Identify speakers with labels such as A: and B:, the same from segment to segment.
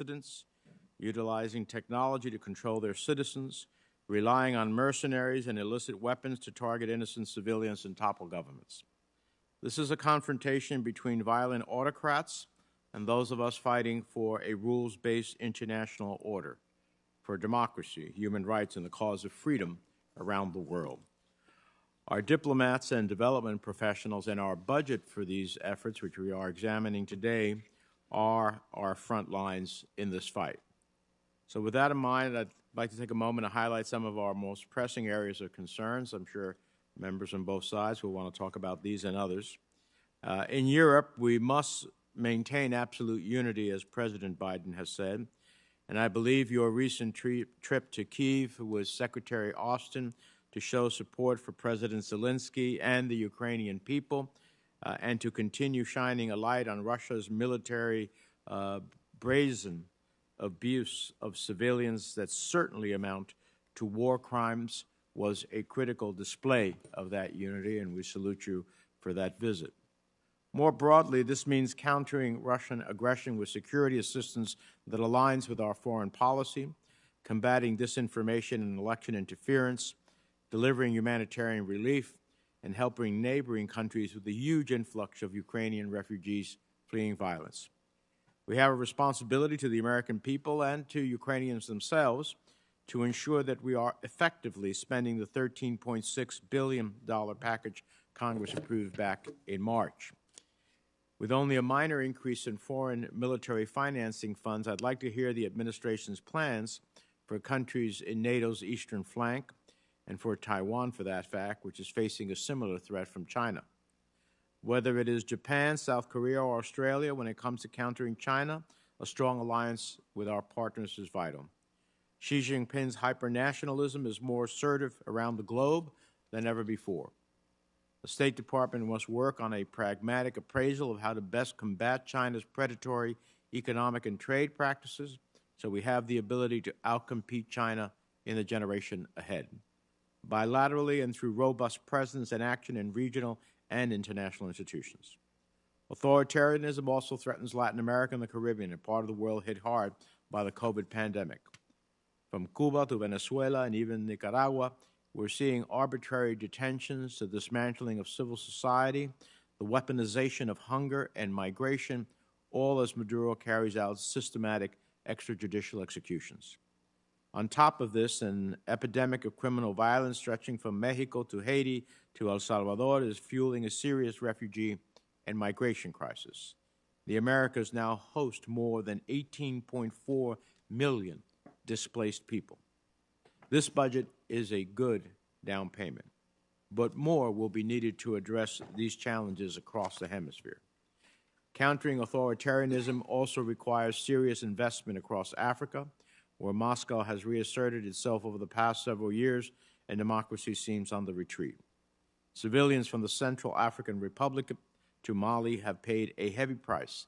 A: dissidents, utilizing technology to control their citizens, relying on mercenaries and illicit weapons to target innocent civilians and topple governments. This is a confrontation between violent autocrats and those of us fighting for a rules-based international order, for democracy, human rights, and the cause of freedom around the world. Our diplomats and development professionals and our budget for these efforts, which we are examining today, are our front lines in this fight. So with that in mind, I'd like to take a moment to highlight some of our most pressing areas of concerns. I'm sure members on both sides will want to talk about these and others. In Europe, we must maintain absolute unity, as President Biden has said, and I believe your recent trip to Kyiv with Secretary Austin to show support for President Zelenskyy and the Ukrainian people, and to continue shining a light on Russia's military brazen abuse of civilians that certainly amount to war crimes, was a critical display of that unity, and we salute you for that visit. More broadly, this means countering Russian aggression with security assistance that aligns with our foreign policy, combating disinformation and election interference, delivering humanitarian relief, and helping neighboring countries with the huge influx of Ukrainian refugees fleeing violence. We have a responsibility to the American people and to Ukrainians themselves to ensure that we are effectively spending the $13.6 billion package Congress approved back in March. With only a minor increase in foreign military financing funds, I'd like to hear the administration's plans for countries in NATO's eastern flank, and for Taiwan, for that fact, which is facing a similar threat from China. Whether it is Japan, South Korea, or Australia, when it comes to countering China, a strong alliance with our partners is vital. Xi Jinping's hyper-nationalism is more assertive around the globe than ever before. The State Department must work on a pragmatic appraisal of how to best combat China's predatory economic and trade practices so we have the ability to outcompete China in the generation ahead, bilaterally and through robust presence and action in regional and international institutions. Authoritarianism also threatens Latin America and the Caribbean, a part of the world hit hard by the COVID pandemic. From Cuba to Venezuela and even Nicaragua, we're seeing arbitrary detentions, the dismantling of civil society, the weaponization of hunger and migration, all as Maduro carries out systematic extrajudicial executions. On top of this, an epidemic of criminal violence stretching from Mexico to Haiti to El Salvador is fueling a serious refugee and migration crisis. The Americas now host more than 18.4 million displaced people. This budget is a good down payment, but more will be needed to address these challenges across the hemisphere. Countering authoritarianism also requires serious investment across Africa, where Moscow has reasserted itself over the past several years and democracy seems on the retreat. Civilians from the Central African Republic to Mali have paid a heavy price,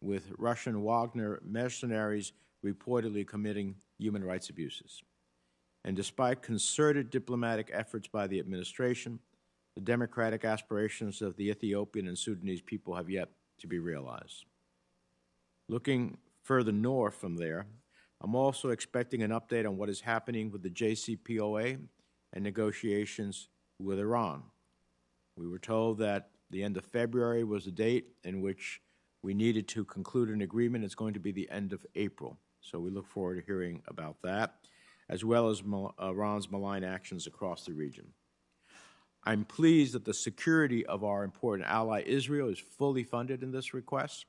A: with Russian Wagner mercenaries reportedly committing human rights abuses. And despite concerted diplomatic efforts by the administration, the democratic aspirations of the Ethiopian and Sudanese people have yet to be realized. Looking further north from there, I'm also expecting an update on what is happening with the JCPOA and negotiations with Iran. We were told that the end of February was the date in which we needed to conclude an agreement. It's going to be the end of April. So we look forward to hearing about that, as well as Iran's malign actions across the region. I'm pleased that the security of our important ally Israel is fully funded in this request,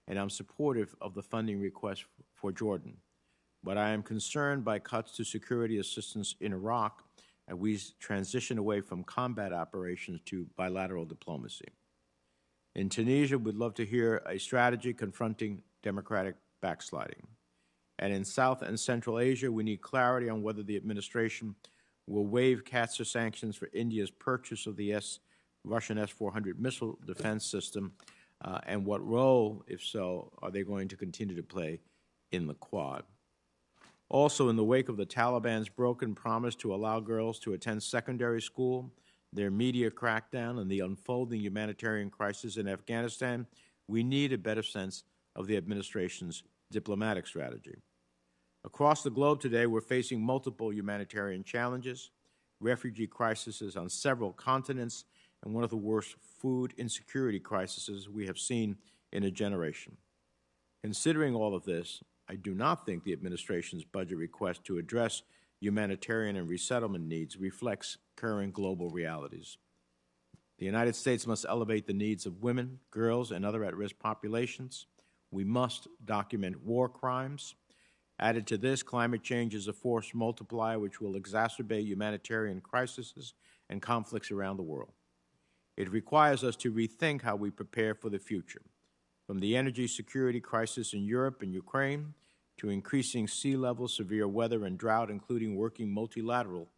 A: and I'm supportive of the funding request for Jordan. But I am concerned by cuts to security assistance in Iraq as we transition away from combat operations to bilateral diplomacy. In Tunisia, we'd love to hear a strategy confronting democratic backsliding. And in South and Central Asia, we need clarity on whether the administration will waive CAATSA sanctions for India's purchase of the Russian S-400 missile defense system, and what role, if so, are they going to continue to play in the Quad. Also, in the wake of the Taliban's broken promise to allow girls to attend secondary school, their media crackdown, and the unfolding humanitarian crisis in Afghanistan, we need a better sense of the administration's diplomatic strategy. Across the globe today, we're facing multiple humanitarian challenges, refugee crises on several continents, and one of the worst food insecurity crises we have seen in a generation. Considering all of this, I do not think the administration's budget request to address humanitarian and resettlement needs reflects current global realities. The United States must elevate the needs of women, girls, and other at-risk populations. We must document war crimes. Added to this, climate change is a force multiplier which will exacerbate humanitarian crises and conflicts around the world. It requires us to rethink how we prepare for the future, from the energy security crisis in Europe and Ukraine to increasing sea level, severe weather, and drought, including working multilateral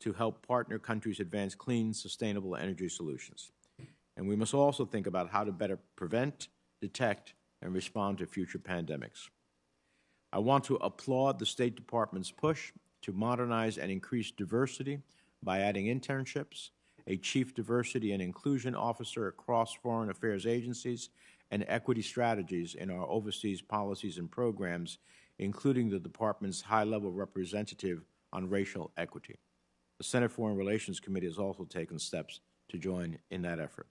A: to help partner countries advance clean, sustainable energy solutions. And we must also think about how to better prevent, detect, and respond to future pandemics. I want to applaud the State Department's push to modernize and increase diversity by adding internships, a Chief Diversity and Inclusion Officer across foreign affairs agencies, and equity strategies in our overseas policies and programs, including the Department's high-level representative on racial equity. The Senate Foreign Relations Committee has also taken steps to join in that effort.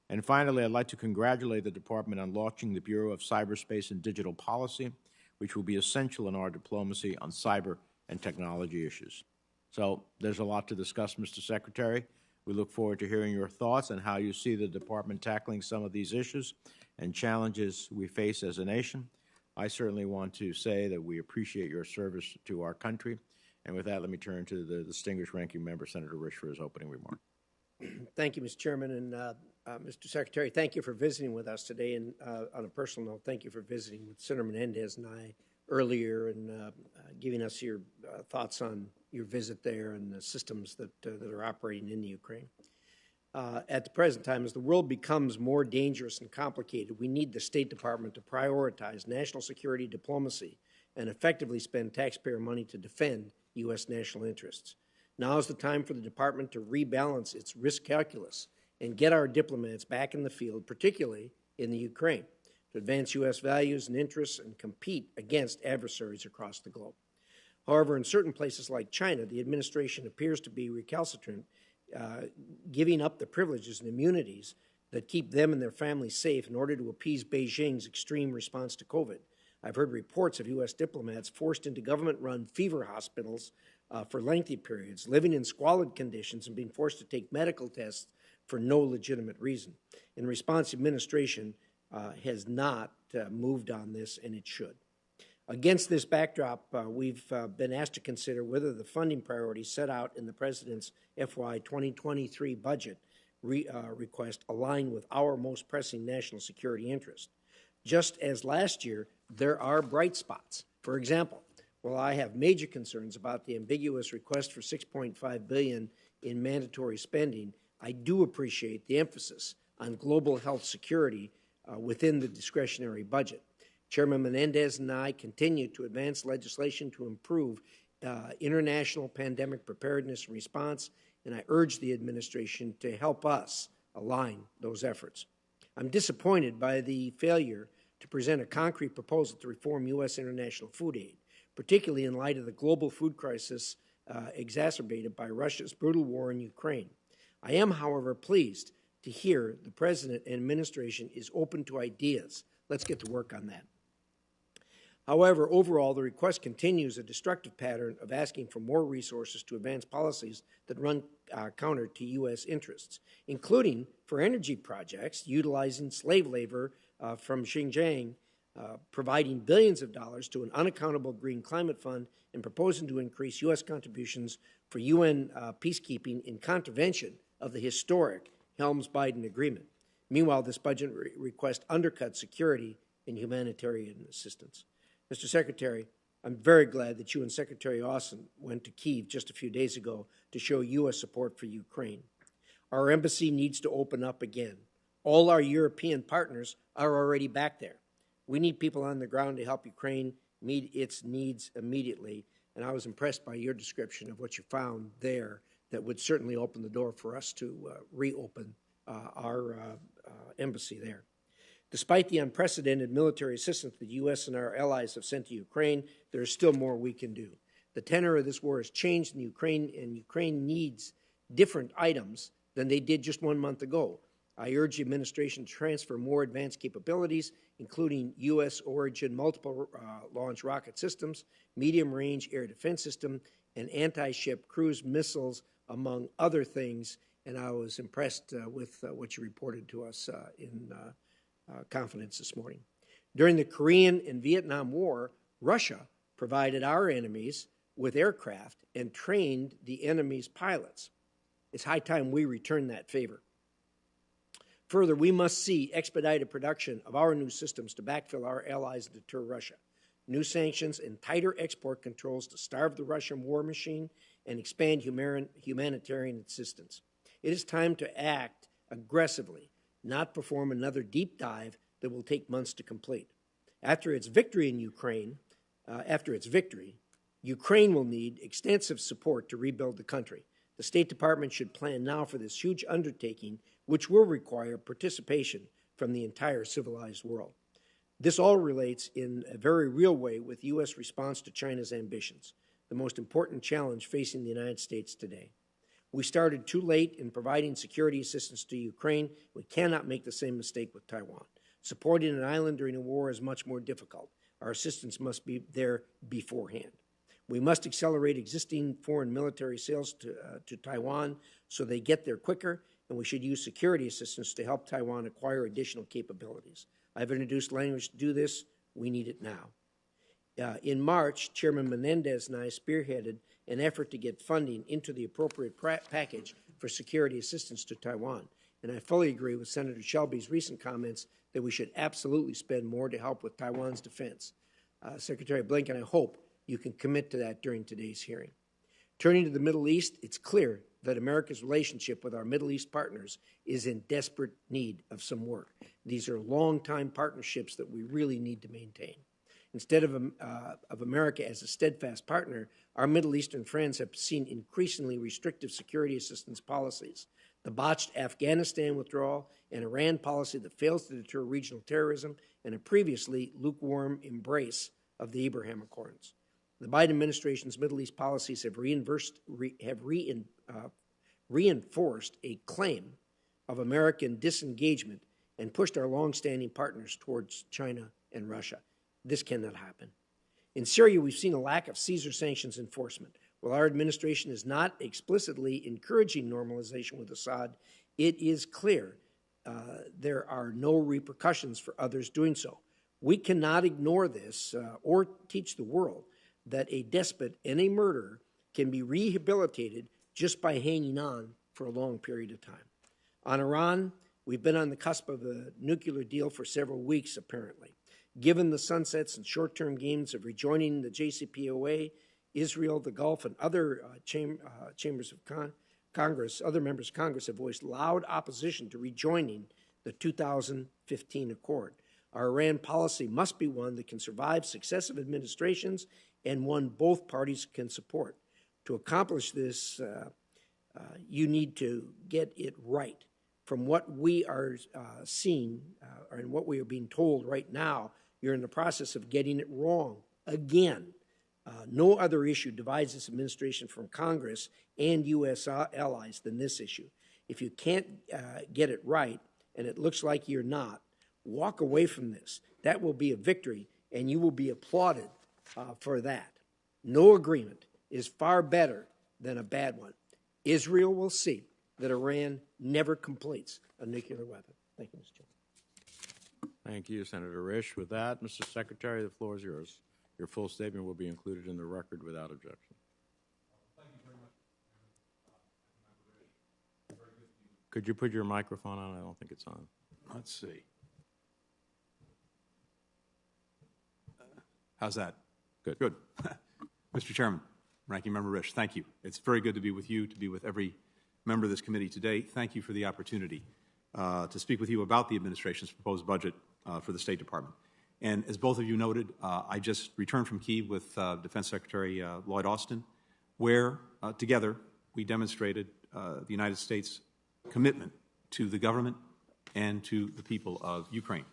A: And finally, I'd like to congratulate the Department on launching the Bureau of Cyberspace and Digital Policy, which will be essential in our diplomacy on cyber and technology issues. So there's a lot to discuss, Mr. Secretary. We look forward to hearing your thoughts on how you see the Department tackling some of these issues and challenges we face as a nation. I certainly want to say that we appreciate your service to our country. And with that, let me turn to the distinguished ranking member, Senator Risch, for his opening remark.
B: Thank you, Mr. Chairman. And Mr. Secretary, thank you for visiting with us today. And on a personal note, thank you for visiting with Senator Menendez and I earlier and giving us your thoughts on your visit there and the systems that are operating in the Ukraine. At the present time, as the world becomes more dangerous and complicated, we need the State Department to prioritize national security diplomacy and effectively spend taxpayer money to defend U.S. national interests. Now is the time for the Department to rebalance its risk calculus and get our diplomats back in the field, particularly in the Ukraine, to advance U.S. values and interests and compete against adversaries across the globe. However, in certain places like China, the administration appears to be recalcitrant, giving up the privileges and immunities that keep them and their families safe in order to appease Beijing's extreme response to COVID. I've heard reports of U.S. diplomats forced into government-run fever hospitals for lengthy periods, living in squalid conditions and being forced to take medical tests for no legitimate reason. In response, the administration has not moved on this, and it should. Against this backdrop, we've been asked to consider whether the funding priorities set out in the President's FY 2023 budget request align with our most pressing national security interest. Just as last year, there are bright spots. For example, while I have major concerns about the ambiguous request for $6.5 billion in mandatory spending, I do appreciate the emphasis on global health security within the discretionary budget. Chairman Menendez and I continue to advance legislation to improve international pandemic preparedness and response, and I urge the administration to help us align those efforts. I'm disappointed by the failure to present a concrete proposal to reform U.S. international food aid, particularly in light of the global food crisis exacerbated by Russia's brutal war in Ukraine. I am, however, pleased to hear the President and administration is open to ideas. Let's get to work on that. However, overall, the request continues a destructive pattern of asking for more resources to advance policies that run counter to U.S. interests, including for energy projects utilizing slave labor from Xinjiang, providing billions of dollars to an unaccountable green climate fund, and proposing to increase U.S. contributions for UN peacekeeping in contravention of the historic Helms-Biden agreement. Meanwhile, this budget request undercuts security and humanitarian assistance. Mr. Secretary, I'm very glad that you and Secretary Austin went to Kyiv just a few days ago to show U.S. support for Ukraine. Our embassy needs to open up again. All our European partners are already back there. We need people on the ground to help Ukraine meet its needs immediately, and I was impressed by your description of what you found there that would certainly open the door for us to reopen our embassy there. Despite the unprecedented military assistance the U.S. and our allies have sent to Ukraine, there is still more we can do. The tenor of this war has changed in Ukraine, and Ukraine needs different items than they did just 1 month ago. I urge the administration to transfer more advanced capabilities, including U.S. origin multiple launch rocket systems, medium-range air defense system, and anti-ship cruise missiles, among other things. And I was impressed with what you reported to us in confidence this morning. During the Korean and Vietnam War, Russia provided our enemies with aircraft and trained the enemy's pilots. It's high time we return that favor. Further, we must see expedited production of our new systems to backfill our allies and deter Russia. New sanctions and tighter export controls to starve the Russian war machine and expand humanitarian assistance. It is time to act aggressively, not perform another deep dive that will take months to complete. After its victory in Ukraine, Ukraine will need extensive support to rebuild the country. The State Department should plan now for this huge undertaking, which will require participation from the entire civilized world. This all relates in a very real way with U.S. response to China's ambitions, the most important challenge facing the United States today. We started too late in providing security assistance to Ukraine. We cannot make the same mistake with Taiwan. Supporting an island during a war is much more difficult. Our assistance must be there beforehand. We must accelerate existing foreign military sales to Taiwan so they get there quicker, and we should use security assistance to help Taiwan acquire additional capabilities. I've introduced language to do this. We need it now. In March, Chairman Menendez and I spearheaded an effort to get funding into the appropriate package for security assistance to Taiwan, and I fully agree with Senator Shelby's recent comments that we should absolutely spend more to help with Taiwan's defense. Secretary Blinken, I hope you can commit to that during today's hearing. Turning to the Middle East, it's clear that America's relationship with our Middle East partners is in desperate need of some work. These are long-time partnerships that we really need to maintain. Instead of America as a steadfast partner, our Middle Eastern friends have seen increasingly restrictive security assistance policies. The botched Afghanistan withdrawal, an Iran policy that fails to deter regional terrorism, and a previously lukewarm embrace of the Abraham Accords. The Biden administration's Middle East policies have reinforced a claim of American disengagement and pushed our longstanding partners towards China and Russia. This cannot happen. In Syria, we've seen a lack of Caesar sanctions enforcement. While our administration is not explicitly encouraging normalization with Assad, it is clear there are no repercussions for others doing so. We cannot ignore this or teach the world that a despot and a murderer can be rehabilitated just by hanging on for a long period of time. On Iran, we've been on the cusp of a nuclear deal for several weeks, apparently. Given the sunsets and short-term gains of rejoining the JCPOA, Israel, the Gulf, and other chambers of Congress, other members of Congress have voiced loud opposition to rejoining the 2015 accord. Our Iran policy must be one that can survive successive administrations and one both parties can support. To accomplish this, you need to get it right. From what we are seeing and what we are being told right now, you're in the process of getting it wrong again. No other issue divides this administration from Congress and U.S. allies than this issue. If you can't get it right, and it looks like you're not, walk away from this. That will be a victory, and you will be applauded for that. No agreement is far better than a bad one. Israel will see that Iran never completes a nuclear weapon. Thank you, Mr. Chairman.
A: Thank you, Senator Risch. With that, Mr. Secretary, the floor is yours. Your full statement will be included in the record without objection.
C: Thank you very much.
A: Could you put your microphone on? I don't think it's on.
C: Let's see. How's that?
A: Good.
C: Good. Mr. Chairman, Ranking Member Risch, thank you. It's very good to be with you, to be with every member of this committee today. Thank you for the opportunity to speak with you about the administration's proposed budget for the State Department. And as both of you noted, I just returned from Kyiv with Defense Secretary Lloyd Austin, where together we demonstrated the United States' commitment to the government and to the people of Ukraine.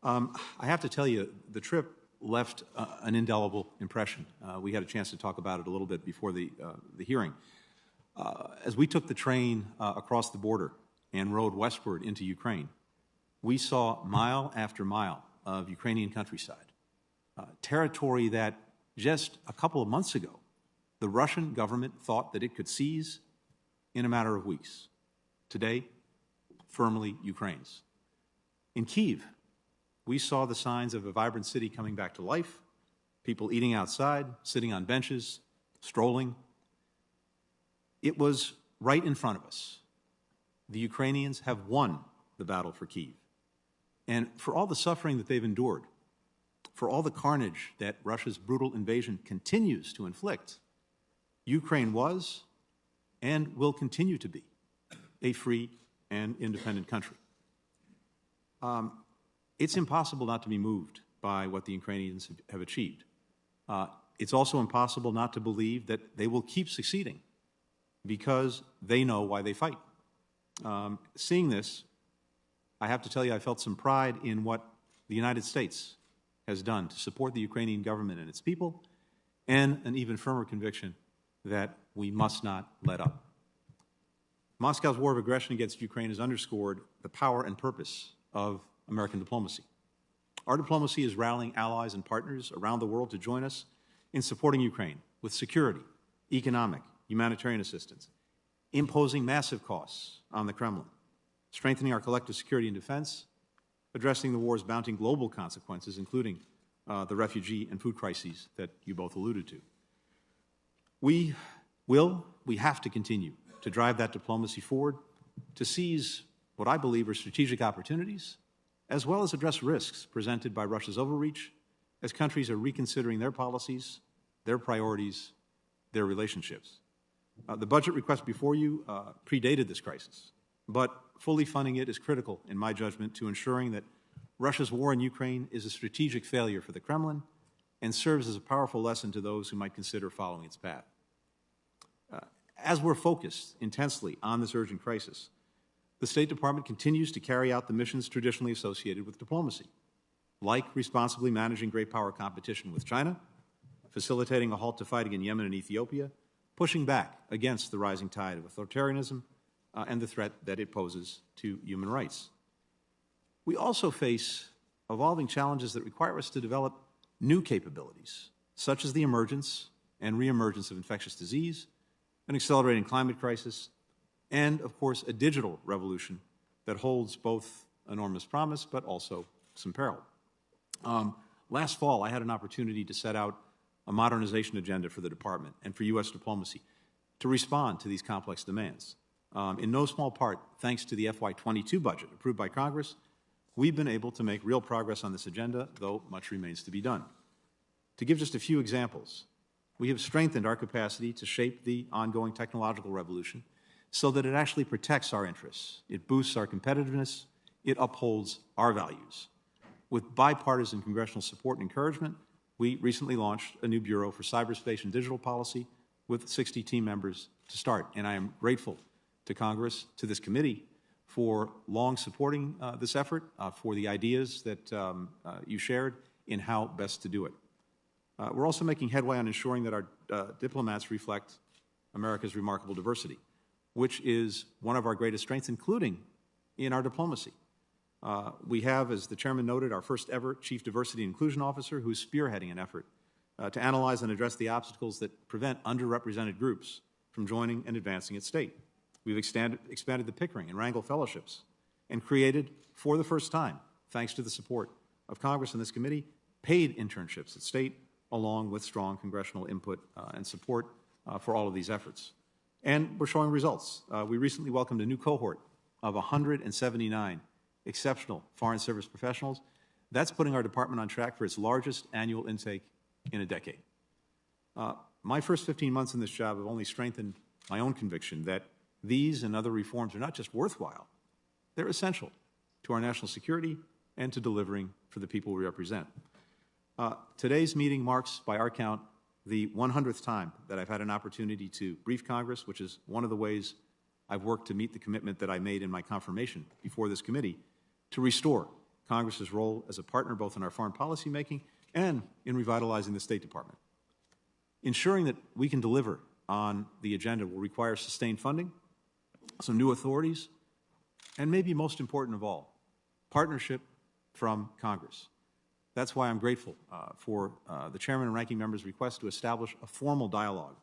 C: I have to tell you, the trip left an indelible impression. We had a chance to talk about it a little bit before the hearing. As we took the train across the border and rode westward into Ukraine, we saw mile after mile of Ukrainian countryside, territory that just a couple of months ago, the Russian government thought that it could seize in a matter of weeks. Today, firmly Ukraine's. In Kyiv, we saw the signs of a vibrant city coming back to life, people eating outside, sitting on benches, strolling. It was right in front of us. The Ukrainians have won the battle for Kyiv. And for all the suffering that they've endured, for all the carnage that Russia's brutal invasion continues to inflict, Ukraine was and will continue to be a free and independent country. It's impossible not to be moved by what the Ukrainians have achieved. It's also impossible not to believe that they will keep succeeding because they know why they fight. Seeing this, I have to tell you, I felt some pride in what the United States has done to support the Ukrainian government and its people, and an even firmer conviction that we must not let up. Moscow's war of aggression against Ukraine has underscored the power and purpose of American diplomacy. Our diplomacy is rallying allies and partners around the world to join us in supporting Ukraine with security, economic, humanitarian assistance, imposing massive costs on the Kremlin, strengthening our collective security and defense, addressing the war's mounting global consequences, including the refugee and food crises that you both alluded to. We have to continue to drive that diplomacy forward, to seize what I believe are strategic opportunities, as well as address risks presented by Russia's overreach as countries are reconsidering their policies, their priorities, their relationships. The budget request before you predated this crisis, but fully funding it is critical, in my judgment, to ensuring that Russia's war in Ukraine is a strategic failure for the Kremlin and serves as a powerful lesson to those who might consider following its path. As we're focused intensely on this urgent crisis, the State Department continues to carry out the missions traditionally associated with diplomacy, like responsibly managing great power competition with China, facilitating a halt to fighting in Yemen and Ethiopia, pushing back against the rising tide of authoritarianism and the threat that it poses to human rights. We also face evolving challenges that require us to develop new capabilities, such as the emergence and reemergence of infectious disease, an accelerating climate crisis, and, of course, a digital revolution that holds both enormous promise but also some peril. Last fall, I had an opportunity to set out a modernization agenda for the Department and for U.S. diplomacy to respond to these complex demands. In no small part, thanks to the FY22 budget approved by Congress, we've been able to make real progress on this agenda, though much remains to be done. To give just a few examples, we have strengthened our capacity to shape the ongoing technological revolution so that it actually protects our interests. It boosts our competitiveness. It upholds our values. With bipartisan congressional support and encouragement, we recently launched a new Bureau for Cyberspace and Digital Policy with 60 team members to start. And I am grateful to Congress, to this committee, for long supporting this effort, for the ideas that you shared in how best to do it. We're also making headway on ensuring that our diplomats reflect America's remarkable diversity, which is one of our greatest strengths, including in our diplomacy. We have, as the Chairman noted, our first ever Chief Diversity and Inclusion Officer who's spearheading an effort to analyze and address the obstacles that prevent underrepresented groups from joining and advancing at State. We've expanded the Pickering and Rangel Fellowships and created, for the first time, thanks to the support of Congress and this committee, paid internships at State, along with strong congressional input and support for all of these efforts. And we're showing results. We recently welcomed a new cohort of 179 exceptional Foreign Service professionals. That's putting our department on track for its largest annual intake in a decade. My first 15 months in this job have only strengthened my own conviction that these and other reforms are not just worthwhile, they're essential to our national security and to delivering for the people we represent. Today's meeting marks, by our count, the 100th time that I've had an opportunity to brief Congress, which is one of the ways I've worked to meet the commitment that I made in my confirmation before this committee to restore Congress's role as a partner both in our foreign policy making and in revitalizing the State Department. Ensuring that we can deliver on the agenda will require sustained funding, some new authorities, and maybe most important of all, partnership from Congress. That's why I'm grateful for the Chairman and Ranking Member's request to establish a formal dialogue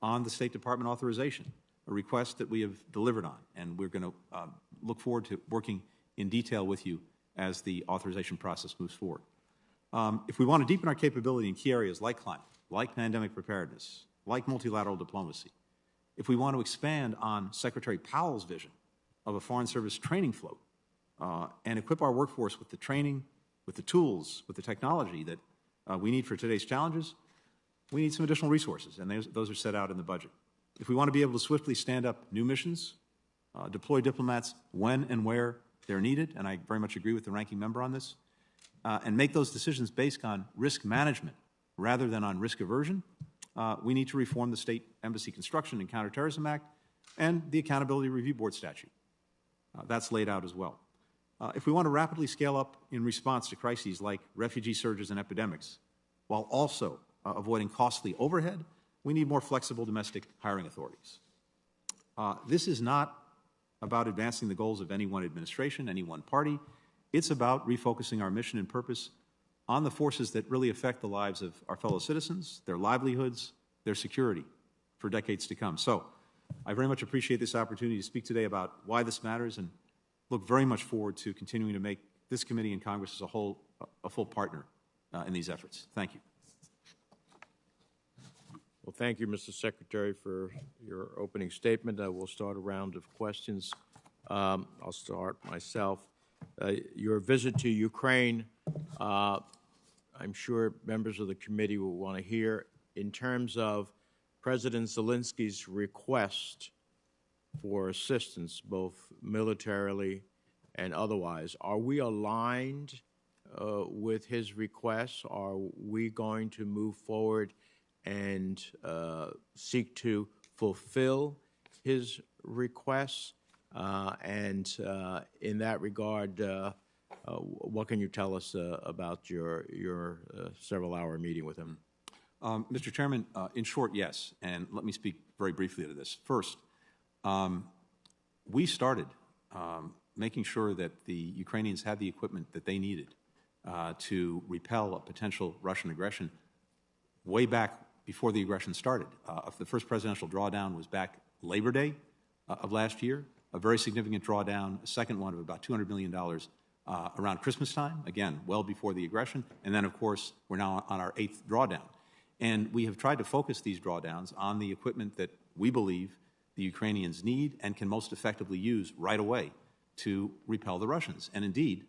C: on the State Department authorization, a request that we have delivered on, and we're going to look forward to working in detail with you as the authorization process moves forward. If we want to deepen our capability in key areas like climate, like pandemic preparedness, like multilateral diplomacy, if we want to expand on Secretary Powell's vision of a Foreign Service training float and equip our workforce with the training, with the tools, with the technology that we need for today's challenges, we need some additional resources, and those are set out in the budget. If we want to be able to swiftly stand up new missions, deploy diplomats when and where they're needed, and I very much agree with the Ranking Member on this, and make those decisions based on risk management rather than on risk aversion, we need to reform the State Embassy Construction and Counterterrorism Act and the Accountability Review Board statute. That's laid out as well. If we want to rapidly scale up in response to crises like refugee surges and epidemics, while also avoiding costly overhead, we need more flexible domestic hiring authorities. This is not about advancing the goals of any one administration, any one party. It's about refocusing our mission and purpose on the forces that really affect the lives of our fellow citizens, their livelihoods, their security for decades to come. So I very much appreciate this opportunity to speak today about why this matters and look very much forward to continuing to make this committee and Congress as a whole a full partner in these efforts. Thank you.
A: Well, thank you, Mr. Secretary, for your opening statement. We'll start a round of questions. I'll start myself. Your visit to Ukraine, I'm sure members of the committee will want to hear in terms of President Zelensky's request for assistance, both militarily and otherwise. Are we aligned with his requests? Are we going to move forward and seek to fulfill his requests? And in that regard, what can you tell us about your several-hour meeting with him?
C: Mr. Chairman, in short, yes. And let me speak very briefly to this. First, we started making sure that the Ukrainians had the equipment that they needed to repel a potential Russian aggression way back before the aggression started. The first presidential drawdown was back Labor Day of last year, a very significant drawdown, a second one of about $200 million around Christmas time, again, well before the aggression. And then, of course, we're now on our 8th drawdown. And we have tried to focus these drawdowns on the equipment that we believe the Ukrainians need and can most effectively use right away to repel the Russians. And indeed,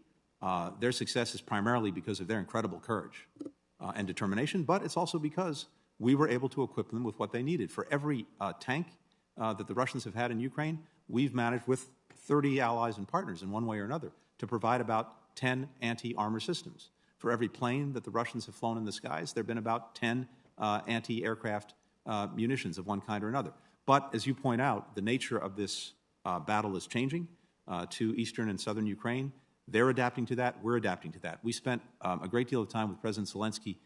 C: their success is primarily because of their incredible courage and determination, but it's also because we were able to equip them with what they needed. For every tank that the Russians have had in Ukraine, we've managed with 30 allies and partners in one way or another to provide about 10 anti-armor systems. For every plane that the Russians have flown in the skies, there have been about 10 anti-aircraft munitions of one kind or another. But as you point out, the nature of this battle is changing to eastern and southern Ukraine. They're adapting to that. We're adapting to that. We spent a great deal of time with President Zelenskyy,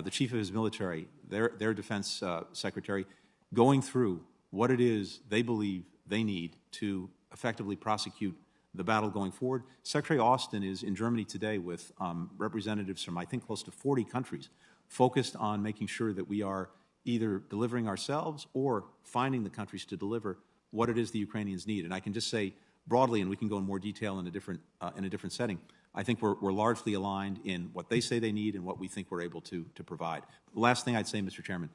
C: the chief of his military, their defense secretary, going through what it is they believe they need to effectively prosecute the battle going forward. Secretary Austin is in Germany today with representatives from, I think, close to 40 countries, focused on making sure that we are either delivering ourselves or finding the countries to deliver what it is the Ukrainians need. And I can just say broadly, and we can go in more detail in a different setting, I think we're largely aligned in what they say they need and what we think we're able to provide. The last thing I'd say, Mr. Chairman,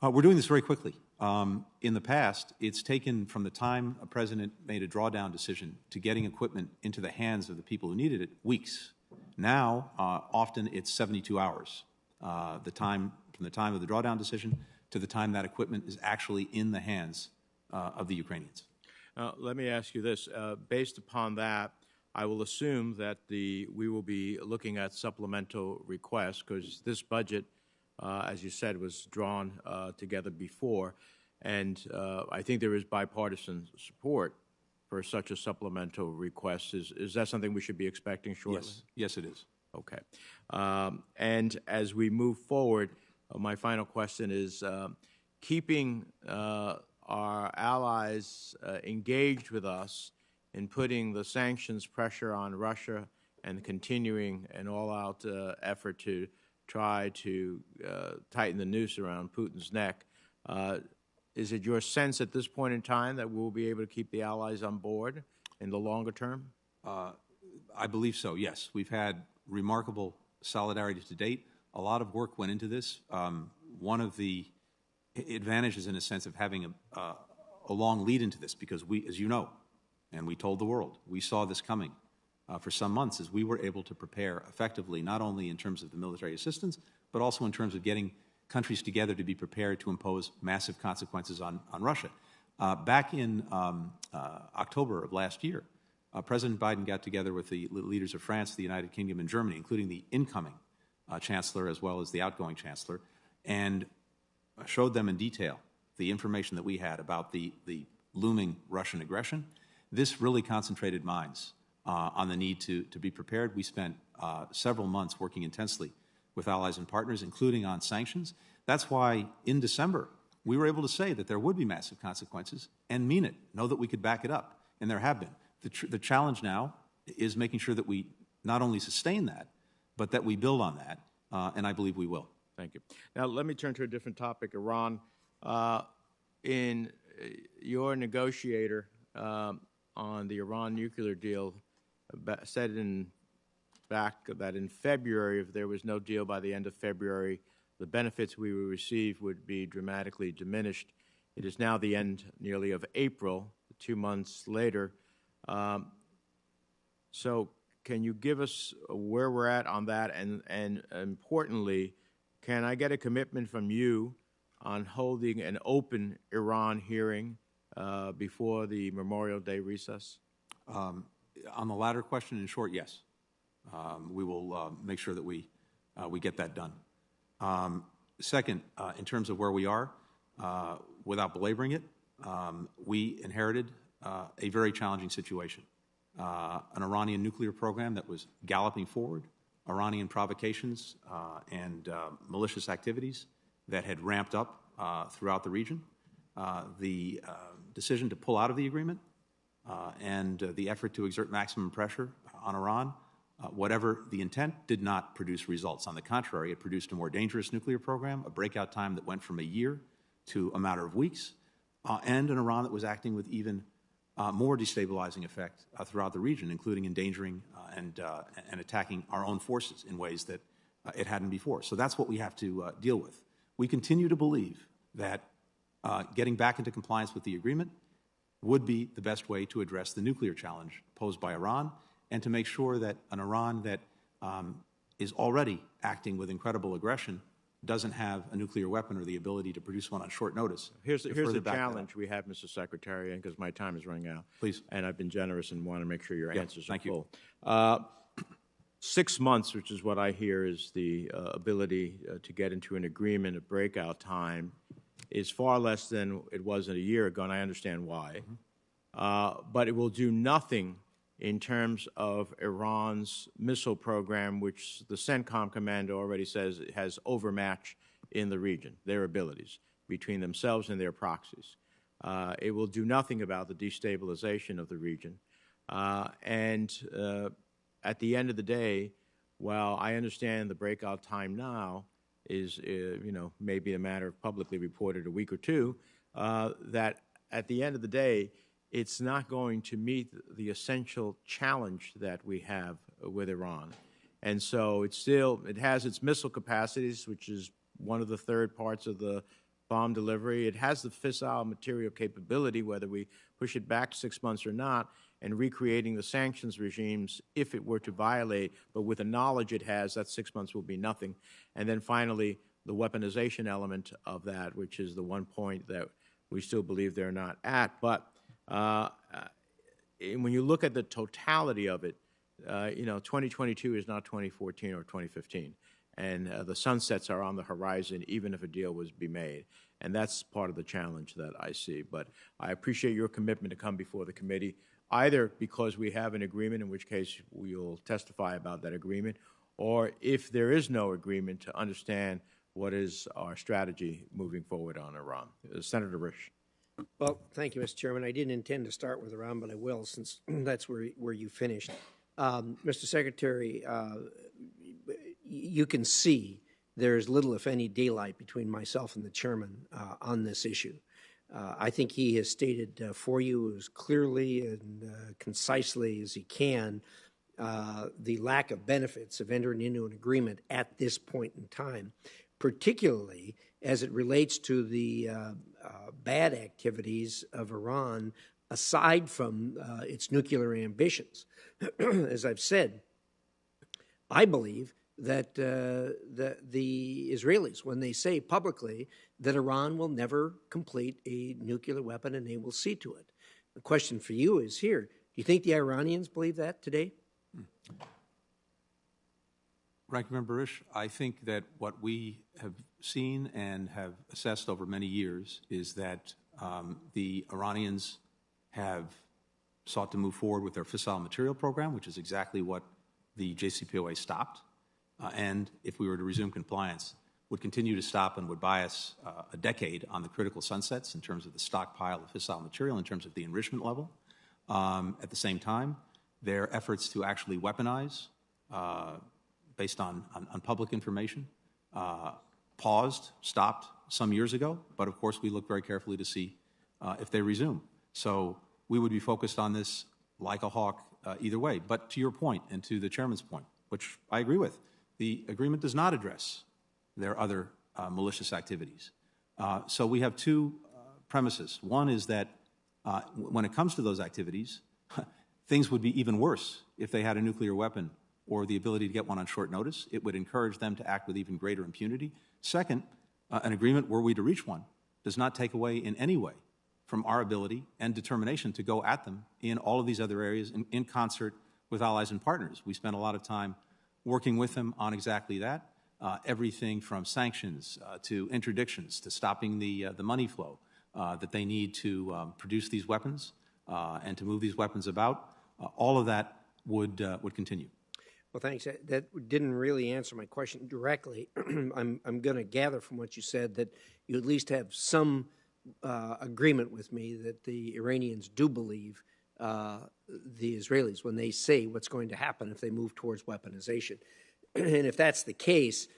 C: we're doing this very quickly. In the past, it's taken from the time a president made a drawdown decision to getting equipment into the hands of the people who needed it, weeks. Now, often it's 72 hours, from the time of the drawdown decision to the time that equipment is actually in the hands of the Ukrainians.
A: Let me ask you this. Based upon that, I will assume that we will be looking at supplemental requests because this budget, as you said, was drawn together before, and I think there is bipartisan support for such a supplemental request. Is that something we should be expecting shortly?
C: Yes, it is.
A: Okay. And as we move forward, my final question is keeping our allies engaged with us in putting the sanctions pressure on Russia and continuing an all-out effort to try to tighten the noose around Putin's neck. Is it your sense at this point in time that we'll be able to keep the allies on board in the longer term?
C: I believe so, yes. We've had remarkable solidarity to date. A lot of work went into this. One of the advantages, in a sense, of having a long lead into this, because we, as you know, and we told the world, we saw this coming for some months, is we were able to prepare effectively, not only in terms of the military assistance, but also in terms of getting countries together to be prepared to impose massive consequences on Russia. Back in October of last year, President Biden got together with the leaders of France, the United Kingdom, and Germany, including the incoming chancellor as well as the outgoing chancellor, and showed them in detail the information that we had about the looming Russian aggression. This really concentrated minds on the need to be prepared. We spent several months working intensely with allies and partners, including on sanctions. That's why in December we were able to say that there would be massive consequences and mean it, know that we could back it up, and there have been. The challenge now is making sure that we not only sustain that, but that we build on that, and I believe we will.
A: Thank you. Now let me turn to a different topic, Iran. In your negotiator on the Iran nuclear deal said that in February, if there was no deal by the end of February, the benefits we would receive would be dramatically diminished. It is now the end nearly of April, 2 months later. So can you give us where we're at on that? And importantly, can I get a commitment from you on holding an open Iran hearing before the Memorial Day recess?
C: On the latter question, in short, yes. We will make sure that we get that done. Second, in terms of where we are, without belaboring it, we inherited a very challenging situation. An Iranian nuclear program that was galloping forward, Iranian provocations and malicious activities that had ramped up throughout the region, the decision to pull out of the agreement, and the effort to exert maximum pressure on Iran, whatever the intent, did not produce results. On the contrary, it produced a more dangerous nuclear program, a breakout time that went from a year to a matter of weeks, and an Iran that was acting with even more destabilizing effect throughout the region, including endangering and attacking our own forces in ways that it hadn't before. So that's what we have to deal with. We continue to believe that getting back into compliance with the agreement would be the best way to address the nuclear challenge posed by Iran, and to make sure that an Iran that is already acting with incredible aggression doesn't have a nuclear weapon or the ability to produce one on short notice.
A: Here's the challenge we have, Mr. Secretary, and because my time is running out.
C: Please.
A: And I've been generous and want to make sure your answers are full.
C: Thank you.
A: 6 months, which is what I hear is the ability to get into an agreement, a breakout time, is far less than it was a year ago, and I understand why. But it will do nothing in terms of Iran's missile program, which the CENTCOM commander already says has overmatched in the region, their abilities between themselves and their proxies. It will do nothing about the destabilization of the region. At the end of the day, while I understand the breakout time now is, maybe a matter of publicly reported a week or two, that at the end of the day, it's not going to meet the essential challenge that we have with Iran. And so it has its missile capacities, which is one of the third parts of the bomb delivery. It has the fissile material capability, whether we push it back 6 months or not, and recreating the sanctions regimes if it were to violate, but with the knowledge it has, that 6 months will be nothing. And then finally, the weaponization element of that, which is the one point that we still believe they're not at. But when you look at the totality of it, 2022 is not 2014 or 2015. And the sunsets are on the horizon, even if a deal was to be made. And that's part of the challenge that I see. But I appreciate your commitment to come before the committee. either because we have an agreement, in which case we'll testify about that agreement, or if there is no agreement, to understand what is our strategy moving forward on Iran. Senator Risch.
B: Well, thank you, Mr. Chairman. I didn't intend to start with Iran, but I will, since that's where you finished. Mr. Secretary, you can see there's little, if any, daylight between myself and the chairman on this issue. I think he has stated for you as clearly and concisely as he can the lack of benefits of entering into an agreement at this point in time, particularly as it relates to the bad activities of Iran aside from its nuclear ambitions. As I've said, I believe that the Israelis, when they say publicly that Iran will never complete a nuclear weapon and they will see to it. The question for you is here, do you think the Iranians believe that today?
C: Ranking Member Risch, I think that what we have seen and have assessed over many years is that the Iranians have sought to move forward with their fissile material program, which is exactly what the JCPOA stopped, and if we were to resume compliance, would continue to stop and would buy us a decade on the critical sunsets in terms of the stockpile of fissile material, in terms of the enrichment level. At the same time, their efforts to actually weaponize based on public information paused, stopped some years ago, but of course we look very carefully to see if they resume. So we would be focused on this like a hawk either way. But to your point and to the Chairman's point, which I agree with, the agreement does not address their other malicious activities. So we have two premises. One is that when it comes to those activities, things would be even worse if they had a nuclear weapon or the ability to get one on short notice. It would encourage them to act with even greater impunity. Second, an agreement, were we to reach one, does not take away in any way from our ability and determination to go at them in all of these other areas in concert with allies and partners. We spent a lot of time working with them on exactly that, everything from sanctions to interdictions to stopping the money flow that they need to produce these weapons and to move these weapons about. All of that would continue.
B: Well, thanks. That didn't really answer my question directly. I'm going to gather from what you said that you at least have some agreement with me that the Iranians do believe the Israelis when they say what's going to happen if they move towards weaponization. And if that's the case,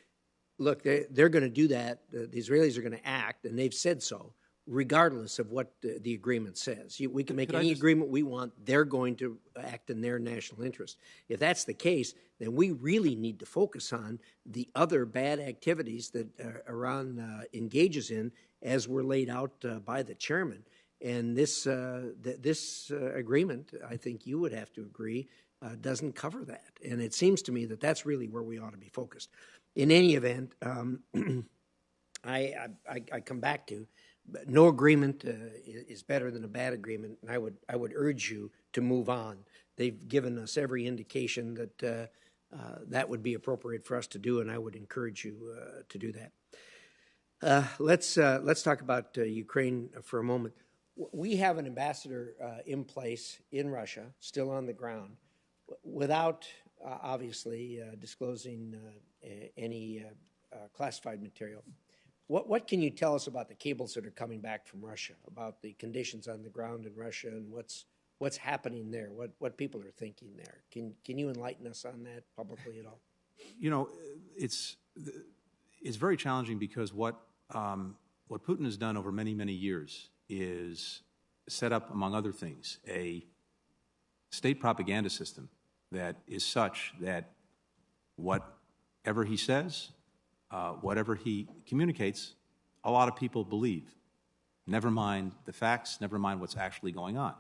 B: look, they're going to do that. The Israelis are going to act, and they've said so, regardless of what the agreement says. We can make any agreement we want. They're going to act in their national interest. If that's the case, then we really need to focus on the other bad activities that Iran engages in, as were laid out by the chairman. And this agreement, I think you would have to agree, doesn't cover that. And it seems to me that that's really where we ought to be focused. In any event, I come back to no agreement is better than a bad agreement, and I would urge you to move on. They've given us every indication that that would be appropriate for us to do, and I would encourage you to do that. Let's talk about Ukraine for a moment. We have an ambassador in place in Russia, still on the ground, without obviously disclosing any classified material. What can you tell us about the cables that are coming back from Russia, about the conditions on the ground in Russia and what's happening there, what people are thinking there? Can you enlighten us on that publicly at all?
C: You know, it's very challenging because what Putin has done over many, many years is set up, among other things, a state propaganda system that is such that whatever he says, whatever he communicates, a lot of people believe. Never mind the facts, never mind what's actually going on.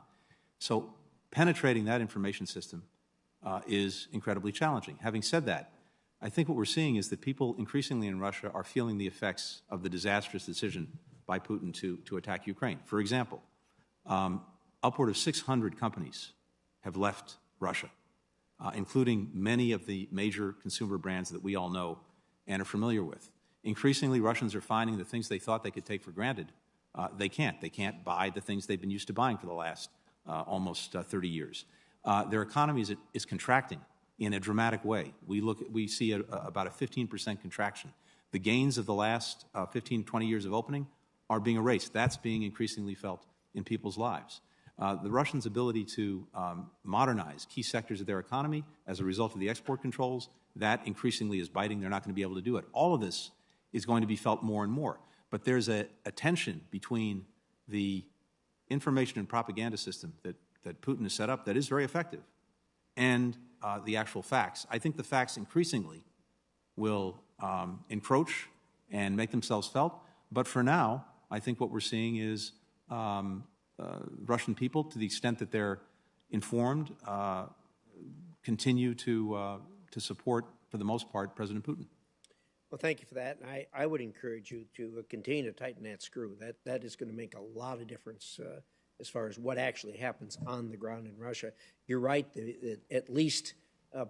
C: So penetrating that information system is incredibly challenging. Having said that, I think what we're seeing is that people increasingly in Russia are feeling the effects of the disastrous decision by Putin to attack Ukraine. For example, upward of 600 companies have left Russia, including many of the major consumer brands that we all know and are familiar with. Increasingly, Russians are finding the things they thought they could take for granted, they can't. They can't buy the things they've been used to buying for the last almost 30 years. Their economy is contracting in a dramatic way. We see about a 15% contraction. The gains of the last 15, 20 years of opening are being erased. That's being increasingly felt in people's lives. The Russians' ability to modernize key sectors of their economy as a result of the export controls, that increasingly is biting. They're not going to be able to do it. All of this is going to be felt more and more. But there's a tension between the information and propaganda system that Putin has set up that is very effective and the actual facts. I think the facts increasingly will encroach and make themselves felt. But for now, I think what we're seeing is Russian people, to the extent that they're informed, continue to support, for the most part, President Putin.
B: Well, thank you for that. And I would encourage you to continue to tighten that screw. That is going to make a lot of difference as far as what actually happens on the ground in Russia. You're right. At least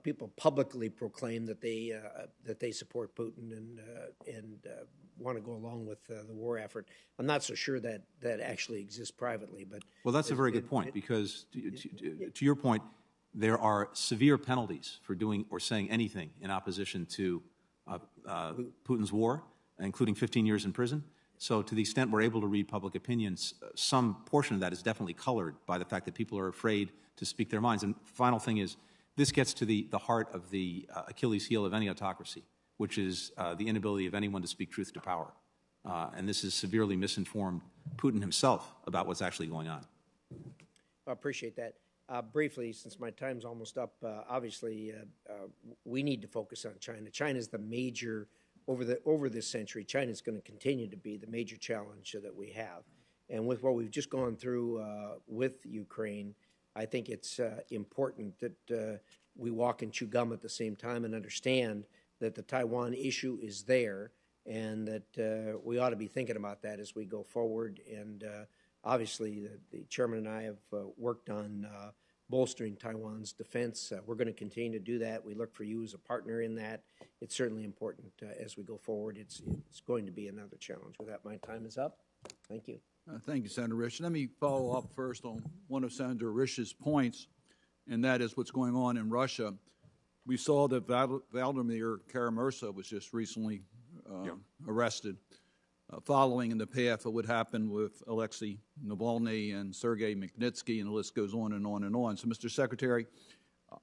B: people publicly proclaim that they support Putin and want to go along with the war effort. I'm not so sure that actually exists privately. But
C: well, that's a very good point, because to your point, there are severe penalties for doing or saying anything in opposition to Putin's war, including 15 years in prison. So to the extent we're able to read public opinions, some portion of that is definitely colored by the fact that people are afraid to speak their minds. And final thing is, this gets to the heart of the Achilles heel of any autocracy, which is the inability of anyone to speak truth to power. And this has severely misinformed Putin himself about what's actually going on.
B: I appreciate that. Briefly, since my time's almost up, obviously we need to focus on China. China is the major, over this century, China is going to continue to be the major challenge that we have. And with what we've just gone through with Ukraine, I think it's important that we walk and chew gum at the same time and understand that the Taiwan issue is there, and that we ought to be thinking about that as we go forward. And obviously, the chairman and I have worked on bolstering Taiwan's defense. We're going to continue to do that. We look for you as a partner in that. It's certainly important as we go forward. It's going to be another challenge. With that, my time is up. Thank you.
D: Thank you, Senator Risch. Let me follow up first on one of Senator Risch's points, and that is what's going on in Russia. We saw that Vladimir Kara-Murza was just recently arrested, following in the path of what happened with Alexei Navalny and Sergei Magnitsky, and the list goes on and on and on. So, Mr. Secretary,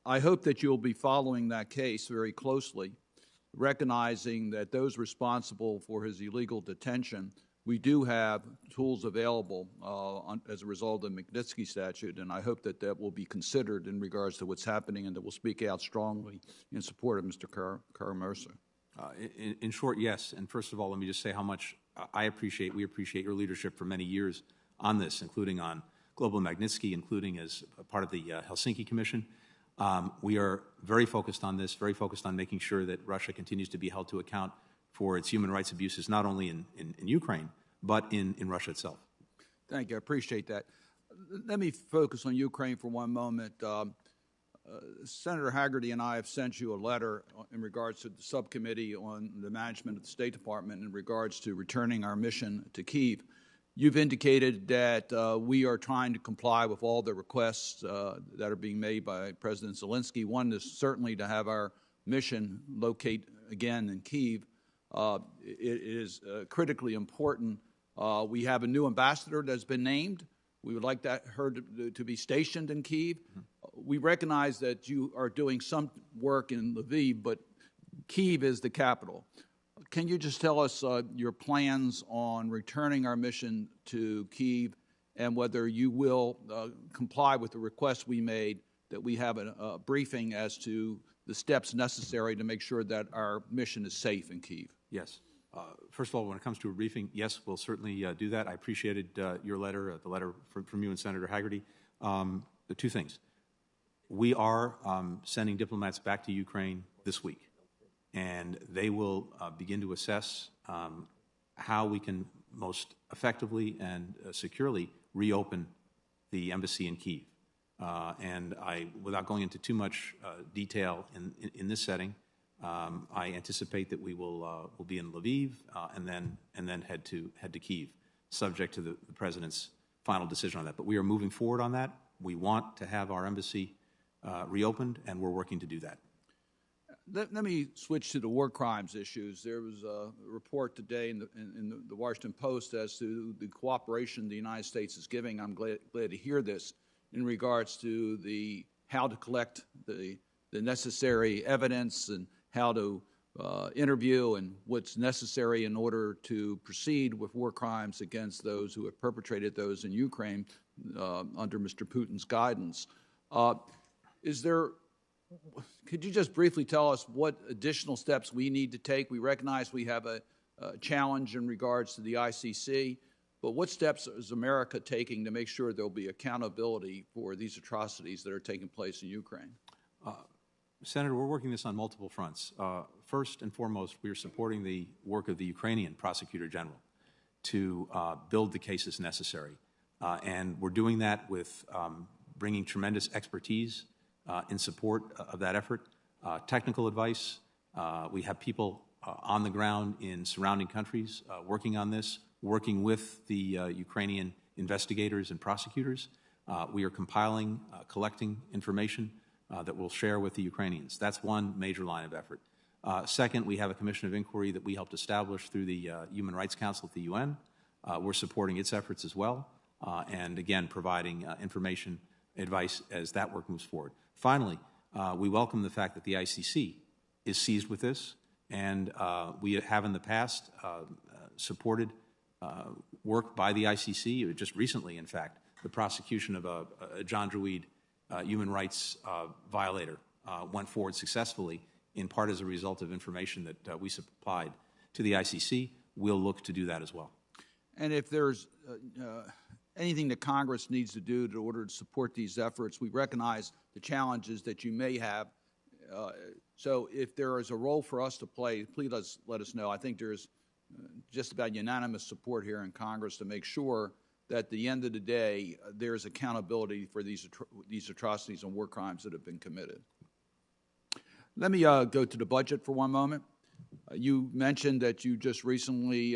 D: I hope that you'll be following that case very closely, recognizing that those responsible for his illegal detention, we do have tools available as a result of the Magnitsky statute, and I hope that that will be considered in regards to what's happening, and that we'll speak out strongly in support of Mr. Kara-Murza.
C: In short, yes. And first of all, let me just say how much we appreciate your leadership for many years on this, including on Global Magnitsky, including as a part of the Helsinki Commission. We are very focused on this, very focused on making sure that Russia continues to be held to account for its human rights abuses, not only in Ukraine, but in Russia itself.
D: Thank you. I appreciate that. Let me focus on Ukraine for one moment. Senator Hagerty and I have sent you a letter in regards to the subcommittee on the management of the State Department in regards to returning our mission to Kyiv. You've indicated that we are trying to comply with all the requests that are being made by President Zelenskyy. One is certainly to have our mission locate again in Kyiv. It is critically important. We have a new ambassador that's been named. We would like her to be stationed in Kyiv. We recognize that you are doing some work in Lviv, but Kyiv is the capital. Can you just tell us your plans on returning our mission to Kyiv, and whether you will comply with the request we made that we have a briefing as to the steps necessary to make sure that our mission is safe in Kyiv?
C: Yes. First of all, when it comes to a briefing, yes, we'll certainly do that. I appreciated your letter, the letter from you and Senator Hagerty. The two things. We are sending diplomats back to Ukraine this week, and they will begin to assess how we can most effectively and securely reopen the embassy in Kyiv. And without going into too much detail in this setting, I anticipate that we will be in Lviv and then head to Kyiv, subject to the President's final decision on that. But we are moving forward on that. We want to have our embassy reopened, and we're working to do that.
D: Let me switch to the war crimes issues. There was a report today in the Washington Post as to the cooperation the United States is giving. I'm glad to hear this in regards to how to collect the necessary evidence and how to interview and what's necessary in order to proceed with war crimes against those who have perpetrated those in Ukraine under Mr. Putin's guidance. Could you just briefly tell us what additional steps we need to take? We recognize we have a challenge in regards to the ICC, but what steps is America taking to make sure there will be accountability for these atrocities that are taking place in Ukraine?
C: Senator, we're working this on multiple fronts. First and foremost, we are supporting the work of the Ukrainian Prosecutor General to build the cases necessary. And we're doing that with bringing tremendous expertise in support of that effort. Technical advice. We have people on the ground in surrounding countries working on this, working with the Ukrainian investigators and prosecutors. We are compiling, collecting information that we'll share with the Ukrainians. That's one major line of effort. Second, we have a commission of inquiry that we helped establish through the Human Rights Council at the UN. We're supporting its efforts as well, and again, providing information, advice as that work moves forward. Finally, we welcome the fact that the ICC is seized with this, and we have in the past supported work by the ICC, just recently, in fact, the prosecution of a John Druid human rights violator went forward successfully, in part as a result of information that we supplied to the ICC. We'll look to do that as well.
D: And if there's anything that Congress needs to do in order to support these efforts, we recognize the challenges that you may have. So if there is a role for us to play, please let us know. I think there's just about unanimous support here in Congress to make sure that at the end of the day, there's accountability for these atrocities and war crimes that have been committed. Let me go to the budget for one moment. You mentioned that you just recently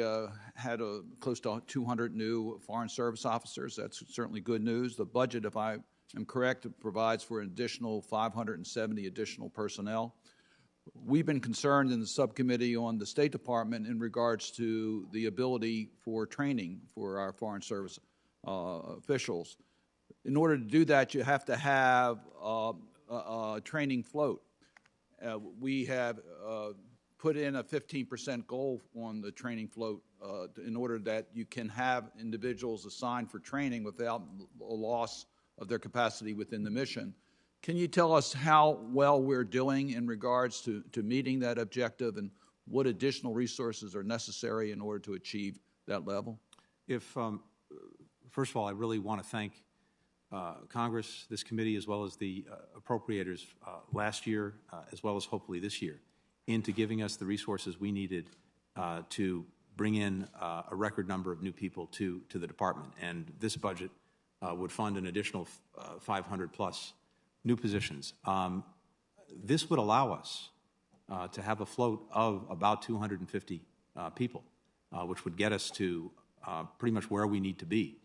D: had close to 200 new Foreign Service officers. That's certainly good news. The budget, if I am correct, provides for an additional 570 additional personnel. We've been concerned in the subcommittee on the State Department in regards to the ability for training for our Foreign Service officials. In order to do that, you have to have a training float. We have put in a 15% goal on the training float in order that you can have individuals assigned for training without a loss of their capacity within the mission. Can you tell us how well we're doing in regards to meeting that objective and what additional resources are necessary in order to achieve that level?
C: First of all, I really want to thank Congress, this committee, as well as the appropriators last year, as well as hopefully this year, into giving us the resources we needed to bring in a record number of new people to the department. And this budget would fund an additional 500 plus new positions. This would allow us to have a float of about 250 people, which would get us to pretty much where we need to be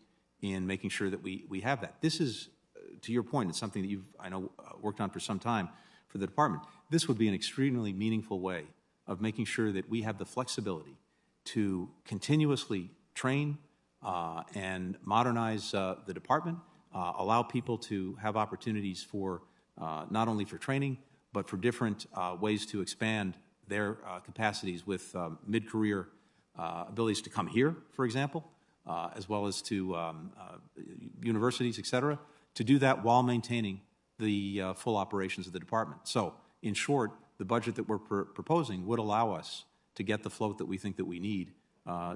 C: in making sure that we have that. This is, to your point, it's something that you've, I know, worked on for some time for the department. This would be an extremely meaningful way of making sure that we have the flexibility to continuously train and modernize the department, allow people to have opportunities for not only for training, but for different ways to expand their capacities with mid-career abilities to come here, for example, as well as to universities, et cetera, to do that while maintaining the full operations of the department. So, in short, the budget that we're proposing would allow us to get the float that we think that we need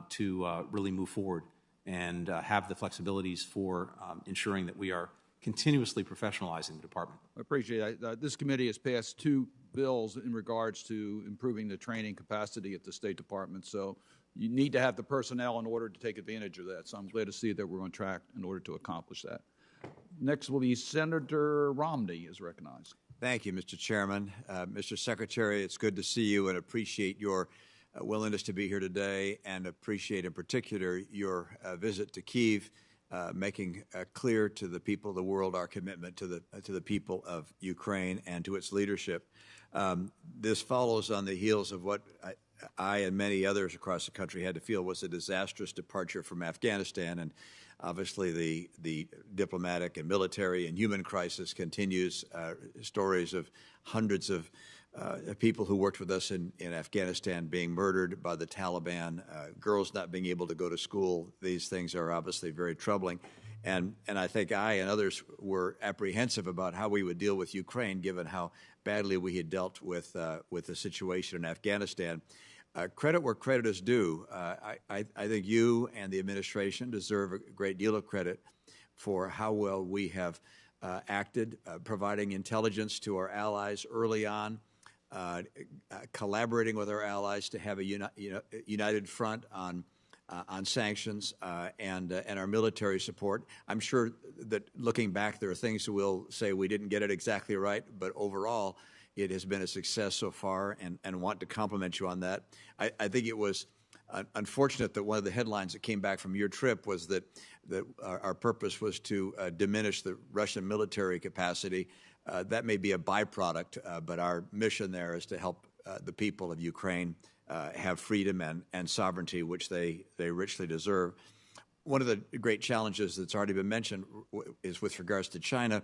C: to really move forward and have the flexibilities for ensuring that we are continuously professionalizing the department.
D: I appreciate that. This committee has passed 2 bills in regards to improving the training capacity at the State Department. So you need to have the personnel in order to take advantage of that. So I'm glad to see that we're on track in order to accomplish that. Next will be Senator Romney is recognized.
E: Thank you, Mr. Chairman. Mr. Secretary, it's good to see you and appreciate your willingness to be here today and appreciate in particular your visit to Kyiv making clear to the people of the world our commitment to the people of Ukraine and to its leadership. This follows on the heels of what I and many others across the country had to feel was a disastrous departure from Afghanistan, and obviously the diplomatic and military and human crisis continues. Stories of hundreds of people who worked with us in Afghanistan being murdered by the Taliban, girls not being able to go to school. These things are obviously very troubling. And I think I and others were apprehensive about how we would deal with Ukraine, given how badly we had dealt with the situation in Afghanistan. Credit where credit is due. I think you and the administration deserve a great deal of credit for how well we have acted, providing intelligence to our allies early on, collaborating with our allies to have a united front on sanctions and our military support. I'm sure that looking back, there are things that we'll say we didn't get it exactly right, but overall, it has been a success so far, and want to compliment you on that. I think it was unfortunate that one of the headlines that came back from your trip was that our purpose was to diminish the Russian military capacity. That may be a byproduct, but our mission there is to help the people of Ukraine have freedom and sovereignty, which they richly deserve. One of the great challenges that's already been mentioned is with regards to China.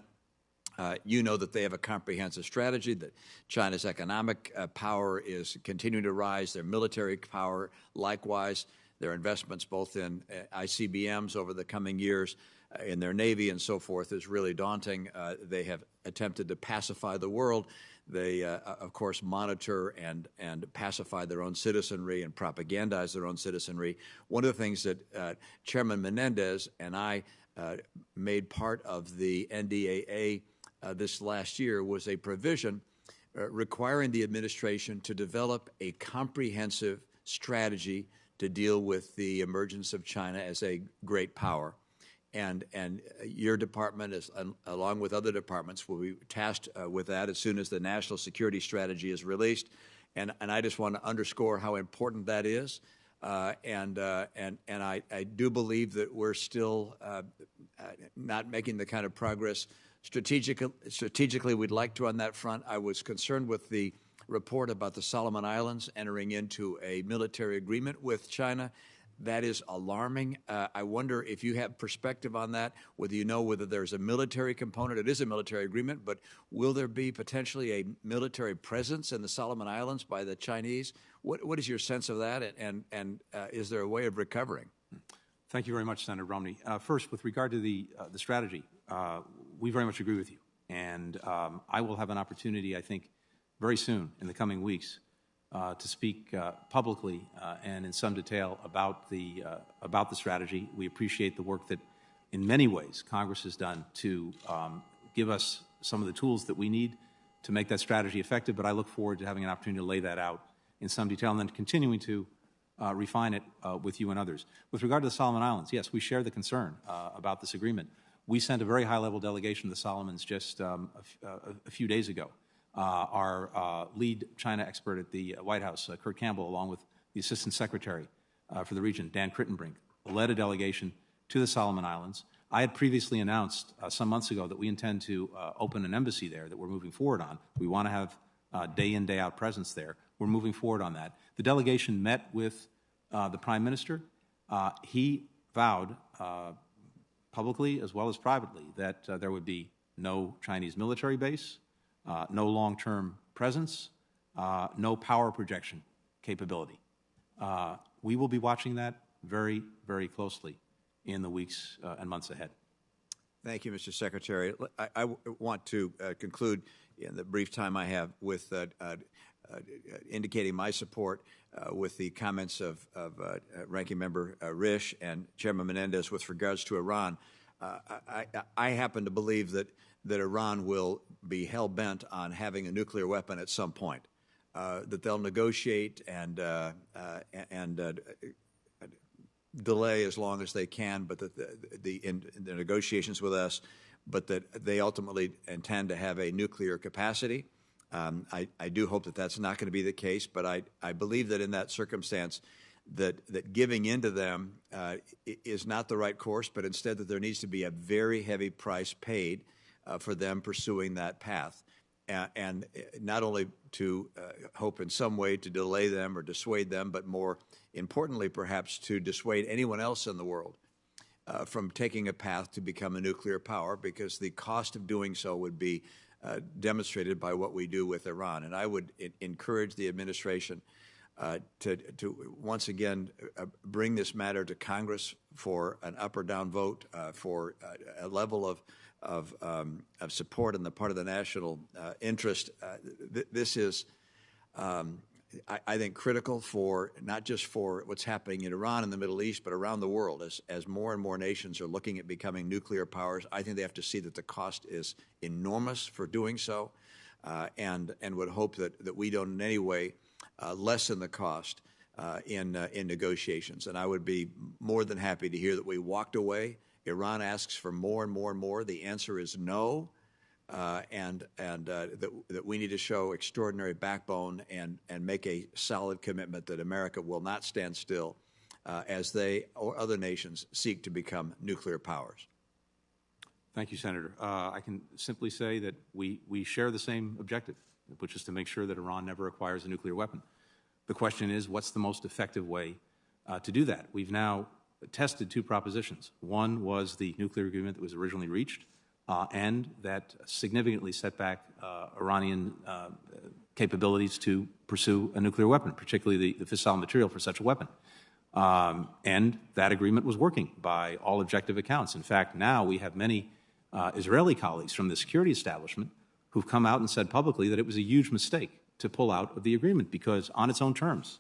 E: You know that they have a comprehensive strategy, that China's economic power is continuing to rise, their military power likewise, their investments both in ICBMs over the coming years, in their Navy and so forth is really daunting. They have attempted to pacify the world. They, of course, monitor and pacify their own citizenry and propagandize their own citizenry. One of the things that Chairman Menendez and I made part of the NDAA this last year was a provision requiring the administration to develop a comprehensive strategy to deal with the emergence of China as a great power. And your department, along with other departments, will be tasked with that as soon as the national security strategy is released. And I just want to underscore how important that is. And I do believe that we're still not making the kind of progress strategically we'd like to on that front. I was concerned with the report about the Solomon Islands entering into a military agreement with China. That is alarming. I wonder if you have perspective on that, whether you know whether there's a military component. It is a military agreement, but will there be potentially a military presence in the Solomon Islands by the Chinese? What is your sense of that, and is there a way of recovering?
C: Thank you very much, Senator Romney. First, with regard to the strategy, we very much agree with you. And I will have an opportunity, I think, very soon in the coming weeks to speak publicly and in some detail about the strategy. We appreciate the work that, in many ways, Congress has done to give us some of the tools that we need to make that strategy effective. But I look forward to having an opportunity to lay that out in some detail and then continuing to refine it with you and others. With regard to the Solomon Islands, yes, we share the concern about this agreement. We sent a very high-level delegation to the Solomons just a few days ago. Our lead China expert at the White House, Kurt Campbell, along with the Assistant Secretary for the region, Dan Crittenbrink, led a delegation to the Solomon Islands. I had previously announced some months ago that we intend to open an embassy there that we're moving forward on. We want to have day-in, day-out presence there. We're moving forward on that. The delegation met with the Prime Minister. He vowed publicly as well as privately that there would be no Chinese military base, no long-term presence, no power projection capability. We will be watching that very, very closely in the weeks and months ahead.
E: Thank you, Mr. Secretary. I want to conclude in the brief time I have with indicating my support with the comments of Ranking Member Risch and Chairman Menendez with regards to Iran. I happen to believe that Iran will be hell-bent on having a nuclear weapon at some point, that they'll negotiate and delay as long as they can, but that in the negotiations with us, but that they ultimately intend to have a nuclear capacity. I do hope that that's not going to be the case, but I believe that in that circumstance, that giving into them is not the right course, but instead that there needs to be a very heavy price paid for them pursuing that path. And not only to hope in some way to delay them or dissuade them, but more importantly, perhaps to dissuade anyone else in the world from taking a path to become a nuclear power, because the cost of doing so would be demonstrated by what we do with Iran. And I would encourage the administration to once again bring this matter to Congress for an up or down vote, for a level of support on the part of the national interest. This is, I think, critical for not just for what's happening in Iran and the Middle East, but around the world. As more and more nations are looking at becoming nuclear powers, I think they have to see that the cost is enormous for doing so, and would hope that we don't in any way lessen the cost in negotiations. And I would be more than happy to hear that we walked away. Iran asks for more and more and more. The answer is no, and that we need to show extraordinary backbone and make a solid commitment that America will not stand still as they or other nations seek to become nuclear powers.
C: Thank you, Senator. I can simply say that we share the same objective, which is to make sure that Iran never acquires a nuclear weapon. The question is, what's the most effective way to do that? We've now tested two propositions. One was the nuclear agreement that was originally reached, and that significantly set back Iranian capabilities to pursue a nuclear weapon, particularly the fissile material for such a weapon. And that agreement was working by all objective accounts. In fact, now we have many Israeli colleagues from the security establishment who've come out and said publicly that it was a huge mistake to pull out of the agreement because, on its own terms,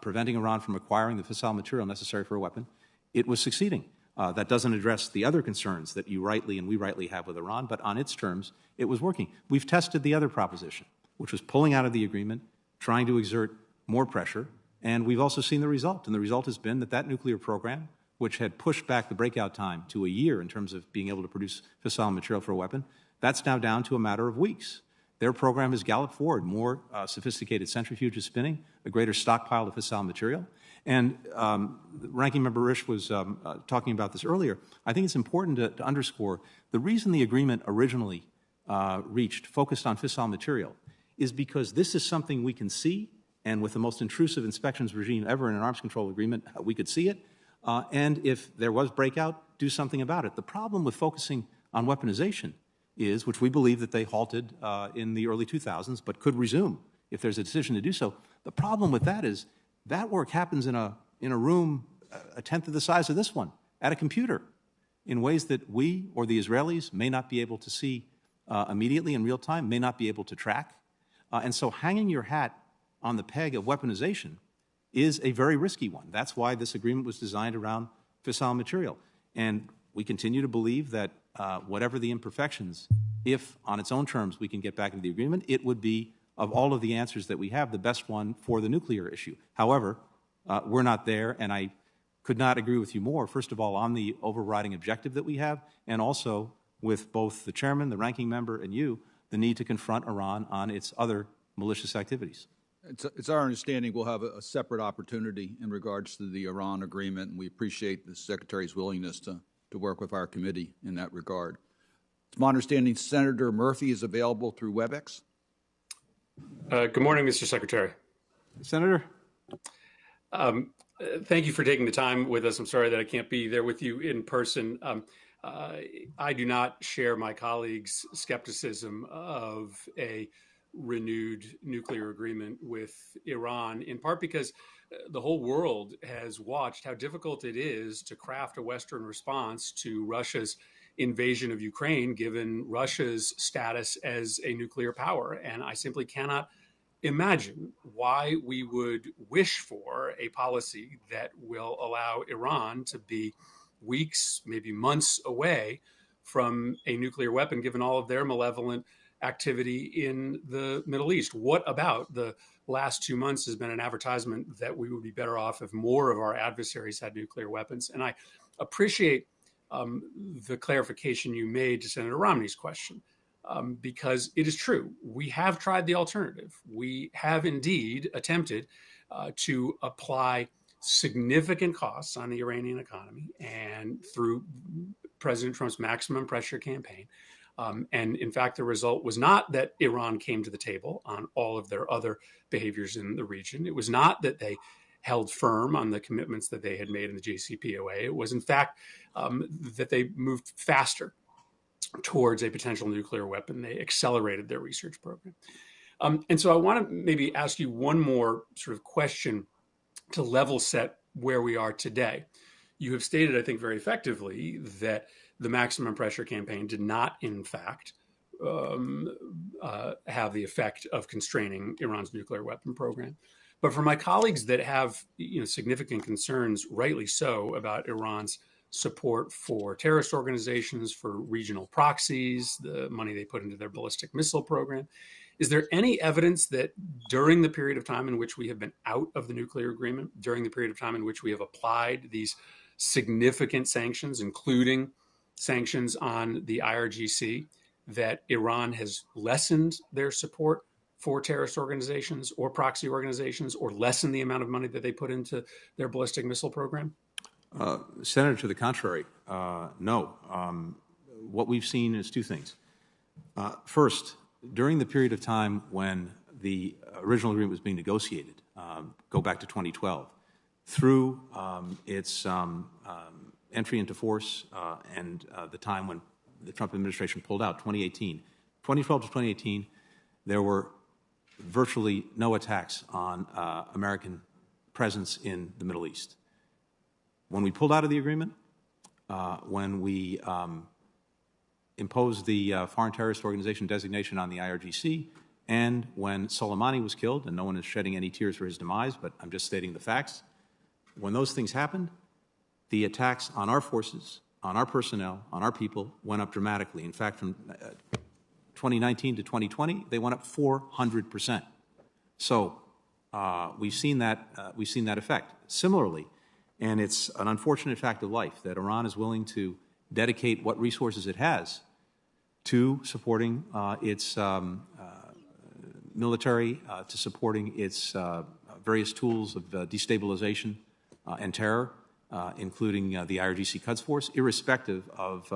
C: preventing Iran from acquiring the fissile material necessary for a weapon, it was succeeding. That doesn't address the other concerns that you rightly and we rightly have with Iran, but on its terms, it was working. We've tested the other proposition, which was pulling out of the agreement, trying to exert more pressure, and we've also seen the result. And the result has been that that nuclear program, which had pushed back the breakout time to a year in terms of being able to produce fissile material for a weapon, that's now down to a matter of weeks. Their program has galloped forward. More sophisticated centrifuges spinning, a greater stockpile of fissile material. And Ranking Member Risch was talking about this earlier. I think it's important to underscore the reason the agreement originally reached focused on fissile material is because this is something we can see, and with the most intrusive inspections regime ever in an arms control agreement, we could see it. And if there was breakout, do something about it. The problem with focusing on weaponization is, which we believe that they halted in the early 2000s, but could resume if there's a decision to do so. The problem with that is that work happens in a room a tenth of the size of this one, at a computer, in ways that we or the Israelis may not be able to see immediately in real time, may not be able to track. And so hanging your hat on the peg of weaponization is a very risky one. That's why this agreement was designed around fissile material. And we continue to believe that whatever the imperfections, if on its own terms we can get back into the agreement, it would be, of all of the answers that we have, the best one for the nuclear issue. However, we're not there, and I could not agree with you more, first of all, on the overriding objective that we have, and also with both the chairman, the ranking member, and you, the need to confront Iran on its other malicious activities.
D: It's our understanding we'll have a separate opportunity in regards to the Iran agreement, and we appreciate the Secretary's willingness to work with our committee in that regard. It's my understanding Senator Murphy is available through WebEx.
F: Good morning, Mr. Secretary.
C: Senator?
F: Thank you for taking the time with us. I'm sorry that I can't be there with you in person. I do not share my colleagues' skepticism of a renewed nuclear agreement with Iran, in part because the whole world has watched how difficult it is to craft a Western response to Russia's invasion of Ukraine, given Russia's status as a nuclear power. And I simply cannot imagine why we would wish for a policy that will allow Iran to be weeks, maybe months away from a nuclear weapon, given all of their malevolent activity in the Middle East. What about the last 2 months has been an advertisement that we would be better off if more of our adversaries had nuclear weapons? And I appreciate the clarification you made to Senator Romney's question, because it is true. We have tried the alternative. We have indeed attempted to apply significant costs on the Iranian economy and through President Trump's maximum pressure campaign. And in fact, the result was not that Iran came to the table on all of their other behaviors in the region. It was not that they held firm on the commitments that they had made in the JCPOA. It was, in fact, that they moved faster towards a potential nuclear weapon. They accelerated their research program. And so I want to maybe ask you one more sort of question to level set where we are today. You have stated, I think, very effectively that the maximum pressure campaign did not, in fact, have the effect of constraining Iran's nuclear weapon program. But for my colleagues that have significant concerns, rightly so, about Iran's support for terrorist organizations, for regional proxies, the money they put into their ballistic missile program, is there any evidence that during the period of time in which we have been out of the nuclear agreement, during the period of time in which we have applied these significant sanctions, including sanctions on the IRGC, that Iran has lessened their support for terrorist organizations or proxy organizations, or lessened the amount of money that they put into their ballistic missile program?
C: Senator, to the contrary, no. What we've seen is two things. First, during the period of time when the original agreement was being negotiated, go back to 2012, through its entry into force and the time when the Trump administration pulled out, 2018. 2012 to 2018, there were virtually no attacks on American presence in the Middle East. When we pulled out of the agreement, when we imposed the foreign terrorist organization designation on the IRGC, and when Soleimani was killed, and no one is shedding any tears for his demise, but I'm just stating the facts, when those things happened, the attacks on our forces, on our personnel, on our people went up dramatically. In fact, from 2019 to 2020, they went up 400%. So we've seen that effect. Similarly, and it's an unfortunate fact of life that Iran is willing to dedicate what resources it has to supporting its military, to supporting its various tools of destabilization and terror, including the IRGC Quds Force, irrespective of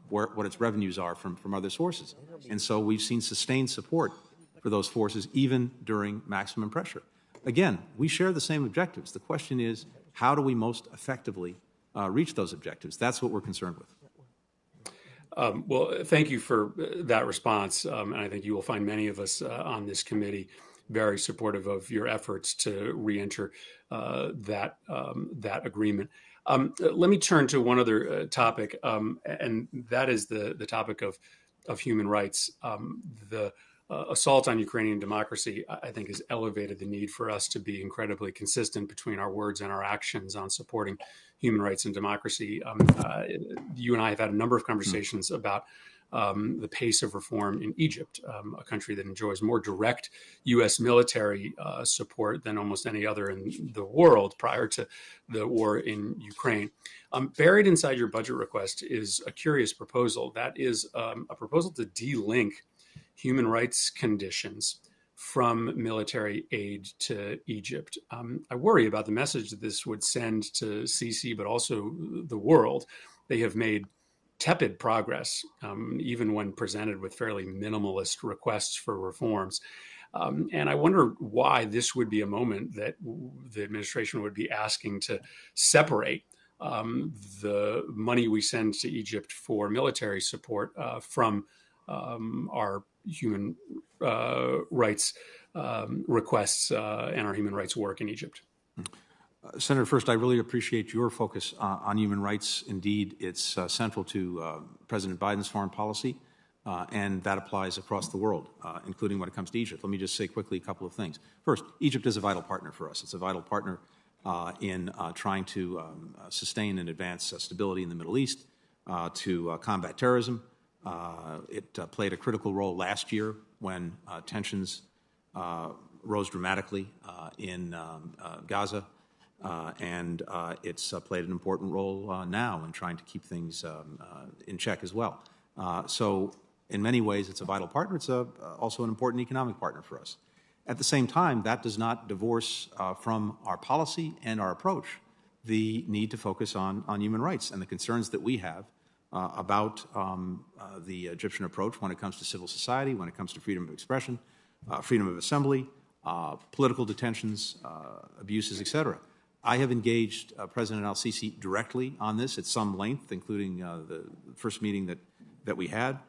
C: what its revenues are from other sources. And so we've seen sustained support for those forces even during maximum pressure. Again, we share the same objectives. The question is, how do we most effectively reach those objectives? That's what we're concerned with.
F: Well, thank you for that response. And I think you will find many of us on this committee very supportive of your efforts to re-enter that agreement. Let me turn to one other topic, and that is the topic of human rights. The assault on Ukrainian democracy, I think, has elevated the need for us to be incredibly consistent between our words and our actions on supporting human rights and democracy. You and I have had a number of conversations about the pace of reform in Egypt, a country that enjoys more direct U.S. military support than almost any other in the world prior to the war in Ukraine. Buried inside your budget request is a curious proposal. That is a proposal to de-link human rights conditions from military aid to Egypt. I worry about the message that this would send to Sisi, but also the world. They have made tepid progress, even when presented with fairly minimalist requests for reforms. And I wonder why this would be a moment that the administration would be asking to separate the money we send to Egypt for military support from our human rights requests and our human rights work in Egypt.
C: Senator, first, I really appreciate your focus on human rights. Indeed, it's central to President Biden's foreign policy, and that applies across the world, including when it comes to Egypt. Let me just say quickly a couple of things. First, Egypt is a vital partner for us. It's a vital partner in trying to sustain and advance stability in the Middle East, to combat terrorism. It played a critical role last year when tensions rose dramatically in Gaza. And it's played an important role now in trying to keep things in check as well. So in many ways, it's a vital partner. It's also an important economic partner for us. At the same time, that does not divorce from our policy and our approach the need to focus on human rights and the concerns that we have about the Egyptian approach when it comes to civil society, when it comes to freedom of expression, freedom of assembly, political detentions, abuses, et cetera. I have engaged President al-Sisi directly on this at some length, including the first meeting that we had.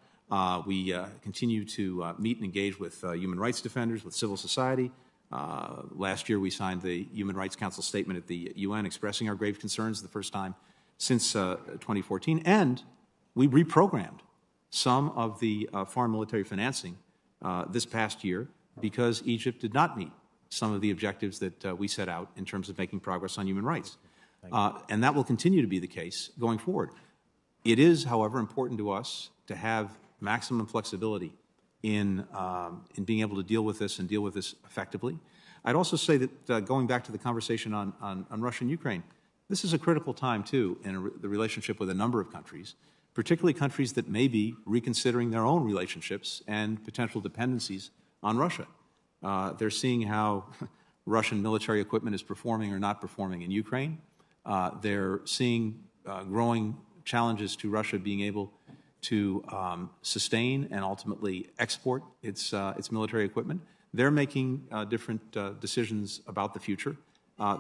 C: We continue to meet and engage with human rights defenders, with civil society. Last year, we signed the Human Rights Council statement at the UN expressing our grave concerns the first time since 2014. And we reprogrammed some of the foreign military financing this past year because Egypt did not meet some of the objectives that we set out in terms of making progress on human rights. And that will continue to be the case going forward. It is, however, important to us to have maximum flexibility in being able to deal with this and deal with this effectively. I'd also say that going back to the conversation on Russia and Ukraine, this is a critical time, too, in the relationship with a number of countries, particularly countries that may be reconsidering their own relationships and potential dependencies on Russia. They're seeing how Russian military equipment is performing or not performing in Ukraine. They're seeing growing challenges to Russia being able to sustain and ultimately export its military equipment. They're making different decisions about the future.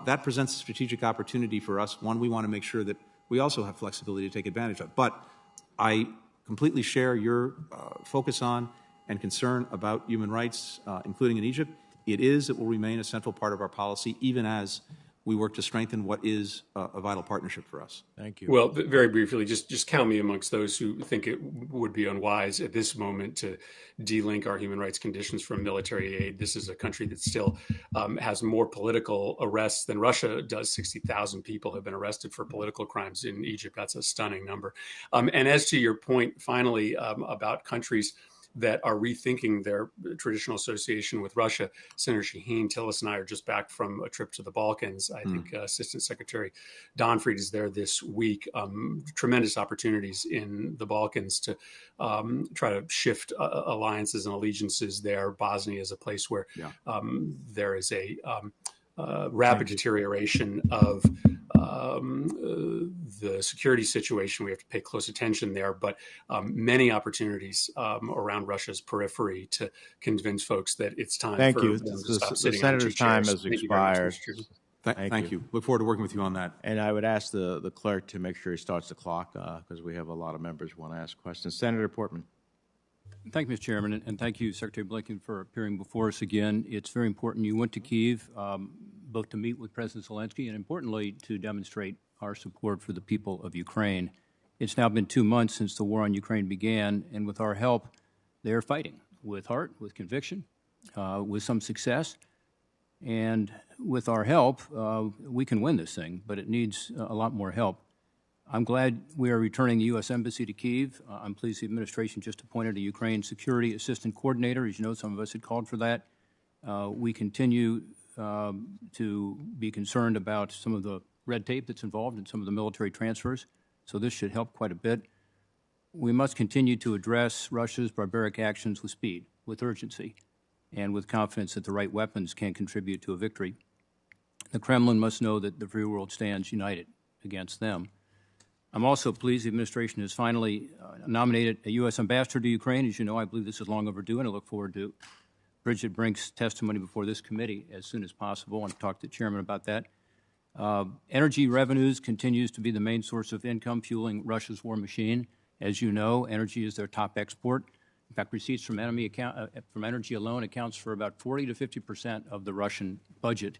C: That presents a strategic opportunity for us. One, we want to make sure that we also have flexibility to take advantage of. But I completely share your focus on and concern about human rights, including in Egypt. It will remain a central part of our policy, even as we work to strengthen what is a vital partnership for us.
A: Thank you.
F: Well, very briefly, just count me amongst those who think it would be unwise at this moment to delink our human rights conditions from military aid. This is a country that still has more political arrests than Russia does. 60,000 people have been arrested for political crimes in Egypt. That's a stunning number. And as to your point, finally, about countries that are rethinking their traditional association with Russia. Senator Shaheen Tillis and I are just back from a trip to the Balkans. I think Assistant Secretary Donfried is there this week. Tremendous opportunities in the Balkans to try to shift alliances and allegiances there. Bosnia is a place where there is a rapid deterioration of the security situation. We have to pay close attention there, but many opportunities around Russia's periphery to convince folks that it's time
A: Thank
F: for
A: you.
F: them to
A: The
F: stop sitting on two
A: Senator's time
F: chairs.
A: has
F: Thank you very much,
A: expired.
F: Mr. Chairman.
C: Thank you. Look forward to working with you on that.
A: And I would ask the clerk to make sure he starts the clock because we have a lot of members who want to ask questions. Senator Portman.
G: Thank you, Mr. Chairman, and thank you, Secretary Blinken, for appearing before us again. It's very important. You went to Kyiv both to meet with President Zelenskyy and, importantly, to demonstrate our support for the people of Ukraine. It's now been 2 months since the war on Ukraine began, and with our help, they are fighting with heart, with conviction, with some success. And with our help, we can win this thing, but it needs a lot more help. I'm glad we are returning the U.S. Embassy to Kyiv. I'm pleased the administration just appointed a Ukraine Security Assistant Coordinator. As you know, some of us had called for that. We continue to be concerned about some of the red tape that's involved in some of the military transfers, so this should help quite a bit. We must continue to address Russia's barbaric actions with speed, with urgency, and with confidence that the right weapons can contribute to a victory. The Kremlin must know that the free world stands united against them. I'm also pleased the administration has finally nominated a U.S. ambassador to Ukraine. As you know, I believe this is long overdue, and I look forward to Bridget Brink's testimony before this committee as soon as possible. I want to talk to the chairman about that. Energy revenues continues to be the main source of income fueling Russia's war machine. As you know, energy is their top export. In fact, receipts from energy alone accounts for about 40 to 50% of the Russian budget.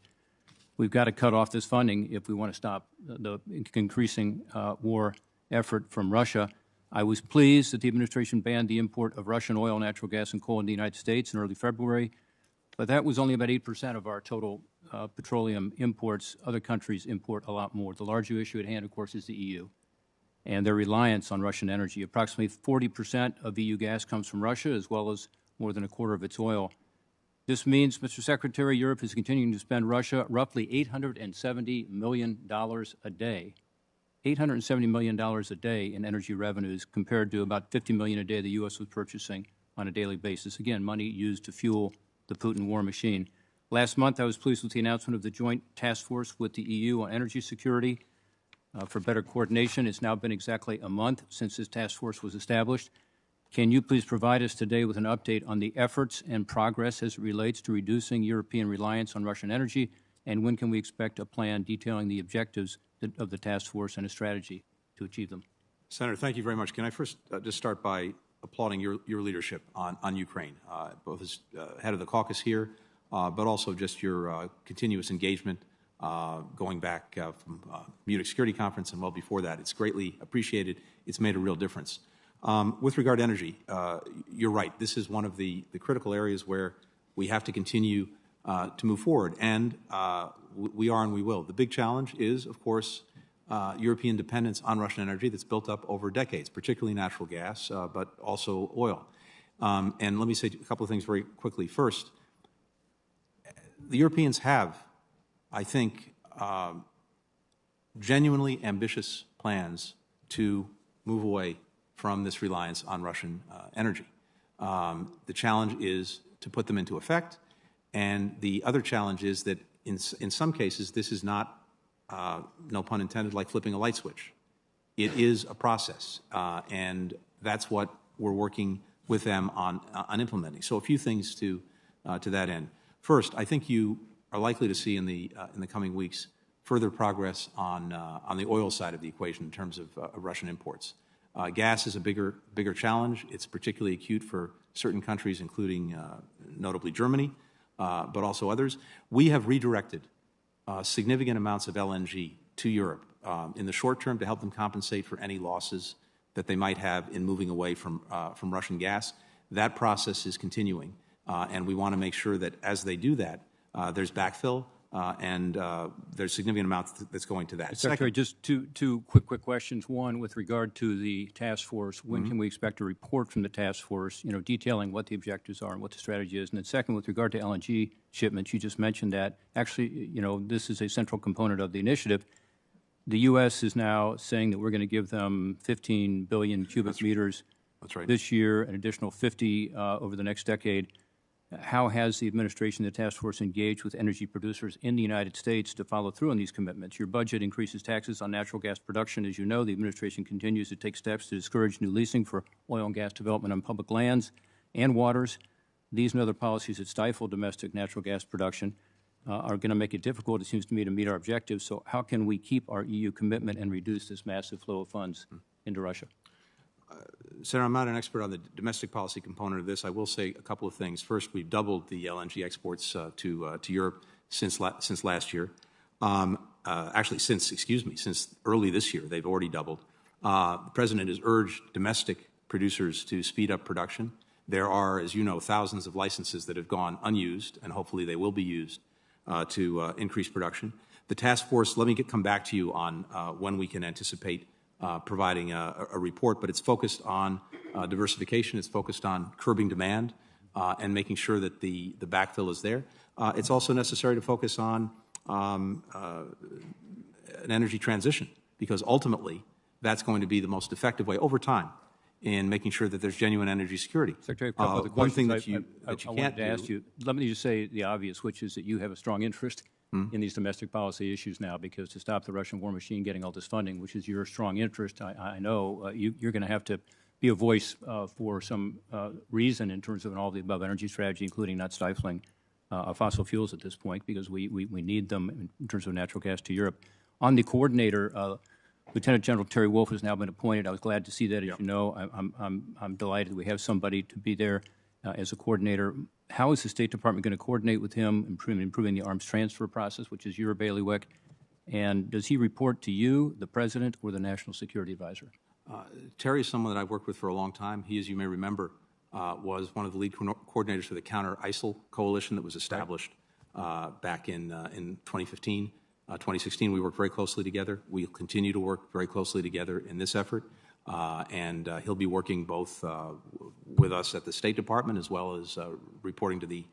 G: We've got to cut off this funding if we want to stop the increasing war effort from Russia. I was pleased that the administration banned the import of Russian oil, natural gas, and coal in the United States in early February, but that was only about 8% of our total petroleum imports. Other countries import a lot more. The larger issue at hand, of course, is the EU and their reliance on Russian energy. Approximately 40% of EU gas comes from Russia, as well as more than a quarter of its oil. This means, Mr. Secretary, Europe is continuing to spend Russia roughly $870 million a day. $870 million a day in energy revenues compared to about $50 million a day the U.S. was purchasing on a daily basis. Again, money used to fuel the Putin war machine. Last month, I was pleased with the announcement of the joint task force with the EU on energy security for better coordination. It's now been exactly a month since this task force was established. Can you please provide us today with an update on the efforts and progress as it relates to reducing European reliance on Russian energy, and when can we expect a plan detailing the objectives of the task force and a strategy to achieve them?
C: Senator, thank you very much. Can I first just start by applauding your leadership on Ukraine, both as head of the caucus here, but also just your continuous engagement going back from Munich Security Conference and well before that. It's greatly appreciated. It's made a real difference. With regard to energy, you're right. This is one of the critical areas where we have to continue to move forward, and we are and we will. The big challenge is, of course, European dependence on Russian energy that's built up over decades, particularly natural gas, but also oil. And let me say a couple of things very quickly. First, the Europeans have, I think, genuinely ambitious plans to move away from this reliance on Russian energy. The challenge is to put them into effect, and the other challenge is that in some cases this is not, no pun intended, like flipping a light switch. It is a process, and that's what we're working with them on implementing. So a few things to that end. First, I think you are likely to see in the coming weeks further progress on the oil side of the equation in terms of Russian imports. Gas is a bigger challenge. It's particularly acute for certain countries, including notably Germany, but also others. We have redirected significant amounts of LNG to Europe in the short term to help them compensate for any losses that they might have in moving away from Russian gas. That process is continuing, and we want to make sure that as they do that, there's backfill and there's significant amounts that's going to that.
G: Secretary, just two quick questions. One, with regard to the task force, when can we expect a report from the task force, detailing what the objectives are and what the strategy is? And then second, with regard to LNG shipments, you just mentioned that. Actually, this is a central component of the initiative. The U.S. is now saying that we're going to give them 15 billion cubic meters this year, an additional 50 over the next decade. How has the administration, the task force, engaged with energy producers in the United States to follow through on these commitments? Your budget increases taxes on natural gas production. As you know, the administration continues to take steps to discourage new leasing for oil and gas development on public lands and waters. These and other policies that stifle domestic natural gas production are going to make it difficult, it seems to me, to meet our objectives. So how can we keep our EU commitment and reduce this massive flow of funds into Russia?
C: Senator, I'm not an expert on the domestic policy component of this. I will say a couple of things. First, we've doubled the LNG exports to Europe since last year. Actually, since early this year, they've already doubled. The President has urged domestic producers to speed up production. There are, as you know, thousands of licenses that have gone unused, and hopefully they will be used to increase production. The task force, let me come back to you on when we can anticipate providing a report, but it's focused on diversification. It's focused on curbing demand and making sure that the backfill is there. It's also necessary to focus on an energy transition, because ultimately that's going to be the most effective way over time in making sure that there's genuine energy security.
G: Secretary, a couple other
C: one
G: questions
C: thing that you can't
G: to ask you. Let me just say the obvious, which is that you have a strong interest in these domestic policy issues now, because to stop the Russian war machine getting all this funding, which is your strong interest, I know you're going to have to be a voice for some reason in terms of an all-of-the-above energy strategy, including not stifling fossil fuels at this point, because we need them in terms of natural gas to Europe. On the coordinator, Lieutenant General Terry Wolf has now been appointed. I was glad to see that. As you know, I'm delighted we have somebody to be there as a coordinator. How is the State Department going to coordinate with him, improving the arms transfer process, which is your bailiwick? And does he report to you, the President, or the National Security Advisor?
C: Terry is someone that I've worked with for a long time. He, as you may remember, was one of the lead coordinators for the counter-ISIL coalition that was established back in 2015. 2016, we worked very closely together. We'll continue to work very closely together in this effort. And he'll be working both with us at the State Department as well as reporting to the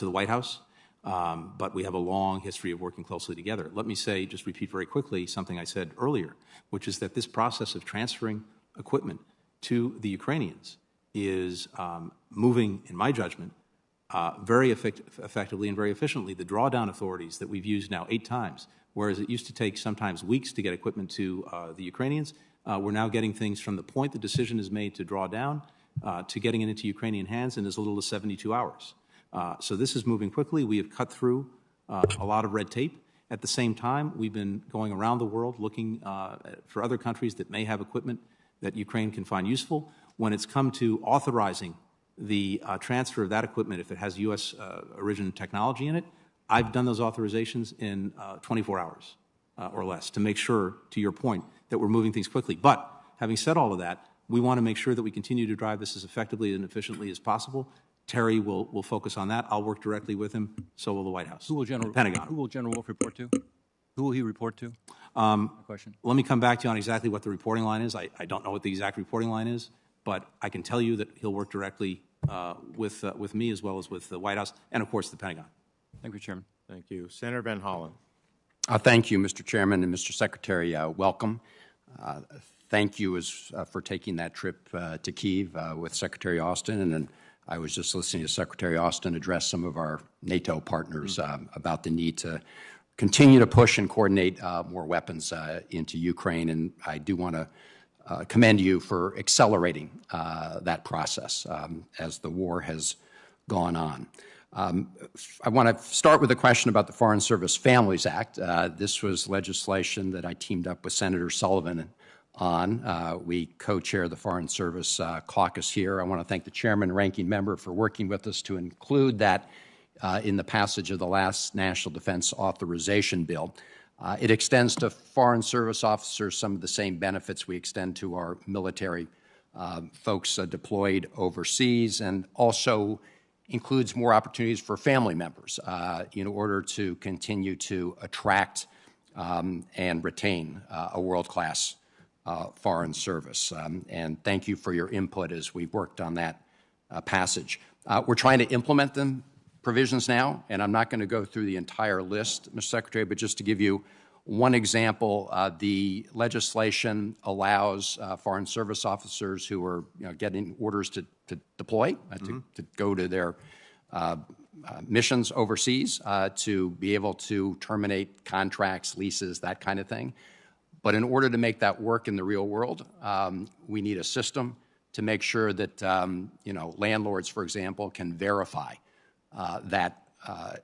C: White House. But we have a long history of working closely together. Let me say, just repeat very quickly something I said earlier, which is that this process of transferring equipment to the Ukrainians is moving, in my judgment, very effectively and very efficiently the drawdown authorities that we've used now 8 times, whereas it used to take sometimes weeks to get equipment to the Ukrainians. We're now getting things from the point the decision is made to draw down to getting it into Ukrainian hands in as little as 72 hours. So this is moving quickly. We have cut through a lot of red tape. At the same time, we've been going around the world looking for other countries that may have equipment that Ukraine can find useful. When it's come to authorizing the transfer of that equipment, if it has U.S. origin technology in it, I've done those authorizations in 24 hours or less to make sure, to your point, that we're moving things quickly. But having said all of that, we want to make sure that we continue to drive this as effectively and efficiently as possible. Terry will focus on that. I'll work directly with him. So will the White House.
G: Who will General
C: Pentagon.
G: Who will General Wolf report to? Who will he report to? Question.
C: Let me come back to you on exactly what the reporting line is. I don't know what the exact reporting line is, but I can tell you that he'll work directly with me as well as with the White House and, of course, the Pentagon.
G: Thank you, Chairman.
A: Thank you. Senator Van Hollen.
H: Thank you, Mr. Chairman and Mr. Secretary. Welcome. Thank you for taking that trip to Kyiv with Secretary Austin. And I was just listening to Secretary Austin address some of our NATO partners about the need to continue to push and coordinate more weapons into Ukraine. And I do want to commend you for accelerating that process as the war has gone on. I want to start with a question about the Foreign Service Families Act. This was legislation that I teamed up with Senator Sullivan on. We co-chair the Foreign Service Caucus here. I want to thank the chairman and ranking member for working with us to include that in the passage of the last National Defense Authorization Bill. It extends to Foreign Service officers some of the same benefits we extend to our military folks deployed overseas, and also includes more opportunities for family members in order to continue to attract and retain a world-class foreign service. And thank you for your input as we've worked on that passage. We're trying to implement them provisions now, and I'm not going to go through the entire list, Mr. Secretary, but just to give you one example, the legislation allows foreign service officers who are getting orders to deploy, to go to their missions overseas, to be able to terminate contracts, leases, that kind of thing. But in order to make that work in the real world, we need a system to make sure that landlords, for example, can verify that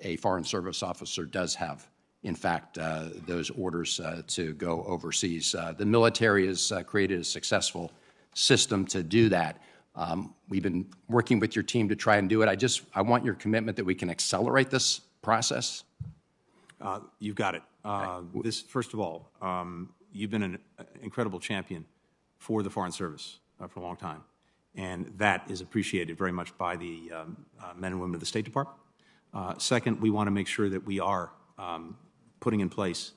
H: a foreign service officer does have, in fact, those orders to go overseas. The military has created a successful system to do that. We've been working with your team to try and do it. I want your commitment that we can accelerate this process.
C: You've got it. First of all, you've been an incredible champion for the Foreign Service for a long time, and that is appreciated very much by the men and women of the State Department. Second, we want to make sure that we are putting in place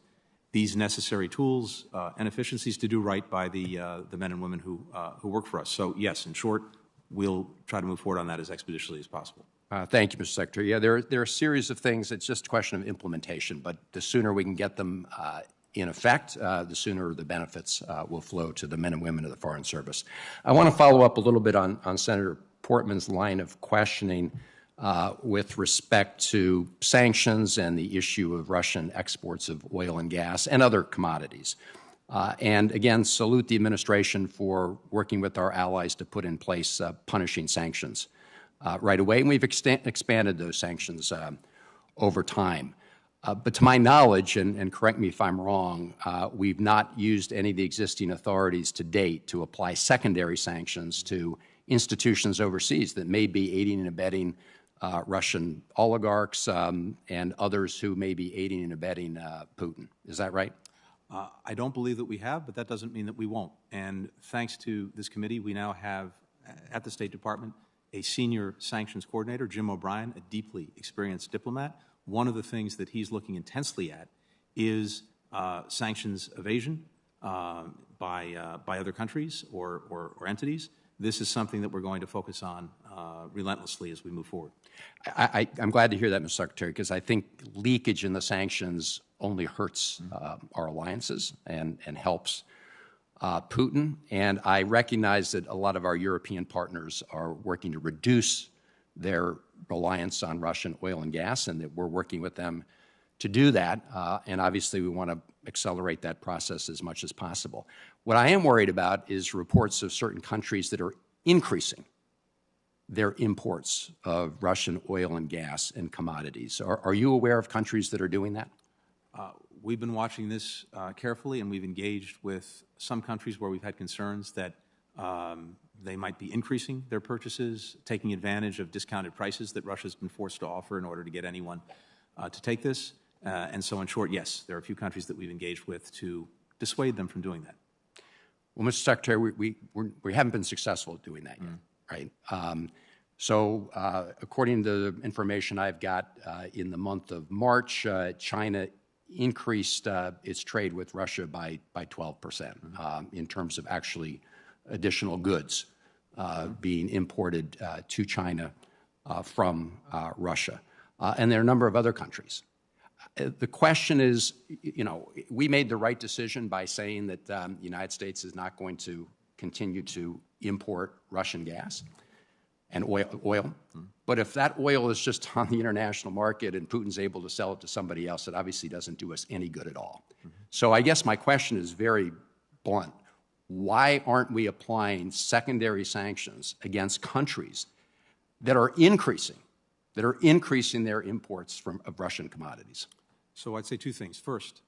C: these necessary tools and efficiencies to do right by the men and women who work for us. So, yes, in short, we'll try to move forward on that as expeditiously as possible.
H: Thank you, Mr. Secretary. Yeah, there are a series of things. It's just a question of implementation, but the sooner we can get them in effect, the sooner the benefits will flow to the men and women of the Foreign Service. I want to follow up a little bit on Senator Portman's line of questioning with respect to sanctions and the issue of Russian exports of oil and gas and other commodities. And again, salute the administration for working with our allies to put in place punishing sanctions right away. And we've expanded those sanctions over time. But to my knowledge, and correct me if I'm wrong, we've not used any of the existing authorities to date to apply secondary sanctions to institutions overseas that may be aiding and abetting Russian oligarchs and others who may be aiding and abetting Putin. Is that right?
C: I don't believe that we have, but that doesn't mean that we won't. And thanks to this committee, we now have at the State Department a senior sanctions coordinator, Jim O'Brien, a deeply experienced diplomat. One of the things that he's looking intensely at is sanctions evasion by other countries or entities. This is something that we're going to focus on relentlessly as we move forward.
H: I'm glad to hear that, Mr. Secretary, because I think leakage in the sanctions only hurts our alliances and helps Putin. And I recognize that a lot of our European partners are working to reduce their reliance on Russian oil and gas, and that we're working with them to do that. And obviously, we want to accelerate that process as much as possible. What I am worried about is reports of certain countries that are increasing their imports of Russian oil and gas and commodities. Are you aware of countries that are doing that?
C: We've been watching this carefully, and we've engaged with some countries where we've had concerns that they might be increasing their purchases, taking advantage of discounted prices that Russia's been forced to offer in order to get anyone to take this. And so, in short, yes, there are a few countries that we've engaged with to dissuade them from doing that.
H: Well, Mr. Secretary, we haven't been successful at doing that yet, right? So according to the information I've got, in the month of March, China increased its trade with Russia by 12% in terms of actually additional goods being imported to China from Russia. And there are a number of other countries. The question is, you know, we made the right decision by saying that the United States is not going to continue to import Russian gas and oil. But if that oil is just on the international market and Putin's able to sell it to somebody else, it obviously doesn't do us any good at all. So I guess my question is very blunt. Why aren't we applying secondary sanctions against countries that are increasing their imports of Russian commodities?
C: So I'd say two things. First,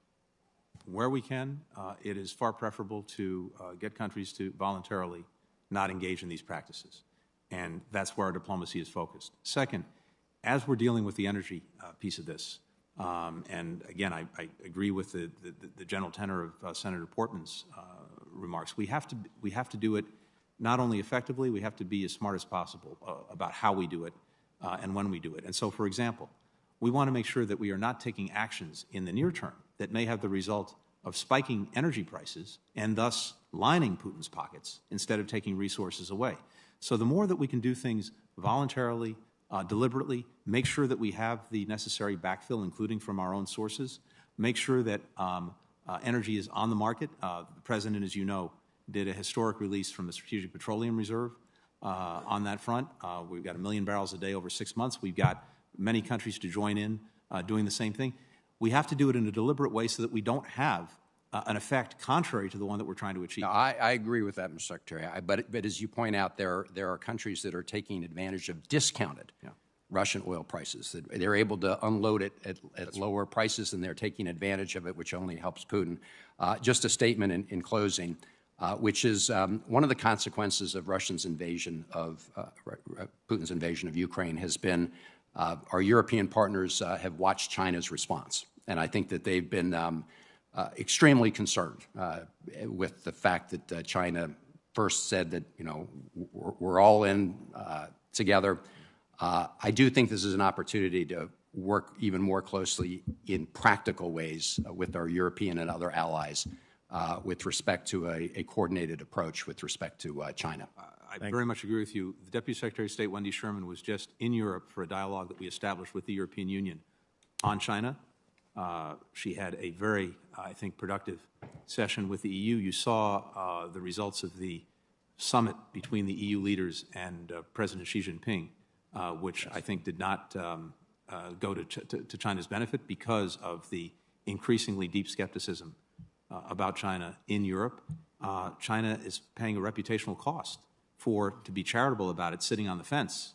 C: where we can, it is far preferable to get countries to voluntarily not engage in these practices. And that's where our diplomacy is focused. Second, as we're dealing with the energy piece of this, and again, I agree with the general tenor of Senator Portman's remarks, we have to do it not only effectively, we have to be as smart as possible about how we do it and when we do it. And so, for example, we want to make sure that we are not taking actions in the near term that may have the result of spiking energy prices and thus lining Putin's pockets instead of taking resources away. So the more that we can do things voluntarily, deliberately, make sure that we have the necessary backfill, including from our own sources, make sure that energy is on the market. The President, as you know, did a historic release from the Strategic Petroleum Reserve on that front. We've got 1 million barrels a day over 6 months. We've got many countries to join in doing the same thing. We have to do it in a deliberate way so that we don't have an effect contrary to the one that we're trying to achieve.
H: No, I agree with that, Mr. Secretary. But as you point out, there are countries that are taking advantage of discounted Russian oil prices. They're able to unload it at lower prices, and they're taking advantage of it, which only helps Putin. Just a statement in closing, which is one of the consequences of Putin's invasion of Ukraine has been our European partners have watched China's response. And I think that they've been extremely concerned with the fact that China first said that, you know, we're all in together. I do think this is an opportunity to work even more closely in practical ways with our European and other allies with respect to a coordinated approach with respect to China.
C: I very much agree with you. The Deputy Secretary of State, Wendy Sherman, was just in Europe for a dialogue that we established with the European Union on China. She had a very, I think, productive session with the EU. You saw the results of the summit between the EU leaders and President Xi Jinping, which I think did not go to China's benefit because of the increasingly deep skepticism about China in Europe. China is paying a reputational cost to be charitable about it, sitting on the fence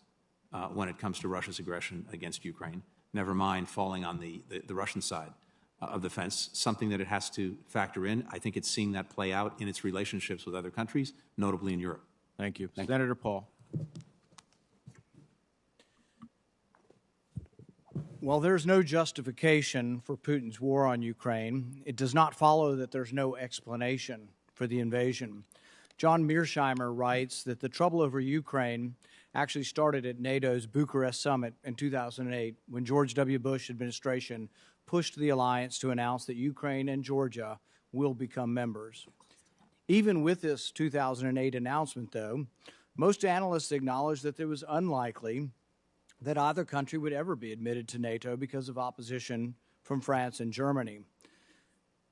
C: when it comes to Russia's aggression against Ukraine, never mind falling on the Russian side of the fence, something that it has to factor in. I think it's seeing that play out in its relationships with other countries, notably in Europe.
A: Thank you. Senator Paul.
I: Well, there's no justification for Putin's war on Ukraine. It does not follow that there's no explanation for the invasion. John Mearsheimer writes that the trouble over Ukraine actually started at NATO's Bucharest summit in 2008 when George W. Bush administration pushed the alliance to announce that Ukraine and Georgia will become members. Even with this 2008 announcement, though, most analysts acknowledged that it was unlikely that either country would ever be admitted to NATO because of opposition from France and Germany.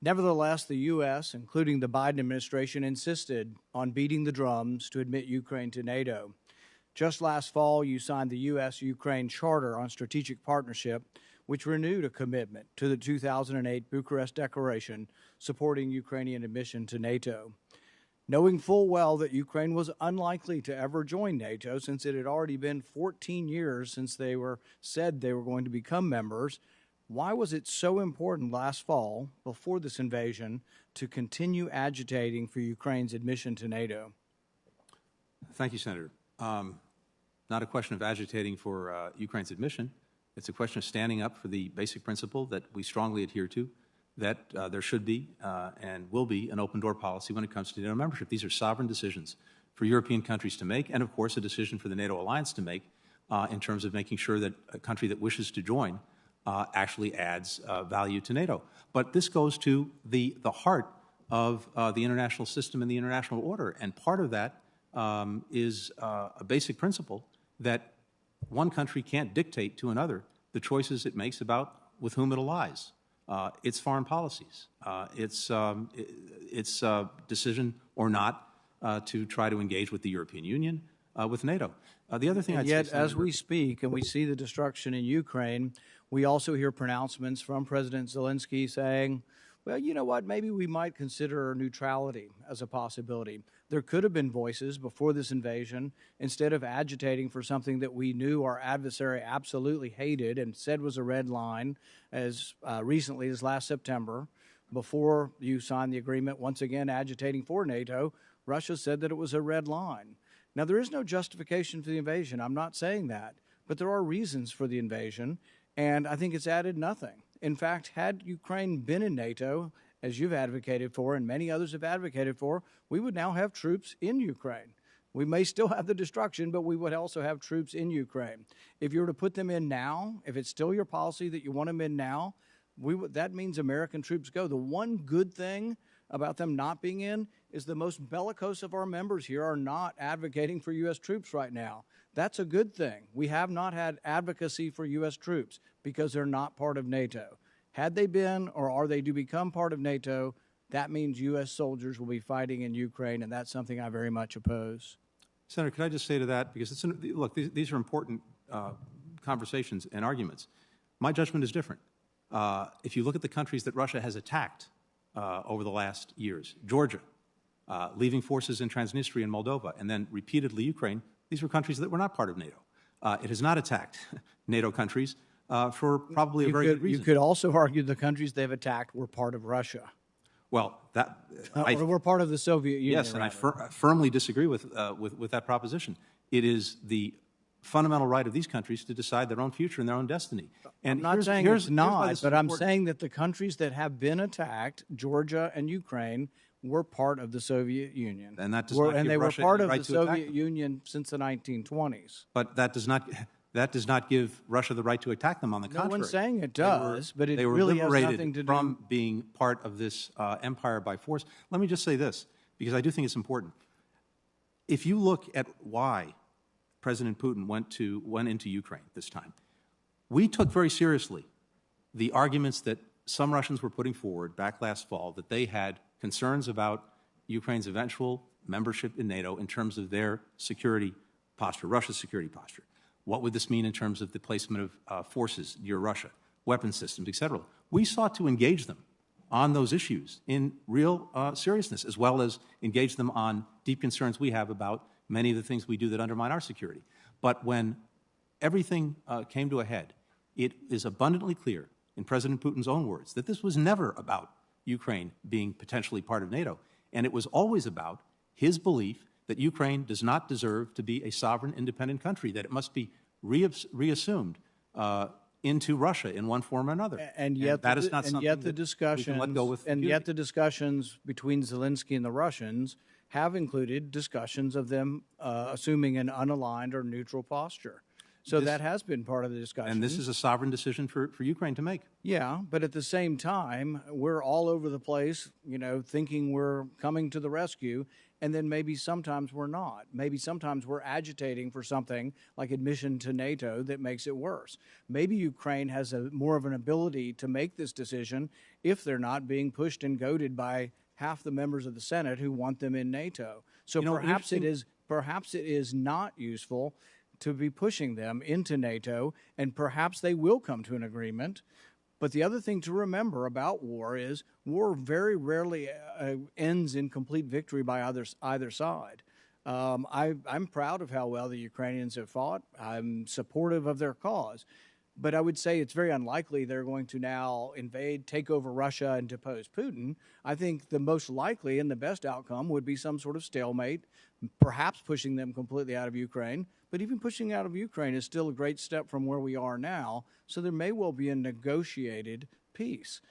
I: Nevertheless, the U.S., including the Biden administration, insisted on beating the drums to admit Ukraine to NATO. Just last fall, you signed the U.S.-Ukraine Charter on Strategic Partnership, which renewed a commitment to the 2008 Bucharest Declaration supporting Ukrainian admission to NATO. Knowing full well that Ukraine was unlikely to ever join NATO since it had already been 14 years since they said they were going to become members, why was it so important last fall, before this invasion, to continue agitating for Ukraine's admission to NATO?
C: Thank you, Senator. Not a question of agitating for Ukraine's admission. It's a question of standing up for the basic principle that we strongly adhere to, that there should be and will be an open-door policy when it comes to NATO membership. These are sovereign decisions for European countries to make, and of course a decision for the NATO alliance to make in terms of making sure that a country that wishes to join actually adds value to NATO. But this goes to the heart of the international system and the international order, and part of that is a basic principle that one country can't dictate to another the choices it makes about with whom it allies. Its foreign policies, its decision or not to try to engage with the European Union, with NATO. The other thing I'd
I: yet,
C: say, Senator,
I: as we speak and we see the destruction in Ukraine, we also hear pronouncements from President Zelenskyy saying, well, you know what, maybe we might consider neutrality as a possibility. There could have been voices before this invasion, instead of agitating for something that we knew our adversary absolutely hated and said was a red line as recently as last September, before you signed the agreement, once again agitating for NATO. Russia said that it was a red line. Now, there is no justification for the invasion. I'm not saying that. But there are reasons for the invasion, and I think it's added nothing. In fact, had Ukraine been in NATO, as you've advocated for and many others have advocated for, we would now have troops in Ukraine. We may still have the destruction, but we would also have troops in Ukraine. If you were to put them in now, if it's still your policy that you want them in now, that means American troops go. The one good thing about them not being in is the most bellicose of our members here are not advocating for U.S. troops right now. That's a good thing. We have not had advocacy for U.S. troops because they're not part of NATO. Had they been, or are they to become part of NATO, that means U.S. soldiers will be fighting in Ukraine, and that's something I very much oppose.
C: Senator, could I just say to that, because look, these are important conversations and arguments. My judgment is different. If you look at the countries that Russia has attacked over the last years, Georgia, leaving forces in Transnistria and Moldova, and then repeatedly Ukraine, these were countries that were not part of NATO. It has not attacked NATO countries for probably a very good reason.
I: You could also argue the countries they've attacked were part of Russia.
C: Well,
I: or were part of the Soviet Union.
C: Yes, and I firmly disagree with that proposition. It is the fundamental right of these countries to decide their own future and their own destiny. And
I: I'm not saying it's not, but I'm saying that the countries that have been attacked, Georgia and Ukraine, were part of the Soviet Union.
C: And that does not give
I: they
C: Russia
I: were part
C: any
I: of
C: right
I: the
C: to attack
I: Soviet
C: them.
I: Union since the 1920s.
C: But that does not give Russia the right to attack them. On the contrary,
I: No one's saying it does, but it
C: they were
I: really has
C: liberated
I: nothing to do
C: from being part of this empire by force. Let me just say this, because I do think it's important. If you look at why President Putin went into Ukraine this time, we took very seriously the arguments that some Russians were putting forward back last fall, that they had concerns about Ukraine's eventual membership in NATO in terms of their security posture, Russia's security posture. What would this mean in terms of the placement of forces near Russia, weapon systems, et cetera? We sought to engage them on those issues in real seriousness, as well as engage them on deep concerns we have about many of the things we do that undermine our security. But when everything came to a head, it is abundantly clear, in President Putin's own words, that this was never about Ukraine being potentially part of NATO, and it was always about his belief that Ukraine does not deserve to be a sovereign, independent country, that it must be reassumed into Russia in one form or another.
I: And yet,
C: that is not something
I: yet the
C: that
I: discussions,
C: we can let go with
I: and
C: impunity.
I: yet the discussions between Zelenskyy and the Russians have included discussions of them assuming an unaligned or neutral posture. So that has been part of the discussion.
C: And this is a sovereign decision for Ukraine to make.
I: Yeah, but at the same time, we're all over the place, thinking we're coming to the rescue, and then maybe sometimes we're not. Maybe sometimes we're agitating for something like admission to NATO that makes it worse. Maybe Ukraine has more of an ability to make this decision if they're not being pushed and goaded by half the members of the Senate who want them in NATO. So perhaps it is perhaps it is not useful to be pushing them into NATO, and perhaps they will come to an agreement. But the other thing to remember about war is war very rarely ends in complete victory by either side. I'm proud of how well the Ukrainians have fought. I'm supportive of their cause. But I would say it's very unlikely they're going to now invade, take over Russia, and depose Putin. I think the most likely and the best outcome would be some sort of stalemate, perhaps pushing them completely out of Ukraine. But even pushing out of Ukraine is still a great step from where we are now, so there may well be a negotiated peace.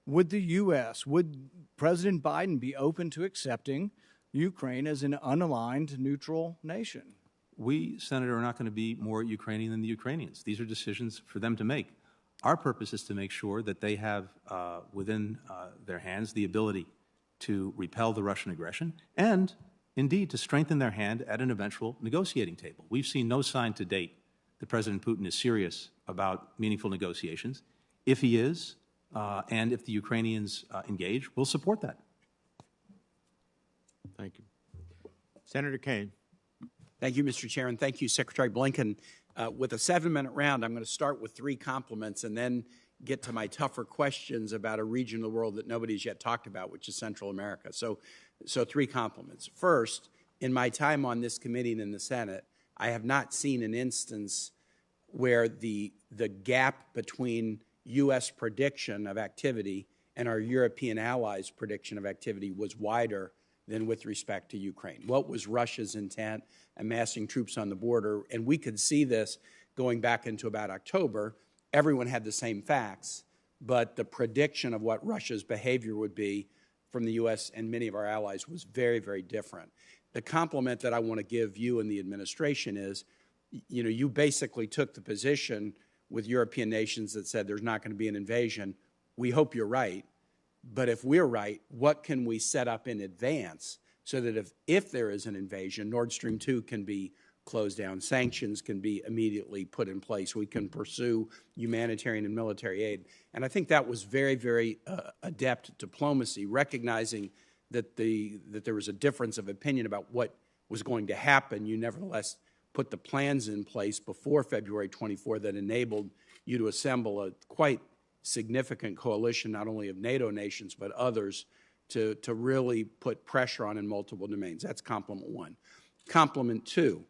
I: Would the U.S., would President Biden be open to accepting Ukraine as an unaligned neutral nation?
C: We, Senator, are not going to be more Ukrainian than the Ukrainians. These are decisions for them to make. Our purpose is to make sure that they have within their hands the ability to repel the Russian aggression and, indeed, to strengthen their hand at an eventual negotiating table. We've seen no sign to date that President Putin is serious about meaningful negotiations. If he is, and if the Ukrainians engage, we'll support that.
A: Thank you. Senator Kaine.
J: Thank you, Mr. Chair, and thank you, Secretary Blinken. With a 7-minute round, I'm going to start with 3 compliments and then get to my tougher questions about a region of the world that nobody's yet talked about, which is Central America. So 3 compliments. First, in my time on this committee and in the Senate, I have not seen an instance where the gap between U.S. prediction of activity and our European allies' prediction of activity was wider than with respect to Ukraine. What was Russia's intent, amassing troops on the border? And we could see this going back into about October. Everyone had the same facts, but the prediction of what Russia's behavior would be from the U.S. and many of our allies was very, very different. The compliment that I want to give you and the administration is, you basically took the position with European nations that said there's not going to be an invasion. We hope you're right. But if we're right, what can we set up in advance so that if there is an invasion, Nord Stream 2 can be closed down, sanctions can be immediately put in place, we can pursue humanitarian and military aid. And I think that was very, very adept diplomacy, recognizing that there was a difference of opinion about what was going to happen. You nevertheless put the plans in place before February 24 that enabled you to assemble a quite significant coalition, not only of NATO nations, but others, to really put pressure on in multiple domains. That's compliment 1. Compliment 2,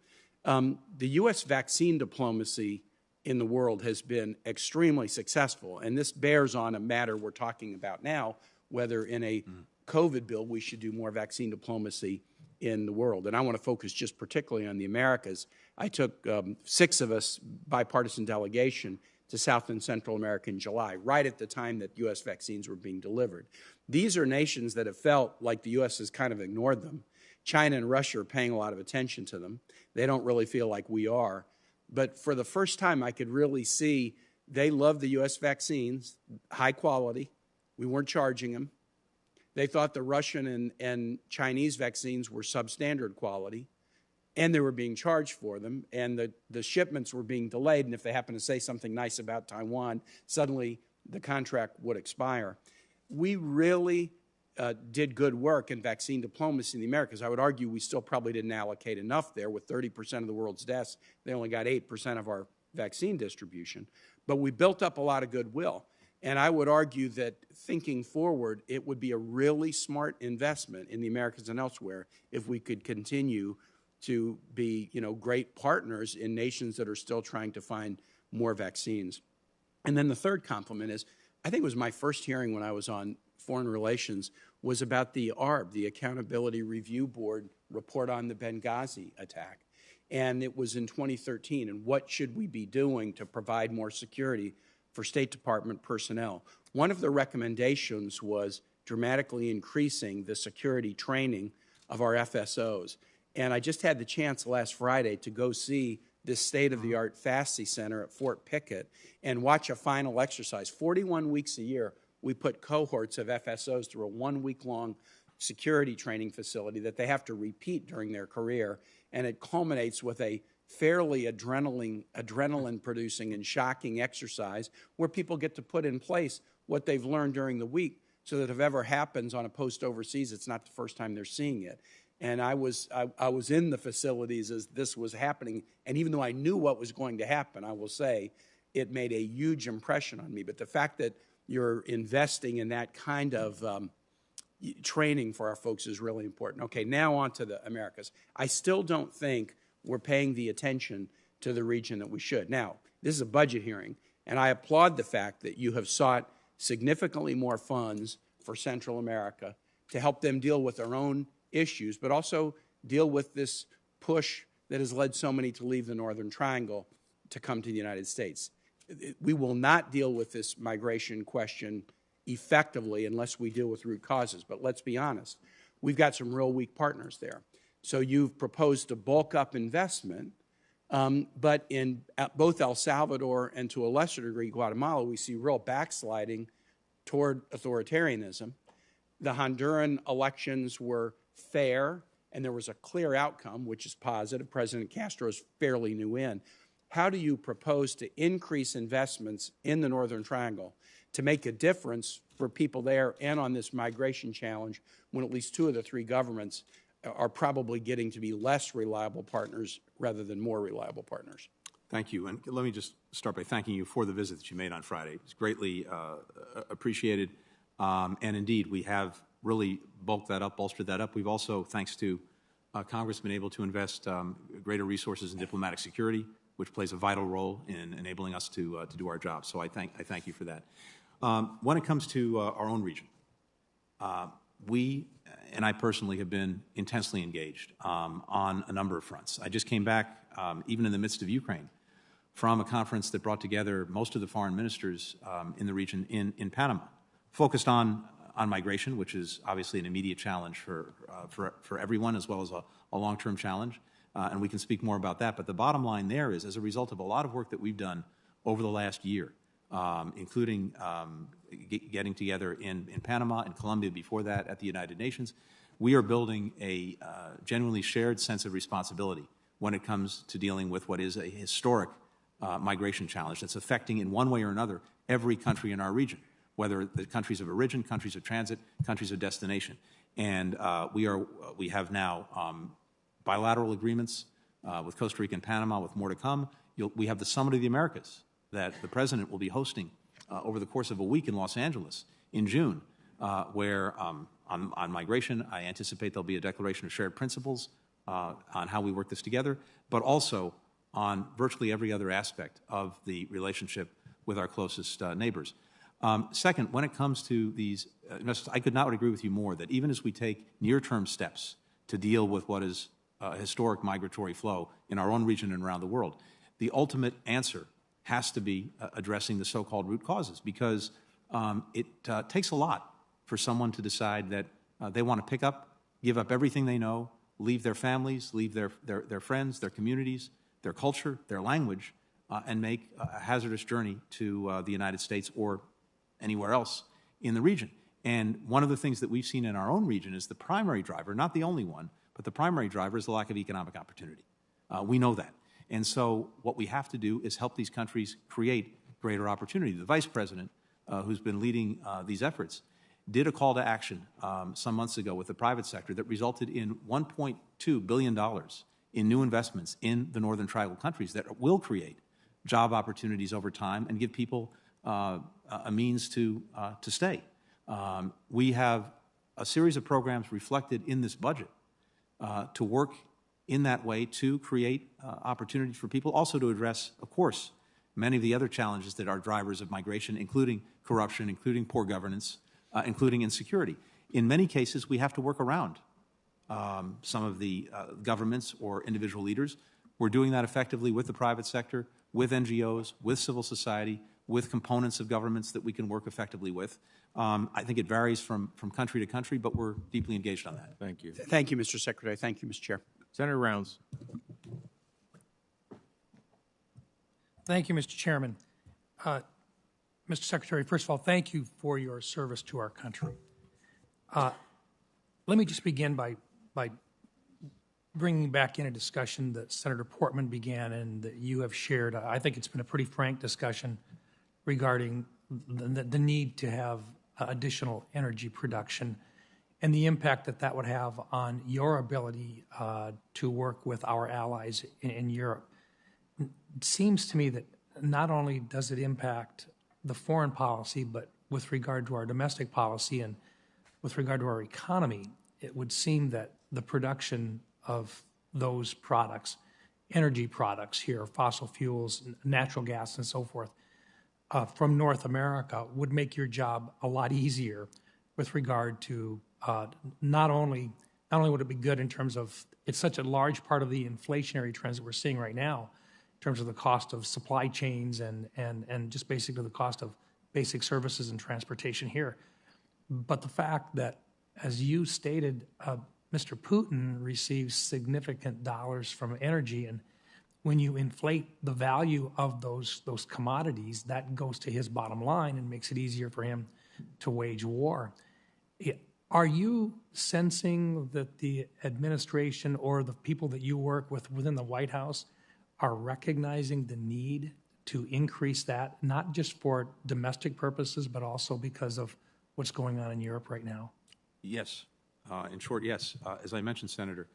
J: the U.S. vaccine diplomacy in the world has been extremely successful, and this bears on a matter we're talking about now, whether in a COVID bill we should do more vaccine diplomacy in the world. And I want to focus just particularly on the Americas. I took 6 of us, bipartisan delegation, to South and Central America in July, right at the time that U.S. vaccines were being delivered. These are nations that have felt like the U.S. has kind of ignored them. China and Russia are paying a lot of attention to them. They don't really feel like we are. But for the first time, I could really see they love the U.S. vaccines, high quality. We weren't charging them. They thought the Russian and Chinese vaccines were substandard quality, and they were being charged for them, and the shipments were being delayed, and if they happened to say something nice about Taiwan, suddenly the contract would expire. We really did good work in vaccine diplomacy in the Americas. I would argue we still probably didn't allocate enough there. With 30% of the world's deaths, they only got 8% of our vaccine distribution. But we built up a lot of goodwill. And I would argue that thinking forward, it would be a really smart investment in the Americas and elsewhere if we could continue to be, great partners in nations that are still trying to find more vaccines. And then the third compliment is, I think it was my first hearing when I was on foreign relations, was about the ARB, the Accountability Review Board report on the Benghazi attack. And it was in 2013, and what should we be doing to provide more security for State Department personnel? One of the recommendations was dramatically increasing the security training of our FSOs. And I just had the chance last Friday to go see this state-of-the-art FASCI Center at Fort Pickett and watch a final exercise. 41 weeks a year, we put cohorts of FSOs through a 1-week-long security training facility that they have to repeat during their career, and it culminates with a fairly adrenaline-producing and shocking exercise where people get to put in place what they've learned during the week so that if ever happens on a post overseas, it's not the first time they're seeing it. And I was in the facilities as this was happening. And even though I knew what was going to happen, I will say it made a huge impression on me. But the fact that you're investing in that kind of training for our folks is really important. Okay, now on to the Americas. I still don't think we're paying the attention to the region that we should. Now, this is a budget hearing, and I applaud the fact that you have sought significantly more funds for Central America to help them deal with their own issues, but also deal with this push that has led so many to leave the Northern Triangle to come to the United States. We will not deal with this migration question effectively unless we deal with root causes. But let's be honest, we've got some real weak partners there. So you've proposed to bulk up investment, but in both El Salvador and to a lesser degree Guatemala, we see real backsliding toward authoritarianism. The Honduran elections were fair, and there was a clear outcome, which is positive. President Castro is fairly new in. How do you propose to increase investments in the Northern Triangle to make a difference for people there and on this migration challenge when at least two of the three governments are probably getting to be less reliable partners rather than more reliable partners?
C: Thank you. And let me just start by thanking you for the visit that you made on Friday. It's greatly appreciated. And indeed, we have really bulked that up, bolstered that up. We've also, thanks to Congress, been able to invest greater resources in diplomatic security, which plays a vital role in enabling us to do our job. So I thank you for that. When it comes to our own region, we, and I personally, have been intensely engaged on a number of fronts. I just came back, even in the midst of Ukraine, from a conference that brought together most of the foreign ministers in the region in Panama, focused on migration, which is obviously an immediate challenge for everyone, as well as a long-term challenge. And we can speak more about that. But the bottom line there is, as a result of a lot of work that we've done over the last year, including getting together in Panama and Colombia before that at the United Nations, we are building a genuinely shared sense of responsibility when it comes to dealing with what is a historic migration challenge that's affecting in one way or another every country in our region, whether the countries of origin, countries of transit, countries of destination. And we have now bilateral agreements with Costa Rica and Panama, with more to come. We have the Summit of the Americas that the President will be hosting over the course of a week in Los Angeles in June, where on migration, I anticipate there'll be a declaration of shared principles on how we work this together, but also on virtually every other aspect of the relationship with our closest neighbors. Second, when it comes to these, I could not agree with you more that even as we take near-term steps to deal with what is a historic migratory flow in our own region and around the world, the ultimate answer has to be addressing the so-called root causes, because it takes a lot for someone to decide that they want to give up everything they know, leave their families, leave their friends, their communities, their culture, their language, and make a hazardous journey to the United States or anywhere else in the region. And one of the things that we've seen in our own region is the primary driver, not the only one, but the primary driver is the lack of economic opportunity. We know that. And so what we have to do is help these countries create greater opportunity. The Vice President, who's been leading these efforts, did a call to action some months ago with the private sector that resulted in $1.2 billion in new investments in the Northern Tribal countries that will create job opportunities over time and give people a means to stay. We have a series of programs reflected in this budget to work in that way to create opportunities for people, also to address, of course, many of the other challenges that are drivers of migration, including corruption, including poor governance, including insecurity. In many cases, we have to work around some of the governments or individual leaders. We're doing that effectively with the private sector, with NGOs, with civil society, with components of governments that we can work effectively with. I think it varies from country to country, but we're deeply engaged on that.
A: Thank you.
J: Thank you, Mr. Secretary. Thank you, Mr. Chair.
A: Senator Rounds.
K: Thank you, Mr. Chairman. Mr. Secretary, first of all, thank you for your service to our country. Let me just begin by bringing back in a discussion that Senator Portman began and that you have shared. I think it's been a pretty frank discussion regarding the need to have additional energy production and the impact that that would have on your ability to work with our allies in Europe. It seems to me that not only does it impact the foreign policy, but with regard to our domestic policy and with regard to our economy, it would seem that the production of those products, energy products here, fossil fuels, natural gas, and so forth, from North America would make your job a lot easier with regard to not only would it be good in terms of it's such a large part of the inflationary trends that we're seeing right now in terms of the cost of supply chains and just basically the cost of basic services and transportation here. But the fact that, as you stated, Mr. Putin receives significant dollars from energy, and when you inflate the value of those commodities, that goes to his bottom line and makes it easier for him to wage war. Are you sensing that the administration or the people that you work with within the White House are recognizing the need to increase that, not just for domestic purposes, but also because of what's going on in Europe right now?
C: Yes. In short, yes. As I mentioned, Senator,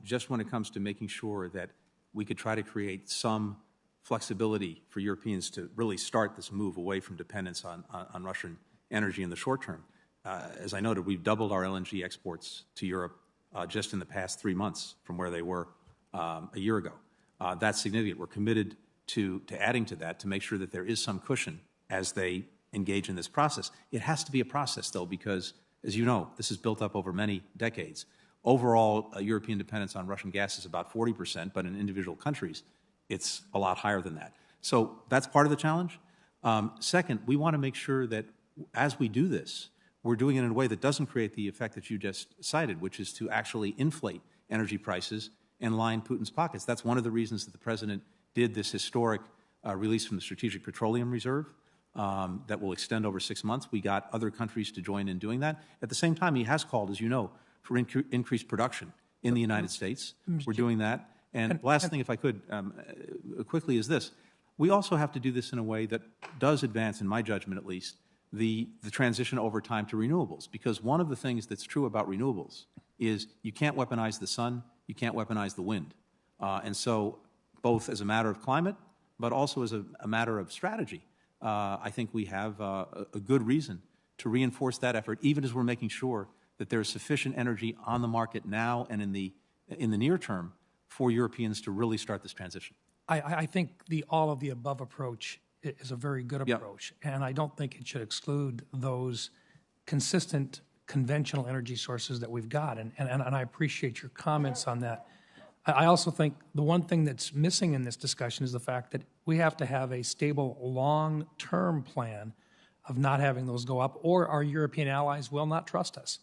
C: just when it comes to making sure that we could try to create some flexibility for Europeans to really start this move away from dependence on Russian energy in the short term. As I noted, we've doubled our LNG exports to Europe just in the past 3 months from where they were a year ago. That's significant. We're committed to adding to that to make sure that there is some cushion as they engage in this process. It has to be a process, though, because, as you know, this is built up over many decades. Overall, European dependence on Russian gas is about 40%, but in individual countries, it's a lot higher than that. So that's part of the challenge. Second, we want to make sure that as we do this, we're doing it in a way that doesn't create the effect that you just cited, which is to actually inflate energy prices and line Putin's pockets. That's one of the reasons that the President did this historic release from the Strategic Petroleum Reserve that will extend over 6 months. We got other countries to join in doing that. At the same time, he has called, as you know, for increased production in the United States. We're doing that. And last thing, if I could, quickly, is this. We also have to do this in a way that does advance, in my judgment at least, the transition over time to renewables. Because one of the things that's true about renewables is you can't weaponize the sun, you can't weaponize the wind. And so both as a matter of climate, but also as a matter of strategy, I think we have a good reason to reinforce that effort, even as we're making sure that there is sufficient energy on the market now and in the near term for Europeans to really start this transition.
K: I think the all-of-the-above approach is a very good approach, and I don't think it should exclude those consistent conventional energy sources that we've got, and I appreciate your comments on that. I also think the one thing that's missing in this discussion is the fact that we have to have a stable long-term plan of not having those go up, or our European allies will not trust us.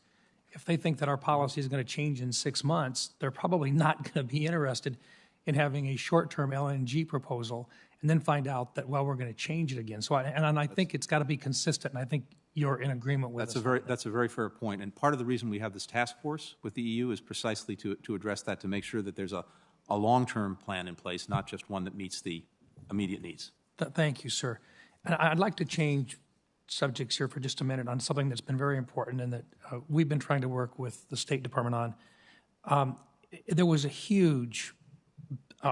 K: If they think that our policy is going to change in 6 months, they're probably not going to be interested in having a short-term LNG proposal and then find out that, well, we're going to change it again. So, I think it's got to be consistent, and I think you're in agreement with us.
C: That's a very fair point. And part of the reason we have this task force with the EU is precisely to address that, to make sure that there's a long-term plan in place, not just one that meets the immediate needs.
K: Thank you, sir. And I'd like to change subjects here for just a minute on something that's been very important and that we've been trying to work with the State Department on. There was a huge,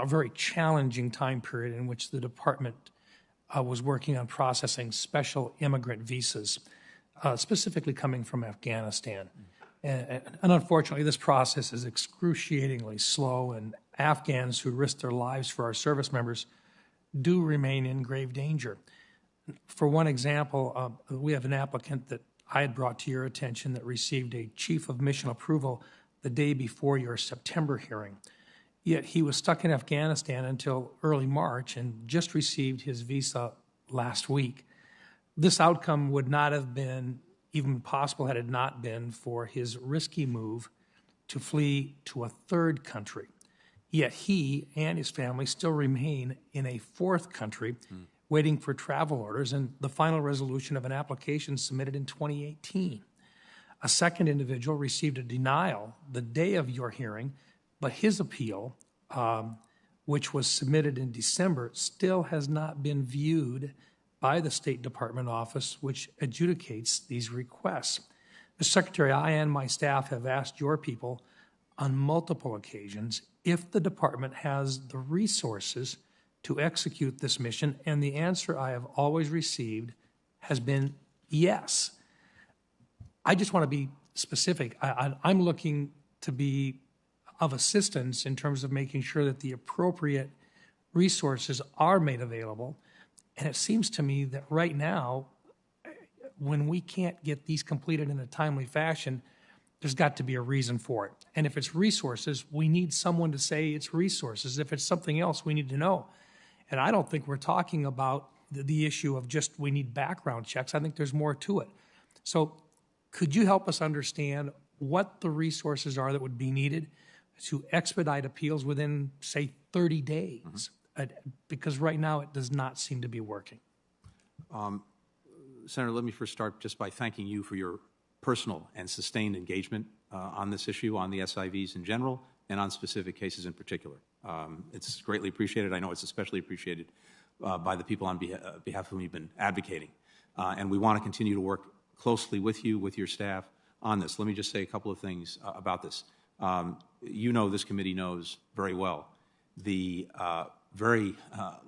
K: very challenging time period in which the department was working on processing special immigrant visas, specifically coming from Afghanistan. And unfortunately, this process is excruciatingly slow, and Afghans who risk their lives for our service members do remain in grave danger. For one example, we have an applicant that I had brought to your attention that received a Chief of Mission approval the day before your September hearing. Yet he was stuck in Afghanistan until early March and just received his visa last week. This outcome would not have been even possible had it not been for his risky move to flee to a third country. Yet he and his family still remain in a fourth country waiting for travel orders and the final resolution of an application submitted in 2018. A second individual received a denial the day of your hearing, but his appeal, which was submitted in December, still has not been viewed by the State Department office, which adjudicates these requests. Mr. Secretary, I and my staff have asked your people on multiple occasions if the department has the resources to execute this mission, and the answer I have always received has been yes. I just want to be specific. I'm looking to be of assistance in terms of making sure that the appropriate resources are made available. And it seems to me that right now, when we can't get these completed in a timely fashion, there's got to be a reason for it. And if it's resources, we need someone to say it's resources. If it's something else, we need to know. And I don't think we're talking about the issue of just we need background checks. I think there's more to it. So could you help us understand what the resources are that would be needed to expedite appeals within, say, 30 days? Because right now it does not seem to be working.
C: Senator, let me first start just by thanking you for your personal and sustained engagement on this issue, on the SIVs in general, and on specific cases in particular. It's greatly appreciated. I know it's especially appreciated by the people on behalf of whom you've been advocating. And we want to continue to work closely with you, with your staff on this. Let me just say a couple of things about this. You know, this committee knows very well the very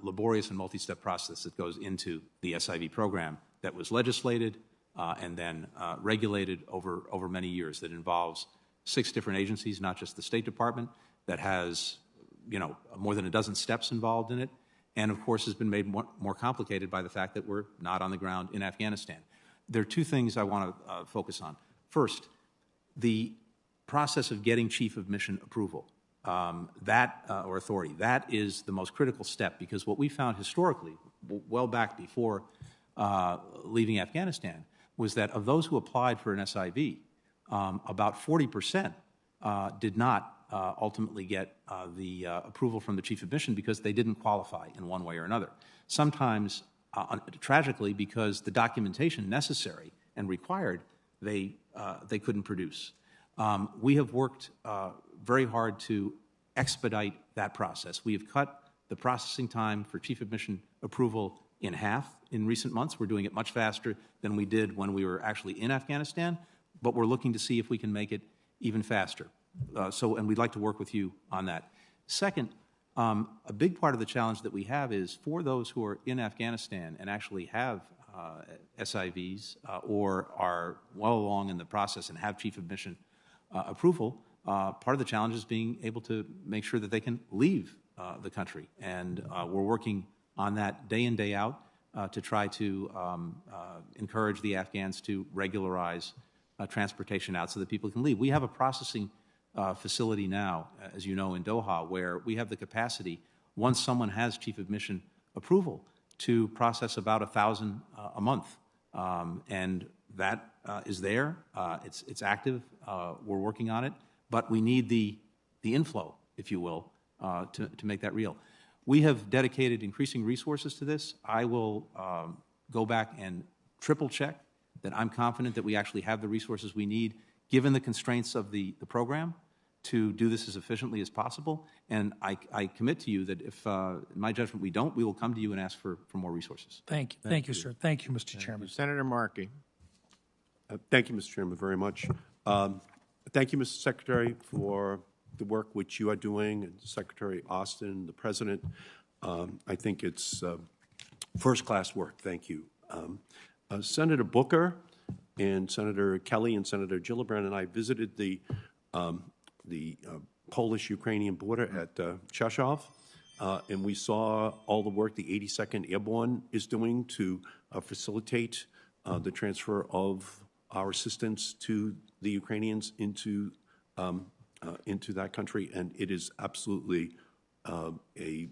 C: laborious and multi-step process that goes into the SIV program that was legislated and then regulated over many years, that involves 6 different agencies, not just the State Department, that has, you know, more than a dozen steps involved in it, and of course has been made more complicated by the fact that we're not on the ground in Afghanistan. There are 2 things I want to focus on. First, the process of getting Chief of Mission approval, or authority, that is the most critical step, because what we found historically, well back before leaving Afghanistan, was that of those who applied for an SIV, about 40% did not ultimately get the approval from the Chief of Mission because they didn't qualify in one way or another. Sometimes, tragically, because the documentation necessary and required, they couldn't produce. We have worked very hard to expedite that process. We have cut the processing time for Chief of Mission approval in half in recent months. We're doing it much faster than we did when we were actually in Afghanistan, but we're looking to see if we can make it even faster. And we'd like to work with you on that. Second, a big part of the challenge that we have is for those who are in Afghanistan and actually have SIVs or are well along in the process and have Chief of Mission approval, part of the challenge is being able to make sure that they can leave the country. And we're working on that day in, day out to try to encourage the Afghans to regularize transportation out so that people can leave. We have a processing facility now, as you know, in Doha, where we have the capacity, once someone has Chief of Mission approval, to process about 1,000 a month. And that is there. It's active. We're working on it. But we need the inflow, if you will, to make that real. We have dedicated increasing resources to this. I will go back and triple check that I'm confident that we actually have the resources we need, given the constraints of the program, to do this as efficiently as possible. And I commit to you that if, in my judgment, we don't, we will come to you and ask for more resources.
K: Thank you. Thank you, sir. Thank you, Mr. Chairman.
A: Senator Markey.
L: Thank you, Mr. Chairman, very much. Thank you, Mr. Secretary, for the work which you are doing, and Secretary Austin, the President. I think it's first-class work. Thank you. Senator Booker and Senator Kelly and Senator Gillibrand and I visited the Polish-Ukrainian border at Cheshov, and we saw all the work the 82nd Airborne is doing to facilitate the transfer of our assistance to the Ukrainians into that country, and it is absolutely a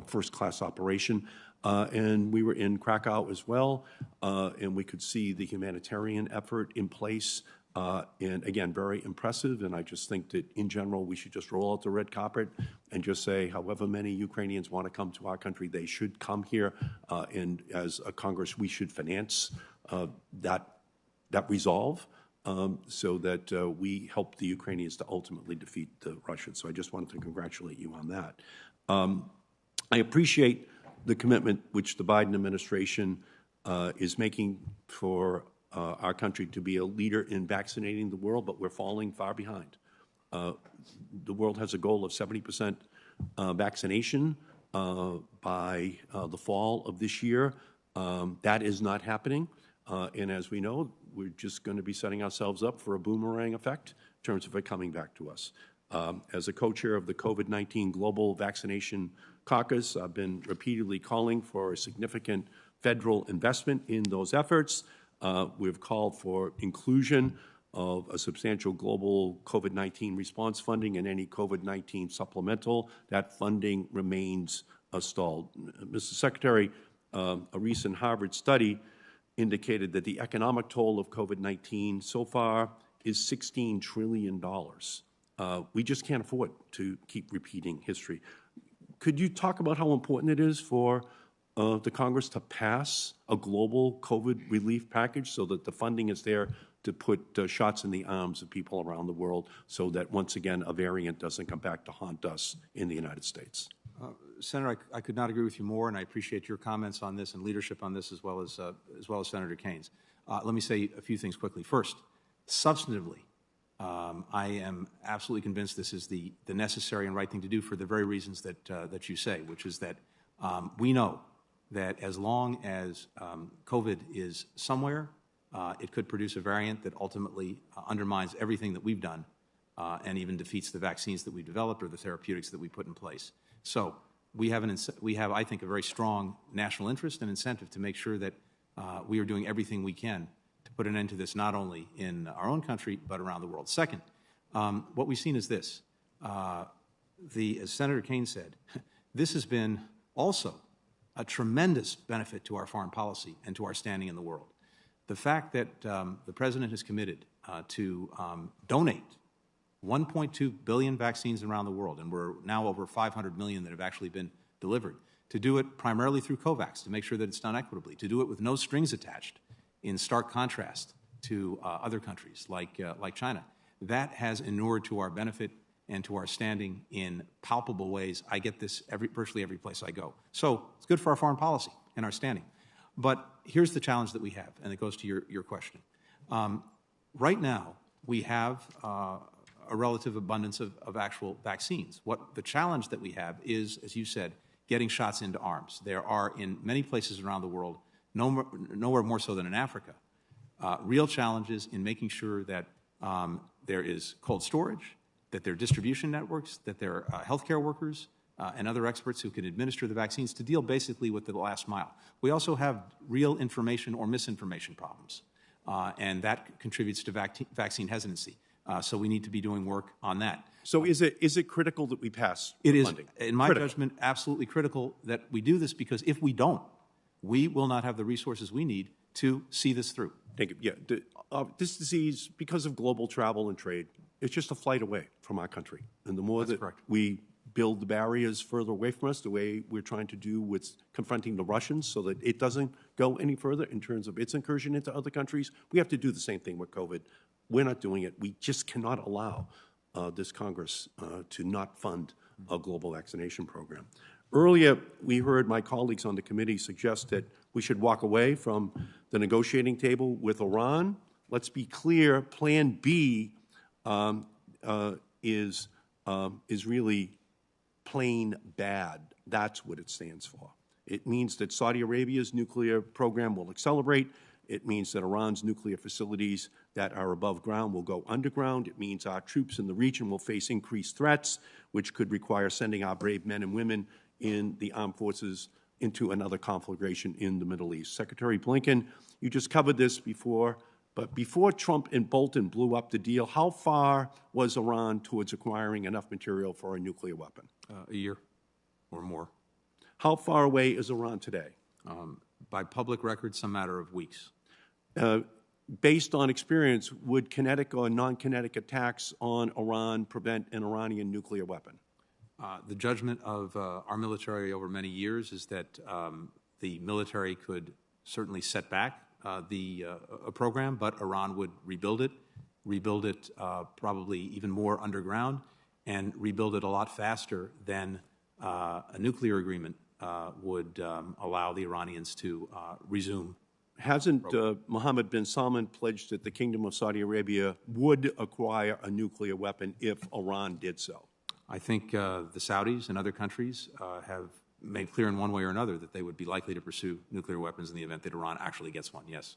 L: first-class operation. And we were in Krakow as well, and we could see the humanitarian effort in place, and again, very impressive. And I just think that in general, we should just roll out the red carpet and just say, however many Ukrainians want to come to our country, they should come here. And as a Congress, we should finance that resolve so that we help the Ukrainians to ultimately defeat the Russians. So I just wanted to congratulate you on that. I appreciate the commitment which the Biden administration is making for our country to be a leader in vaccinating the world, but we're falling far behind. The world has a goal of 70% vaccination by the fall of this year. That is not happening. And as we know, we're just going to be setting ourselves up for a boomerang effect in terms of it coming back to us. As a co-chair of the COVID-19 Global Vaccination Caucus, I've been repeatedly calling for a significant federal investment in those efforts. We've called for inclusion of a substantial global COVID-19 response funding and any COVID-19 supplemental. That funding remains stalled. Mr. Secretary, a recent Harvard study indicated that the economic toll of COVID-19 so far is $16 trillion. We just can't afford to keep repeating history. Could you talk about how important it is for the Congress to pass a global COVID relief package so that the funding is there to put shots in the arms of people around the world so that, once again, a variant doesn't come back to haunt us in the United States?
C: Senator, I could not agree with you more, and I appreciate your comments on this and leadership on this as well as Senator Kane's. Let me say a few things quickly. First, substantively, I am absolutely convinced this is the necessary and right thing to do for the very reasons that you say, which is that we know that as long as COVID is somewhere, it could produce a variant that ultimately undermines everything that we've done and even defeats the vaccines that we've developed or the therapeutics that we put in place. So we have, I think, a very strong national interest and incentive to make sure that we are doing everything we can to put an end to this, not only in our own country, but around the world. Second, what we've seen is this. As Senator Kane said, this has been also a tremendous benefit to our foreign policy and to our standing in the world. The fact that the President has committed to donate 1.2 billion vaccines around the world, and we're now over 500 million that have actually been delivered, to do it primarily through COVAX, to make sure that it's done equitably, to do it with no strings attached, in stark contrast to other countries like China. That has inured to our benefit and to our standing in palpable ways. I get this virtually every place I go. So it's good for our foreign policy and our standing. But here's the challenge that we have, and it goes to your question. Right now, we have a relative abundance of actual vaccines. What the challenge that we have is, as you said, getting shots into arms. There are, in many places around the world, nowhere more so than in Africa, real challenges in making sure that there is cold storage, that there are distribution networks, that there are healthcare workers and other experts who can administer the vaccines to deal basically with the last mile. We also have real information or misinformation problems, and that contributes to vaccine hesitancy. So we need to be doing work on that.
L: So is it critical that we pass funding?
C: It is, in my judgment, absolutely critical that we do this, because if we don't, we will not have the resources we need to see this through.
L: Thank you. Yeah, this disease, because of global travel and trade, it's just a flight away from our country. And the more that we build the barriers further away from us, the way we're trying to do with confronting the Russians so that it doesn't go any further in terms of its incursion into other countries, we have to do the same thing with COVID. We're not doing it. We just cannot allow this Congress to not fund a global vaccination program. Earlier, we heard my colleagues on the committee suggest that we should walk away from the negotiating table with Iran. Let's be clear, Plan B is really plain bad. That's what it stands for. It means that Saudi Arabia's nuclear program will accelerate. It means that Iran's nuclear facilities that are above ground will go underground. It means our troops in the region will face increased threats, which could require sending our brave men and women in the armed forces into another conflagration in the Middle East. Secretary Blinken, you just covered this before, but before Trump and Bolton blew up the deal, how far was Iran towards acquiring enough material for a nuclear weapon?
C: A year or more.
L: How far away is Iran today?
C: By public record, some matter of weeks.
L: Based on experience, would kinetic or non-kinetic attacks on Iran prevent an Iranian nuclear weapon?
C: The judgment of our military over many years is that the military could certainly set back a program, but Iran would rebuild it probably even more underground, and rebuild it a lot faster than a nuclear agreement would allow the Iranians to resume
L: Hasn't Mohammed bin Salman pledged that the Kingdom of Saudi Arabia would acquire a nuclear weapon if Iran did so?
C: I think the Saudis and other countries have made clear in one way or another that they would be likely to pursue nuclear weapons in the event that Iran actually gets one, yes.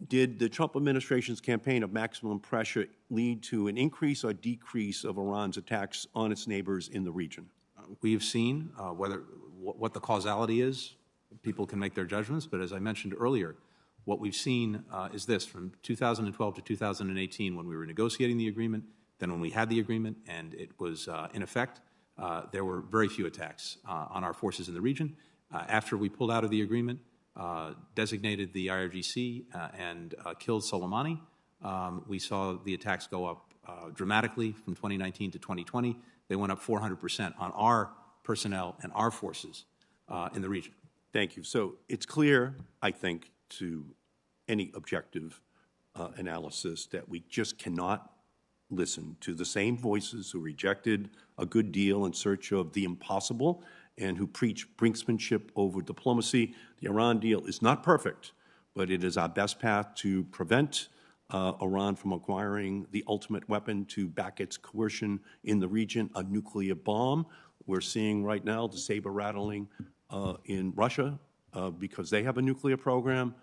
L: Did the Trump administration's campaign of maximum pressure lead to an increase or decrease of Iran's attacks on its neighbors in the region?
C: We have seen what the causality is. People can make their judgments, but as I mentioned earlier, what we've seen is this: from 2012 to 2018, when we were negotiating the agreement, then when we had the agreement and it was in effect, there were very few attacks on our forces in the region. After we pulled out of the agreement, designated the IRGC and killed Soleimani, we saw the attacks go up dramatically from 2019 to 2020. They went up 400% on our personnel and our forces in the region.
L: Thank you. So it's clear, I think, to any objective analysis that we just cannot listen to the same voices who rejected a good deal in search of the impossible and who preach brinksmanship over diplomacy. The Iran deal is not perfect, but it is our best path to prevent Iran from acquiring the ultimate weapon to back its coercion in the region, a nuclear bomb. We're seeing right now the saber rattling in Russia because they have a nuclear program.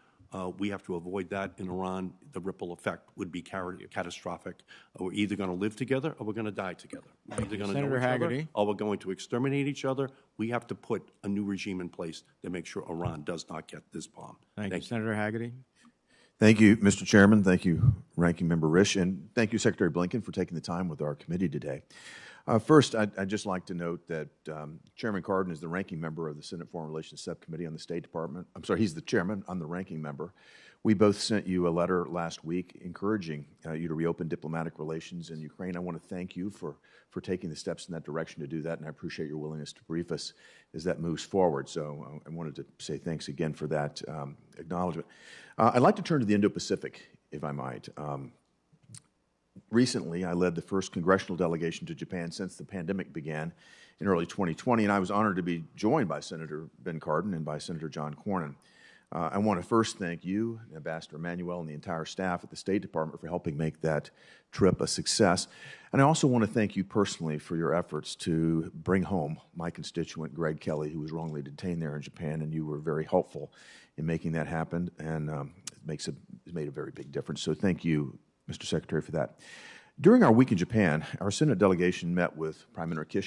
L: We have to avoid that in Iran. The ripple effect would be catastrophic. We're either going to live together or we're going to die together. We're either going to know each other or we're going to exterminate each other. We have to put a new regime in place to make sure Iran does not get this bomb.
A: Thank you. Senator Hagerty.
M: Thank you, Mr. Chairman. Thank you, Ranking Member Risch, and thank you, Secretary Blinken, for taking the time with our committee today. First, I'd just like to note that Chairman Cardin is the ranking member of the Senate Foreign Relations Subcommittee on the State Department. I'm sorry, he's the chairman. I'm the ranking member. We both sent you a letter last week encouraging you to reopen diplomatic relations in Ukraine. I want to thank you for taking the steps in that direction to do that, and I appreciate your willingness to brief us as that moves forward. So I wanted to say thanks again for that acknowledgement. I'd like to turn to the Indo-Pacific, if I might. Recently, I led the first congressional delegation to Japan since the pandemic began in early 2020, and I was honored to be joined by Senator Ben Cardin and by Senator John Cornyn. I want to first thank you, Ambassador Emanuel, and the entire staff at the State Department for helping make that trip a success. And I also want to thank you personally for your efforts to bring home my constituent, Greg Kelly, who was wrongly detained there in Japan, and you were very helpful in making that happen, and it's made a very big difference. So thank you, Mr. Secretary, for that. During our week in Japan, our Senate delegation met with Prime Minister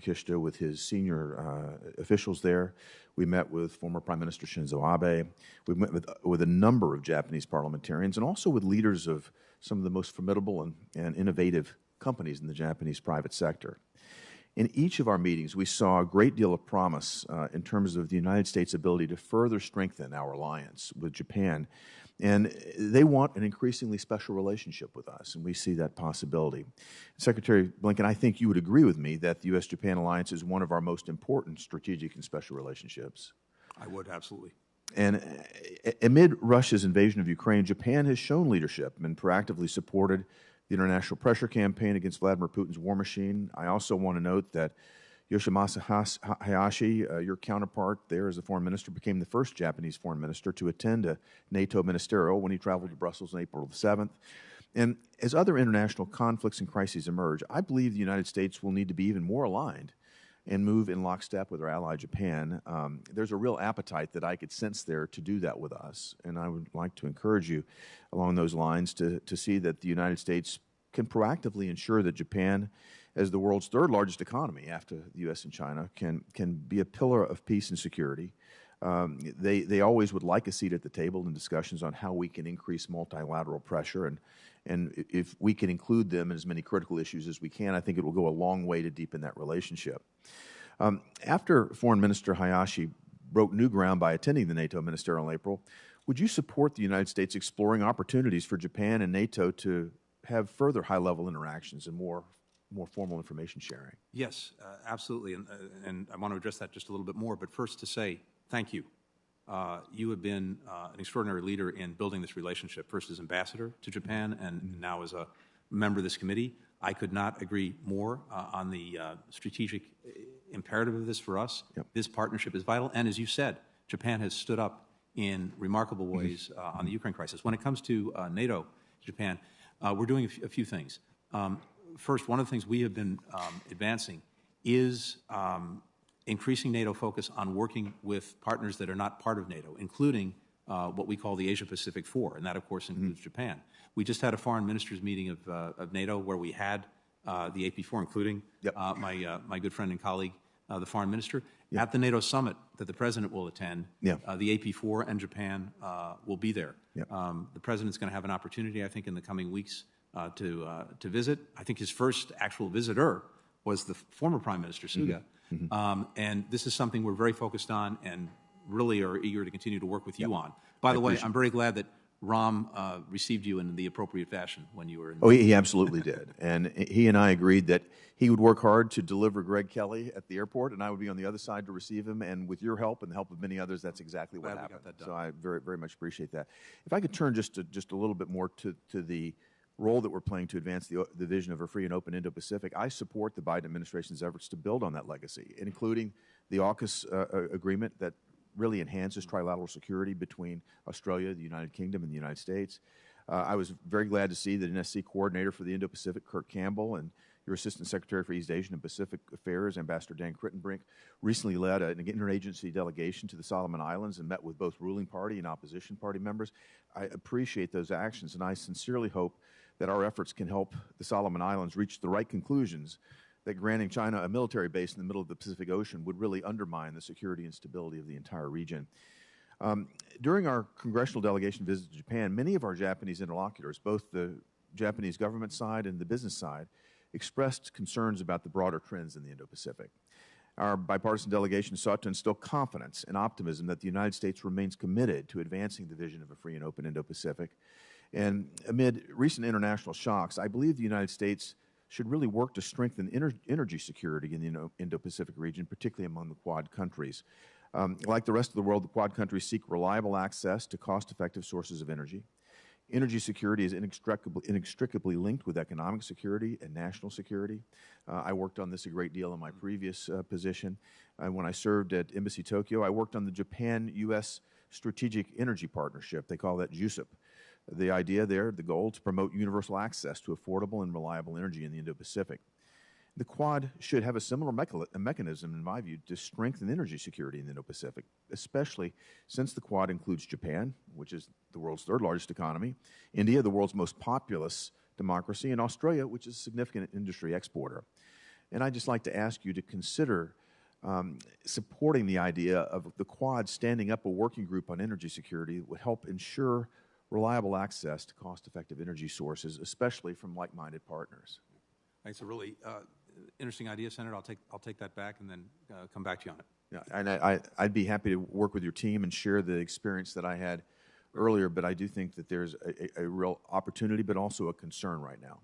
M: Kishida with his senior officials there. We met with former Prime Minister Shinzo Abe. We met with a number of Japanese parliamentarians and also with leaders of some of the most formidable and innovative companies in the Japanese private sector. In each of our meetings, we saw a great deal of promise in terms of the United States' ability to further strengthen our alliance with Japan. And they want an increasingly special relationship with us, and we see that possibility. Secretary Blinken, I think you would agree with me that the U.S.-Japan alliance is one of our most important strategic and special relationships.
C: I would, absolutely.
M: And amid Russia's invasion of Ukraine, Japan has shown leadership and proactively supported the international pressure campaign against Vladimir Putin's war machine. I also want to note that Yoshimasa Hayashi, your counterpart there as a foreign minister, became the first Japanese foreign minister to attend a NATO ministerial when he traveled to Brussels on April the 7th. And as other international conflicts and crises emerge, I believe the United States will need to be even more aligned and move in lockstep with our ally Japan. There's a real appetite that I could sense there to do that with us, and I would like to encourage you along those lines to see that the United States can proactively ensure that Japan, as the world's third largest economy after the U.S. and China, can be a pillar of peace and security. They always would like a seat at the table in discussions on how we can increase multilateral pressure, and if we can include them in as many critical issues as we can, I think it will go a long way to deepen that relationship. After Foreign Minister Hayashi broke new ground by attending the NATO ministerial in April, would you support the United States exploring opportunities for Japan and NATO to have further high-level interactions and more formal information sharing?
C: Yes, absolutely, and I want to address that just a little bit more, but first to say thank you. You have been an extraordinary leader in building this relationship, first as ambassador to Japan and now as a member of this committee. I could not agree more on the strategic imperative of this for us. Yep. This partnership is vital, and as you said, Japan has stood up in remarkable ways on the Ukraine crisis. When it comes to NATO, Japan, we're doing a few things. First, one of the things we have been advancing is increasing NATO focus on working with partners that are not part of NATO, including what we call the Asia-Pacific Four, and that, of course, includes Japan. We just had a foreign ministers meeting of NATO where we had the AP4, including my good friend and colleague, the foreign minister. At the NATO summit that the president will attend, the AP4 and Japan will be there. The president's going to have an opportunity, I think, in the coming weeks to visit. I think his first actual visitor was the former Prime Minister, Suga. And this is something we're very focused on and really are eager to continue to work with you on. By the way, I'm very glad that Ram received you in the appropriate fashion when you were in.
M: Oh, he absolutely did. And he and I agreed that he would work hard to deliver Greg Kelly at the airport, and I would be on the other side to receive him. And with your help and the help of many others, that's exactly what happened. So I very, very much appreciate that. If I could turn just a little bit more to the role that we're playing to advance the vision of a free and open Indo-Pacific, I support the Biden administration's efforts to build on that legacy, including the AUKUS agreement that really enhances trilateral security between Australia, the United Kingdom, and the United States. I was very glad to see that NSC Coordinator for the Indo-Pacific, Kirk Campbell, and your Assistant Secretary for East Asian and Pacific Affairs, Ambassador Dan Crittenbrink, recently led an interagency delegation to the Solomon Islands and met with both ruling party and opposition party members. I appreciate those actions, and I sincerely hope that our efforts can help the Solomon Islands reach the right conclusions that granting China a military base in the middle of the Pacific Ocean would really undermine the security and stability of the entire region. During our congressional delegation visit to Japan, many of our Japanese interlocutors, both the Japanese government side and the business side, expressed concerns about the broader trends in the Indo-Pacific. Our bipartisan delegation sought to instill confidence and optimism that the United States remains committed to advancing the vision of a free and open Indo-Pacific. And amid recent international shocks, I believe the United States should really work to strengthen energy security in the Indo-Pacific region, particularly among the Quad countries. Like the rest of the world, the Quad countries seek reliable access to cost-effective sources of energy. Energy security is inextricably linked with economic security and national security. I worked on this a great deal in my previous position. When I served at Embassy Tokyo, I worked on the Japan-U.S. Strategic Energy Partnership. They call that JUSIP. The idea there, the goal, to promote universal access to affordable and reliable energy in the Indo-Pacific. The Quad should have a similar mechanism, in my view, to strengthen energy security in the Indo-Pacific, especially since the Quad includes Japan, which is the world's third largest economy, India, the world's most populous democracy, and Australia, which is a significant industry exporter. And I'd just like to ask you to consider supporting the idea of the Quad standing up a working group on energy security that would help ensure reliable access to cost-effective energy sources, especially from like-minded partners.
C: It's a really interesting idea, Senator. I'll take that back and then come back to you on it.
M: Yeah, and I'd be happy to work with your team and share the experience that I had earlier, but I do think that there's a real opportunity, but also a concern right now.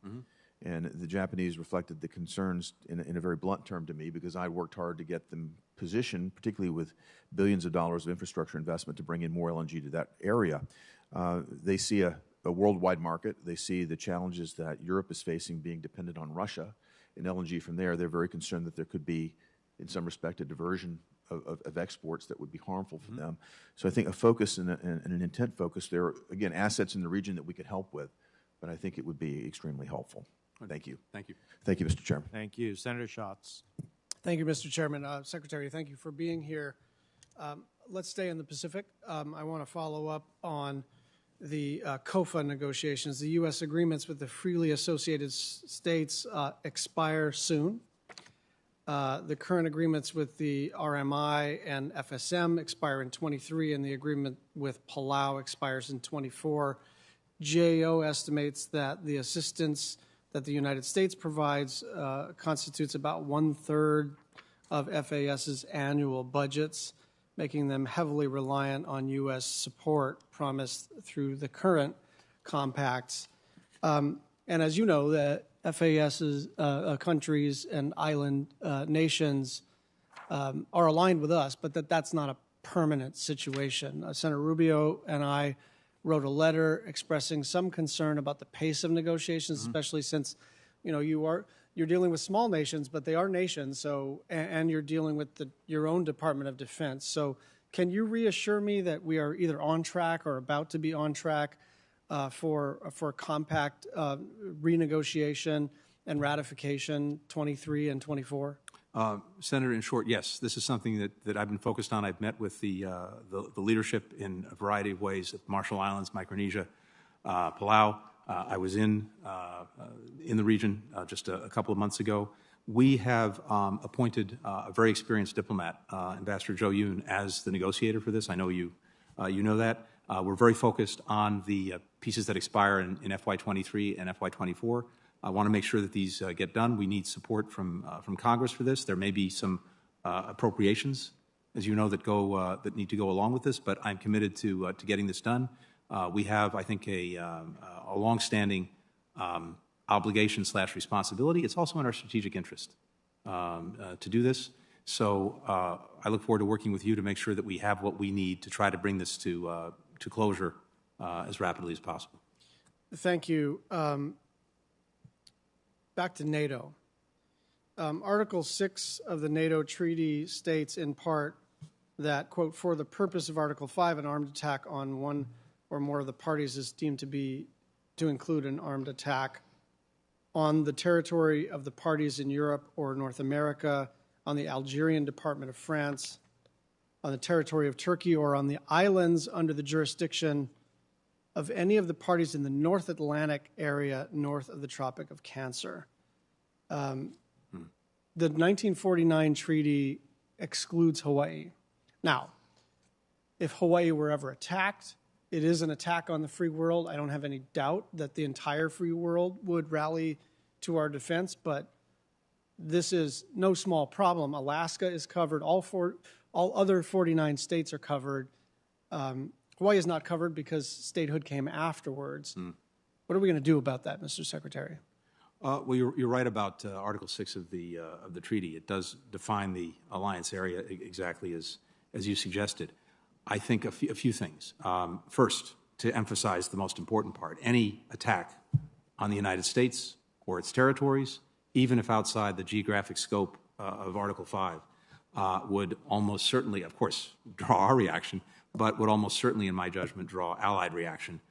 M: And the Japanese reflected the concerns in a very blunt term to me because I worked hard to get them positioned, particularly with billions of dollars of infrastructure investment to bring in more LNG to that area. They see a worldwide market. They see the challenges that Europe is facing being dependent on Russia and LNG from there. They're very concerned that there could be, in some respect, a diversion of exports that would be harmful for them. So I think a focus and an intent focus, there are, again, assets in the region that we could help with, but I think it would be extremely helpful. Thank you.
C: Thank you.
M: Thank you, Mr. Chairman.
A: Thank you. Senator Schatz.
N: Thank you, Mr. Chairman. Secretary, thank you for being here. Let's stay in the Pacific. I want to follow up on the COFA negotiations. The U.S. agreements with the freely associated states expire soon. The current agreements with the RMI and FSM expire in 23, and the agreement with Palau expires in 24. GAO estimates that the assistance that the United States provides constitutes about 1/3 of FAS's annual budgets, making them heavily reliant on U.S. support promised through the current compacts. And as you know, the FAS's countries and island nations are aligned with us, but that's not a permanent situation. Senator Rubio and I wrote a letter expressing some concern about the pace of negotiations, especially since, you know, you're dealing with small nations, but they are nations. So, and you're dealing with your own Department of Defense. So, Can you reassure me that we are either on track or about to be on track for compact renegotiation and ratification 23 and 24?
C: Senator, in short, yes. This is something that I've been focused on. I've met with the leadership in a variety of ways at Marshall Islands, Micronesia, Palau. I was in the region just a couple of months ago. We have appointed a very experienced diplomat, Ambassador Joe Yoon, as the negotiator for this. I know you know that. We're very focused on the pieces that expire in FY23 and FY24. I want to make sure that these get done. We need support from Congress for this. There may be some appropriations, as you know, that need to go along with this, but I'm committed to getting this done. We have, I think, a longstanding obligation/responsibility. It's also in our strategic interest to do this. So I look forward to working with you to make sure that we have what we need to try to bring this to closure as rapidly as possible.
N: Thank you. Back to NATO. Article 6 of the NATO treaty states in part that, quote, for the purpose of Article 5, an armed attack on one or more of the parties is deemed to include an armed attack on the territory of the parties in Europe or North America, on the Algerian Department of France, on the territory of Turkey, or on the islands under the jurisdiction of any of the parties in the North Atlantic area north of the Tropic of Cancer. The 1949 treaty excludes Hawaii. Now, if Hawaii were ever attacked, it is an attack on the free world. I don't have any doubt that the entire free world would rally to our defense, but this is no small problem. Alaska is covered. All other 49 states are covered. Hawaii is not covered because statehood came afterwards. What are we going to do about that, Mr. Secretary?
C: Well, you're right about Article 6 of the treaty. It does define the alliance area exactly as you suggested. I think a few things. First, to emphasize the most important part, any attack on the United States or its territories, even if outside the geographic scope of Article 5, would almost certainly, of course, draw our reaction, but would almost certainly, in my judgment, draw allied reaction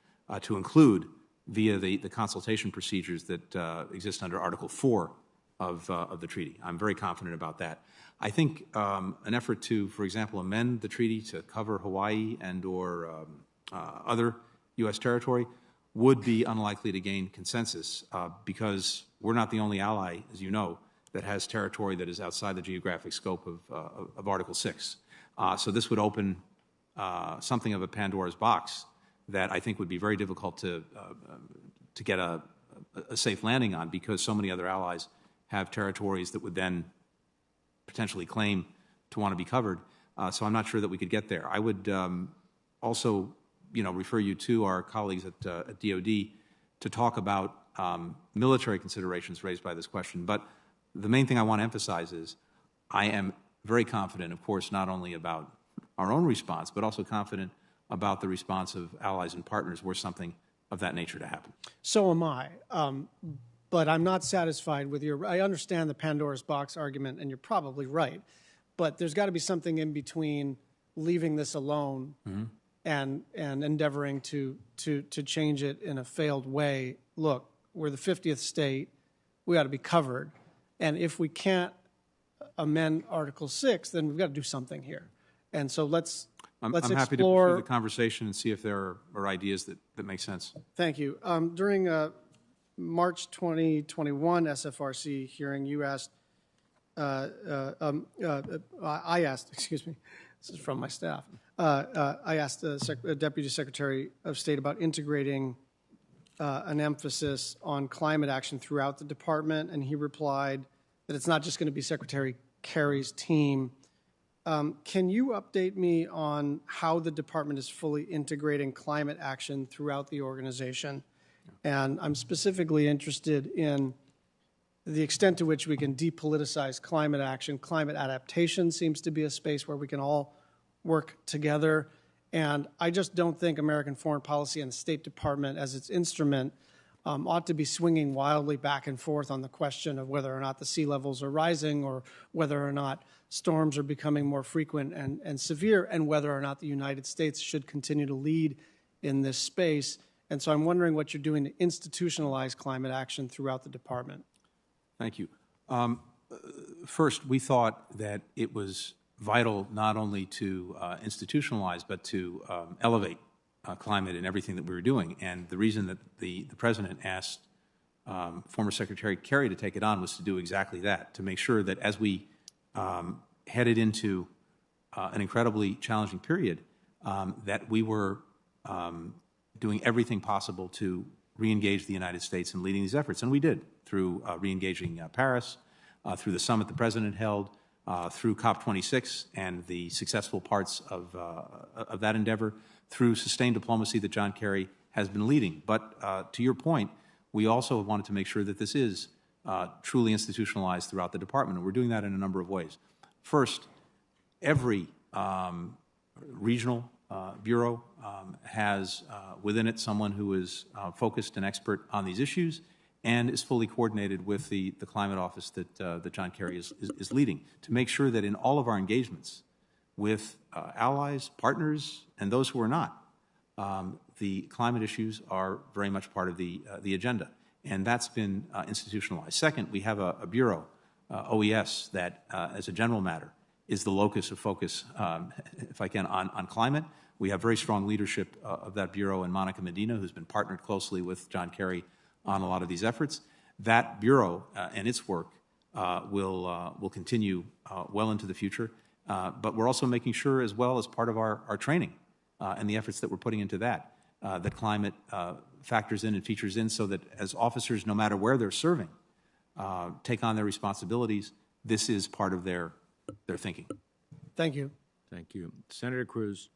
C: to include via the consultation procedures that exist under Article 4 of the treaty. I'm very confident about that. I think an effort to, for example, amend the treaty to cover Hawaii and or other U.S. territory would be unlikely to gain consensus because we're not the only ally, as you know, that has territory that is outside the geographic scope of Article 6. So this would open something of a Pandora's box that I think would be very difficult to get a safe landing on because so many other allies have territories that would then potentially claim to want to be covered. So I'm not sure that we could get there. I would also, refer you to our colleagues at DOD to talk about military considerations raised by this question. But the main thing I want to emphasize is I am very confident, of course, not only about our own response, but also confident about the response of allies and partners were something of that nature to happen.
N: So am I. But I'm not satisfied with I understand the Pandora's box argument, and you're probably right. But there's got to be something in between leaving this alone and endeavoring to change it in a failed way. Look, we're the 50th state. We ought to be covered. And if we can't amend Article 6, then we've got to do something here. And so let's
C: I'm
N: explore.
C: happy to pursue the conversation and see if there are ideas that make sense.
N: Thank you. During March 2021 SFRC hearing, you asked, I asked, excuse me, this is from my staff, I asked the Deputy Secretary of State about integrating an emphasis on climate action throughout the department, and he replied that it's not just going to be Secretary Kerry's team. Can you update me on how the department is fully integrating climate action throughout the organization? And I'm specifically interested in the extent to which we can depoliticize climate action. Climate adaptation seems to be a space where we can all work together. And I just don't think American foreign policy and the State Department as its instrument ought to be swinging wildly back and forth on the question of whether or not the sea levels are rising or whether or not storms are becoming more frequent and severe, and whether or not the United States should continue to lead in this space. And so I'm wondering what you're doing to institutionalize climate action throughout the department.
C: Thank you. First, we thought that it was vital not only to institutionalize, but to elevate climate in everything that we were doing. And the reason that the President asked former Secretary Kerry to take it on was to do exactly that, to make sure that as we headed into an incredibly challenging period, that we were doing everything possible to re-engage the United States in leading these efforts. And we did, through re-engaging Paris, through the summit the President held, through COP26 and the successful parts of that endeavor, through sustained diplomacy that John Kerry has been leading. But to your point, we also wanted to make sure that this is truly institutionalized throughout the department, and we're doing that in a number of ways. First, every regional bureau has within it someone who is focused and expert on these issues and is fully coordinated with the climate office that John Kerry is leading, to make sure that in all of our engagements with allies, partners, and those who are not, the climate issues are very much part of the agenda, and that's been institutionalized. Second, we have a bureau, OES, that as a general matter is the locus of focus, if I can, on climate. We have very strong leadership of that bureau in Monica Medina, who's been partnered closely with John Kerry on a lot of these efforts. That bureau and its work will continue well into the future, but we're also making sure, as well as part of our training and the efforts that we're putting into that, that climate factors in and features in, so that as officers, no matter where they're serving, take on their responsibilities, this is part of their thinking.
N: Thank you.
A: Thank you. Senator Cruz.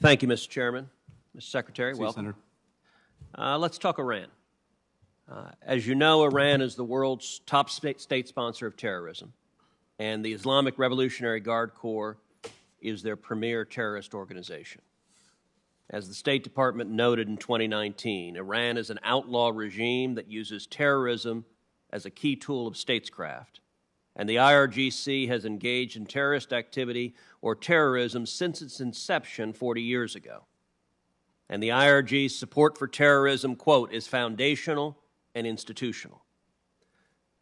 O: Thank you, Mr. Chairman. Mr. Secretary,
C: See you,
O: welcome.
C: Senator.
O: Let's talk Iran. As you know, Iran is the world's top state sponsor of terrorism, and the Islamic Revolutionary Guard Corps is their premier terrorist organization. As the State Department noted in 2019, Iran is an outlaw regime that uses terrorism as a key tool of statescraft, and the IRGC has engaged in terrorist activity or terrorism since its inception 40 years ago. And the IRG's support for terrorism, quote, is foundational and institutional.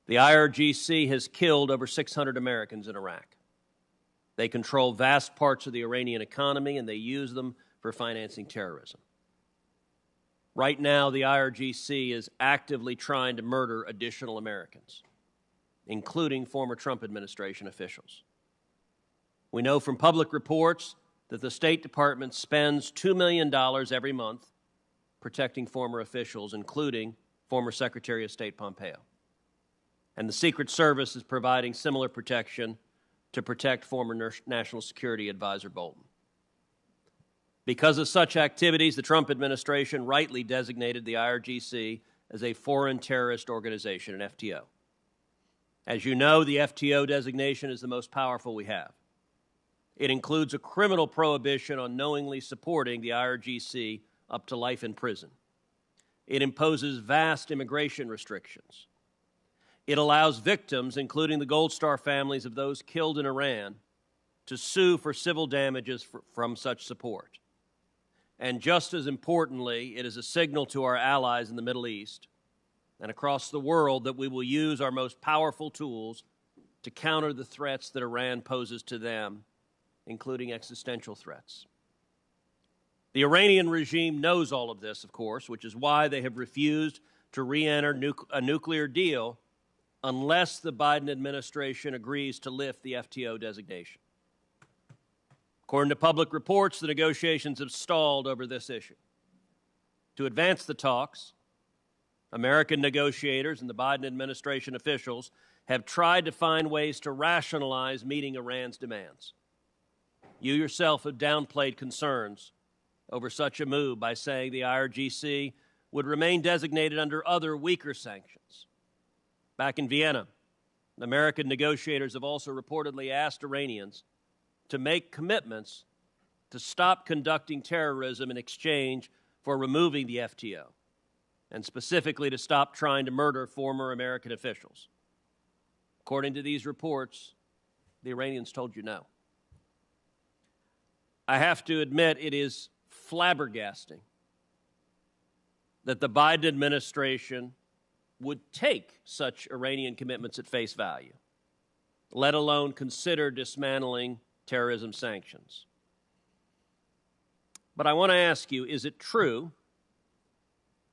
O: The IRGC has killed over 600 Americans in Iraq. They control vast parts of the Iranian economy, and they use them for financing terrorism. Right now, the IRGC is actively trying to murder additional Americans, including former Trump administration officials. We know from public reports that the State Department spends $2 million every month protecting former officials, including former Secretary of State Pompeo. And the Secret Service is providing similar protection to protect former National Security Advisor Bolton. Because of such activities, the Trump administration rightly designated the IRGC as a foreign terrorist organization, an FTO. As you know, the FTO designation is the most powerful we have. It includes a criminal prohibition on knowingly supporting the IRGC up to life in prison. It imposes vast immigration restrictions. It allows victims, including the Gold Star families of those killed in Iran, to sue for civil damages from such support. And just as importantly, it is a signal to our allies in the Middle East and across the world that we will use our most powerful tools to counter the threats that Iran poses to them, including existential threats. The Iranian regime knows all of this, of course, which is why they have refused to re-enter a nuclear deal unless the Biden administration agrees to lift the FTO designation. According to public reports, the negotiations have stalled over this issue. To advance the talks, American negotiators and the Biden administration officials have tried to find ways to rationalize meeting Iran's demands. You yourself have downplayed concerns over such a move by saying the IRGC would remain designated under other weaker sanctions. Back in Vienna, American negotiators have also reportedly asked Iranians to make commitments to stop conducting terrorism in exchange for removing the FTO. and specifically to stop trying to murder former American officials. According to these reports, the Iranians told you no. I have to admit it is flabbergasting that the Biden administration would take such Iranian commitments at face value, let alone consider dismantling terrorism sanctions. But I want to ask you, is it true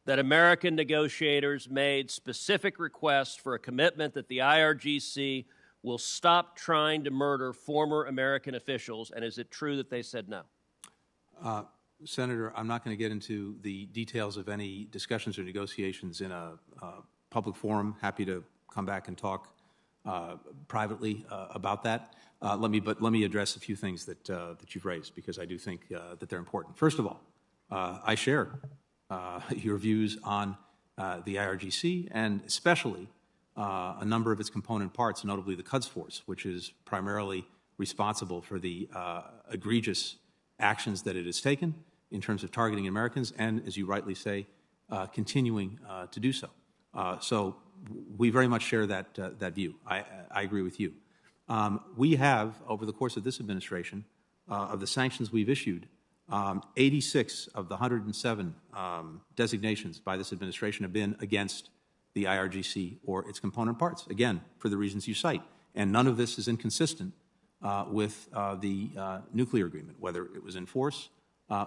O: that American negotiators made specific requests for a commitment that the IRGC will stop trying to murder former American officials, and is it true that they said no?
C: Senator, I'm not going to get into the details of any discussions or negotiations in a public forum. Happy to come back and talk privately about that. Let me address a few things that you've raised, because I do think that they're important. First of all, I share your views on the IRGC, and especially a number of its component parts, notably the Quds Force, which is primarily responsible for the egregious actions that it has taken in terms of targeting Americans and, as you rightly say, continuing to do so. So we very much share that view. I agree with you. We have, over the course of this administration, of the sanctions we've issued, 86 of the 107 designations by this administration have been against the IRGC or its component parts, again, for the reasons you cite. And none of this is inconsistent with the nuclear agreement, whether it was in force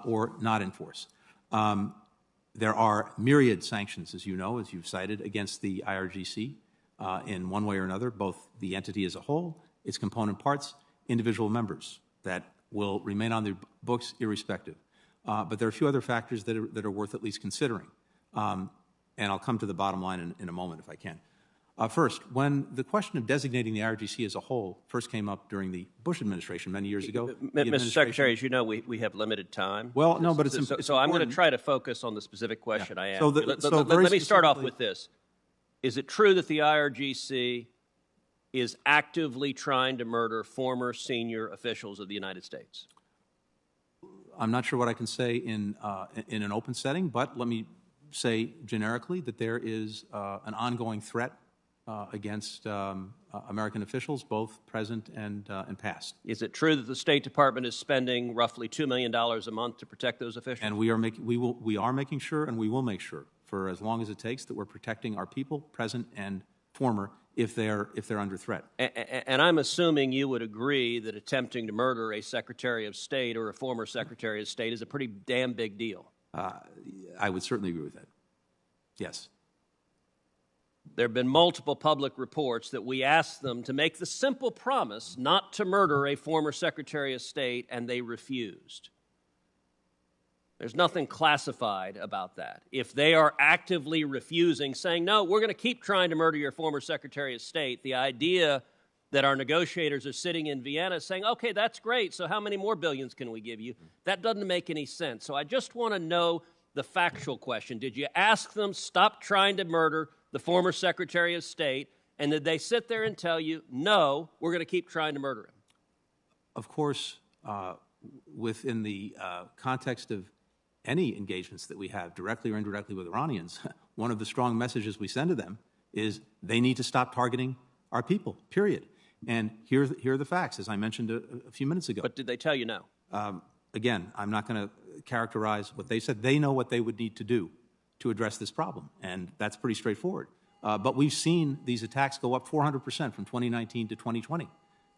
C: or not in force. There are myriad sanctions, as you know, as you've cited, against the IRGC in one way or another, both the entity as a whole, its component parts, individual members that will remain on the books irrespective. But there are a few other factors that are worth at least considering. And I'll come to the bottom line in a moment if I can. First, when the question of designating the IRGC as a whole first came up during the Bush administration many years ago,
O: Mr. Secretary, as you know, we have limited time.
C: Well, no, but it's
O: so I'm going to try to focus on the specific question I asked.
C: So
O: let me start off with this. Is it true that the IRGC is actively trying to murder former senior officials of the United States?
C: I'm not sure what I can say in an open setting, but let me say generically that there is an ongoing threat against American officials, both present and past.
O: Is it true that the State Department is spending roughly $2 million a month to protect those officials?
C: And we are making sure, and we will make sure, for as long as it takes, that we're protecting our people, present and former, if they're under threat.
O: And I'm assuming you would agree that attempting to murder a Secretary of State or a former Secretary of State is a pretty damn big deal.
C: I would certainly agree with that. Yes.
O: There have been multiple public reports that we asked them to make the simple promise not to murder a former Secretary of State, and they refused. There's nothing classified about that. If they are actively refusing, saying, no, we're going to keep trying to murder your former Secretary of State, the idea that our negotiators are sitting in Vienna saying, okay, that's great, so how many more billions can we give you? That doesn't make any sense. So I just want to know the factual question. Did you ask them, stop trying to murder the former Secretary of State, and did they sit there and tell you, no, we're going to keep trying to murder him?
C: Of course, within the context of any engagements that we have, directly or indirectly with Iranians, one of the strong messages we send to them is they need to stop targeting our people, period. And here are the facts, as I mentioned a few minutes ago.
O: But did they tell you no?
C: Again, I'm not going to characterize what they said. They know what they would need to do to address this problem, and that's pretty straightforward. But we've seen these attacks go up 400% from 2019 to 2020.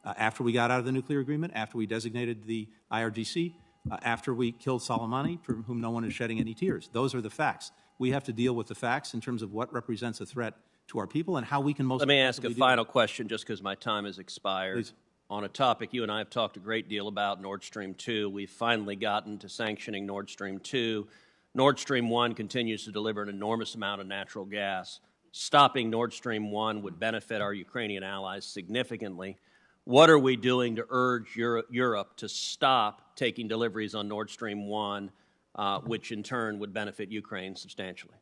C: After we got out of the nuclear agreement, after we designated the IRGC, after we killed Soleimani, for whom no one is shedding any tears. Those are the facts. We have to deal with the facts in terms of what represents a threat to our people and how we can most
O: Let me ask a final question, just because my time has expired.
C: Please.
O: On a topic you and I have talked a great deal about, Nord Stream 2. We've finally gotten to sanctioning Nord Stream 2. Nord Stream 1 continues to deliver an enormous amount of natural gas. Stopping Nord Stream 1 would benefit our Ukrainian allies significantly. What are we doing to urge Europe to stop taking deliveries on Nord Stream 1, which in turn would benefit Ukraine substantially?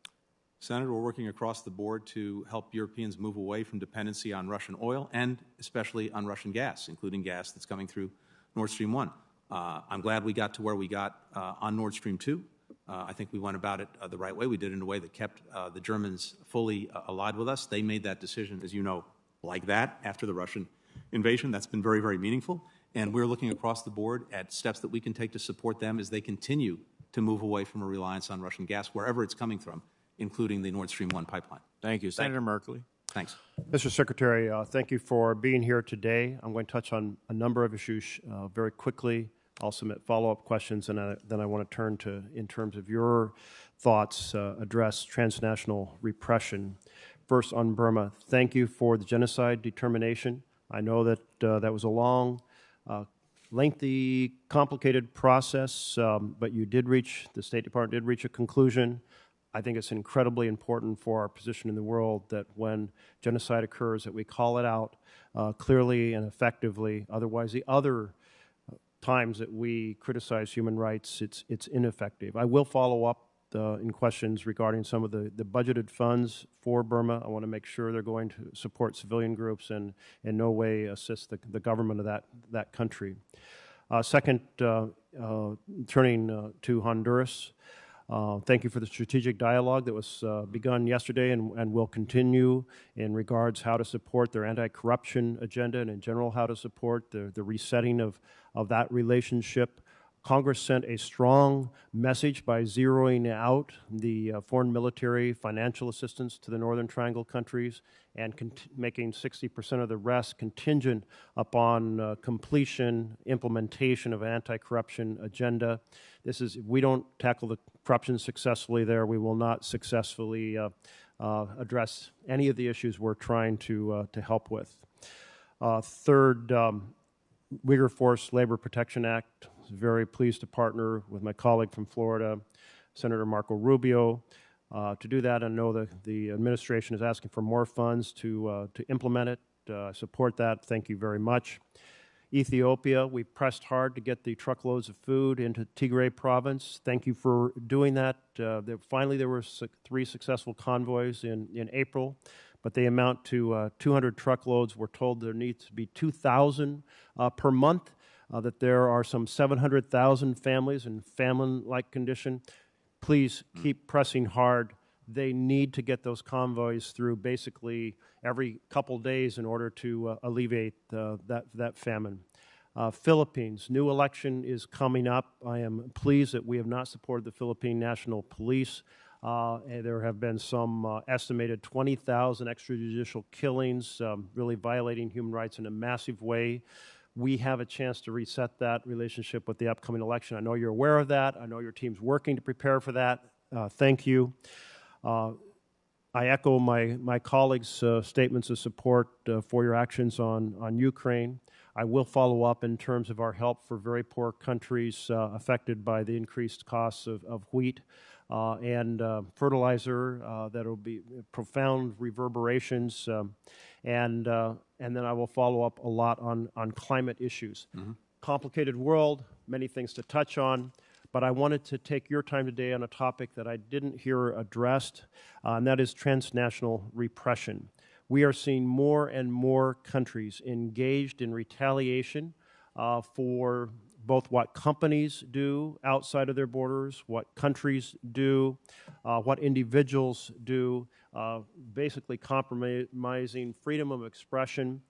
C: Senator, we're working across the board to help Europeans move away from dependency on Russian oil and especially on Russian gas, including gas that's coming through Nord Stream 1. I'm glad we got to where we got on Nord Stream 2. I think we went about it the right way. We did it in a way that kept the Germans fully allied with us. They made that decision, as you know, like that after the Russian invasion. That's been very, very meaningful. And we're looking across the board at steps that we can take to support them as they continue to move away from a reliance on Russian gas, wherever it's coming from, including the Nord Stream 1 pipeline.
A: Thank you. Senator Merkley.
C: Thanks.
P: Mr. Secretary, thank you for being here today. I'm going to touch on a number of issues very quickly. I'll submit follow-up questions, and then I want to turn to, in terms of your thoughts, address transnational repression. First, on Burma, thank you for the genocide determination. I know that that was a long, lengthy, complicated process, but you did reach, the State Department did reach a conclusion. I think it's incredibly important for our position in the world that when genocide occurs, that we call it out clearly and effectively. Otherwise, the other times that we criticize human rights, it's ineffective. I will follow up in questions regarding some of the budgeted funds for Burma. I want to make sure they're going to support civilian groups and in no way assist the government of that country. Second, turning to Honduras, thank you for the strategic dialogue that was begun yesterday and will continue in regards how to support their anti-corruption agenda and in general how to support the resetting of that relationship. Congress sent a strong message by zeroing out the foreign military financial assistance to the Northern Triangle countries and making 60% of the rest contingent upon completion, implementation of an anti-corruption agenda. This is, if we don't tackle the corruption successfully there, we will not successfully address any of the issues we're trying to help with. Third, Uyghur Forced Labor Protection Act. Very pleased to partner with my colleague from Florida, Senator Marco Rubio, to do that. I know the administration is asking for more funds to implement it. I support that. Thank you very much. Ethiopia, we pressed hard to get the truckloads of food into Tigray province. Thank you for doing that. Finally, there were 3 successful convoys in April, but they amount to 200 truckloads. We're told there needs to be 2,000 per month. That there are some 700,000 families in famine-like condition. Please keep pressing hard. They need to get those convoys through basically every couple days in order to alleviate that famine. Philippines, new election is coming up. I am pleased that we have not supported the Philippine National Police. There have been some estimated 20,000 extrajudicial killings, really violating human rights in a massive way. We have a chance to reset that relationship with the upcoming election. I know you're aware of that. I know your team's working to prepare for that. Thank you. I echo my colleagues' statements of support for your actions on Ukraine. I will follow up in terms of our help for very poor countries affected by the increased costs of wheat and fertilizer. That will be profound reverberations. And then I will follow up a lot on climate issues. Complicated world, many things to touch on, but I wanted to take your time today on a topic that I didn't hear addressed, and that is transnational repression. We are seeing more and more countries engaged in retaliation for both what companies do outside of their borders, what countries do, what individuals do, basically compromising freedom of expression,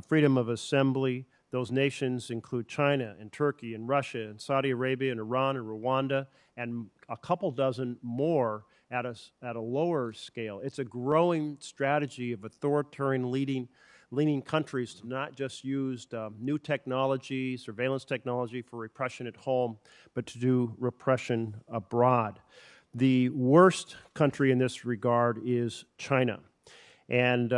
P: freedom of assembly. Those nations include China and Turkey and Russia and Saudi Arabia and Iran and Rwanda and a couple dozen more at a lower scale. It's a growing strategy of authoritarian leaning countries to not just use new technology, surveillance technology for repression at home, but to do repression abroad. The worst country in this regard is China. And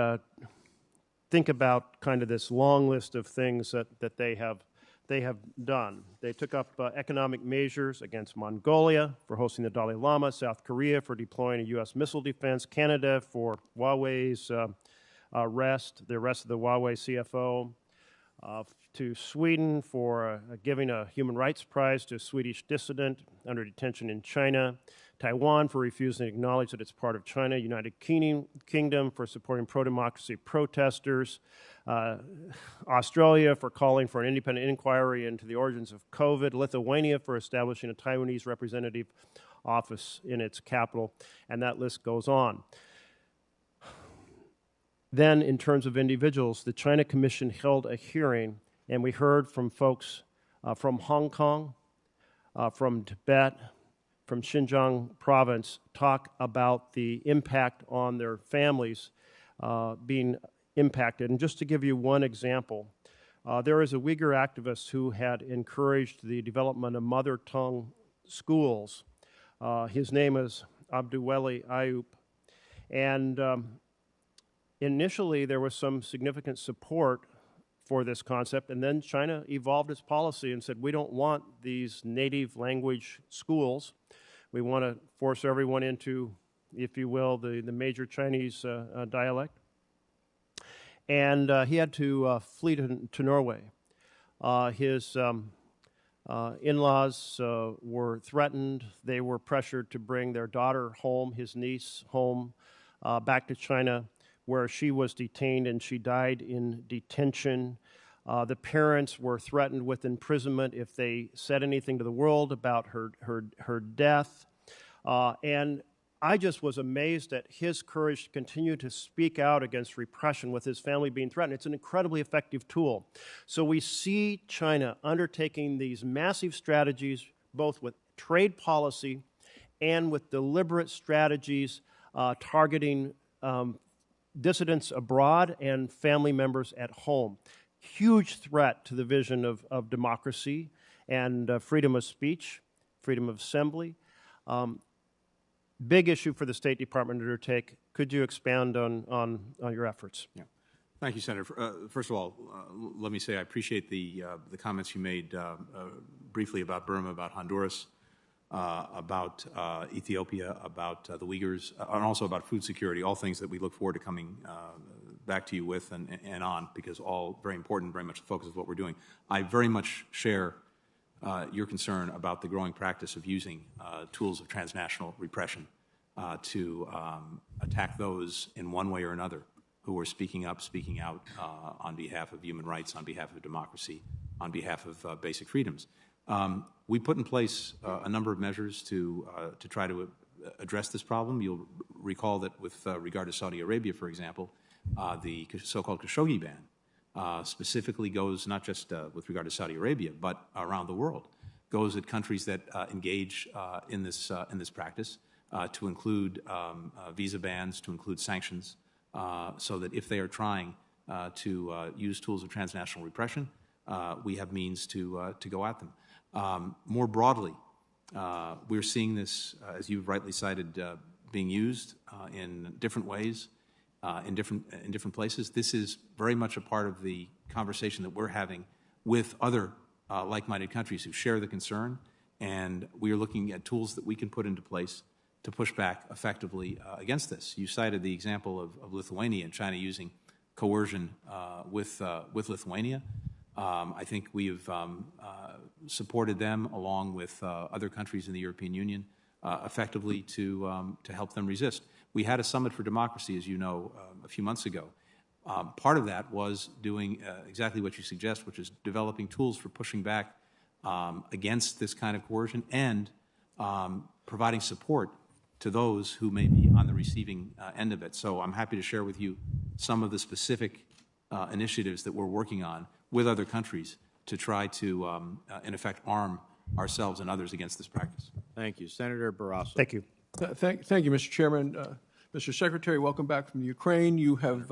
P: think about kind of this long list of things that they have done. They took up economic measures against Mongolia for hosting the Dalai Lama, South Korea for deploying a U.S. missile defense, Canada for Huawei's the arrest of the Huawei CFO, to Sweden for giving a human rights prize to a Swedish dissident under detention in China, Taiwan for refusing to acknowledge that it's part of China, United Kingdom for supporting pro-democracy protesters, Australia for calling for an independent inquiry into the origins of COVID, Lithuania for establishing a Taiwanese representative office in its capital, and that list goes on. Then, in terms of individuals, the China Commission held a hearing, and we heard from folks from Hong Kong, from Tibet, from Xinjiang province, talk about the impact on their families being impacted. And just to give you one example, there is a Uyghur activist who had encouraged the development of mother tongue schools. His name is Abduweli Ayub. And initially, there was some significant support for this concept, and then China evolved its policy and said, we don't want these native language schools. We want to force everyone into, if you will, the major Chinese dialect. And he had to flee to Norway. His in-laws were threatened. They were pressured to bring their daughter home, his niece home, back to China, where she was detained and she died in detention. The parents were threatened with imprisonment if they said anything to the world about her death. And I just was amazed at his courage to continue to speak out against repression with his family being threatened. It's an incredibly effective tool. So we see China undertaking these massive strategies, both with trade policy and with deliberate strategies targeting dissidents abroad and family members at home. Huge threat to the vision of democracy and freedom of speech, freedom of assembly. Big issue for the State Department to undertake. Could you expand on your efforts?
C: Yeah. Thank you, Senator. First of all, let me say I appreciate the comments you made briefly about Burma, about Honduras, about Ethiopia, about the Uyghurs, and also about food security, all things that we look forward to coming back to you with and on, because all very important, very much the focus of what we're doing. I very much share your concern about the growing practice of using tools of transnational repression to attack those in one way or another who are speaking up, speaking out on behalf of human rights, on behalf of democracy, on behalf of basic freedoms. We put in place a number of measures to try to address this problem. You'll recall that with regard to Saudi Arabia, for example, the so-called Khashoggi ban specifically goes not just with regard to Saudi Arabia, but around the world, goes at countries that engage in this practice, to include visa bans, to include sanctions, so that if they are trying to use tools of transnational repression, we have means to go at them. More broadly, we're seeing this, as you've rightly cited, being used in different ways, in different places. This is very much a part of the conversation that we're having with other like-minded countries who share the concern, and we are looking at tools that we can put into place to push back effectively against this. You cited the example of Lithuania and China using coercion with Lithuania. I think we have supported them, along with other countries in the European Union, effectively to help them resist. We had a Summit for Democracy, as you know, a few months ago. Part of that was doing exactly what you suggest, which is developing tools for pushing back against this kind of coercion and providing support to those who may be on the receiving end of it. So I'm happy to share with you some of the specific initiatives that we're working on with other countries to try to, in effect, arm ourselves and others against this practice.
A: Thank you. Senator Barrasso.
P: Thank you.
N: Thank you, Mr. Chairman. Mr. Secretary, welcome back from Ukraine. You have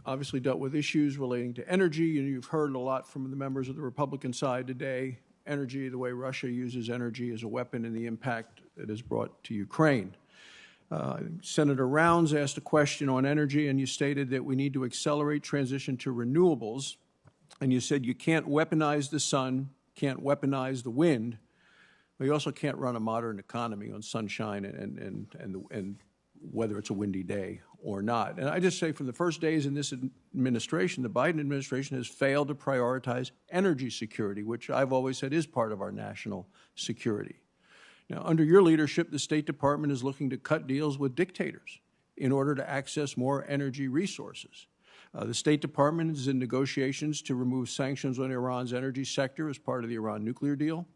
N: obviously dealt with issues relating to energy, and you've heard a lot from the members of the Republican side today. Energy, the way Russia uses energy as a weapon, and the impact it has brought to Ukraine. Senator Rounds asked a question on energy, and you stated that we need to accelerate transition to renewables. And you said you can't weaponize the sun, can't weaponize the wind, but you also can't run a modern economy on sunshine and whether it's a windy day or not. And I just say from the first days in this administration, the Biden administration has failed to prioritize energy security, which I've always said is part of our national security. Now, under your leadership, the State Department is looking to cut deals with dictators in order to access more energy resources. The State Department is in negotiations to remove sanctions on Iran's energy sector as part of the Iran nuclear deal.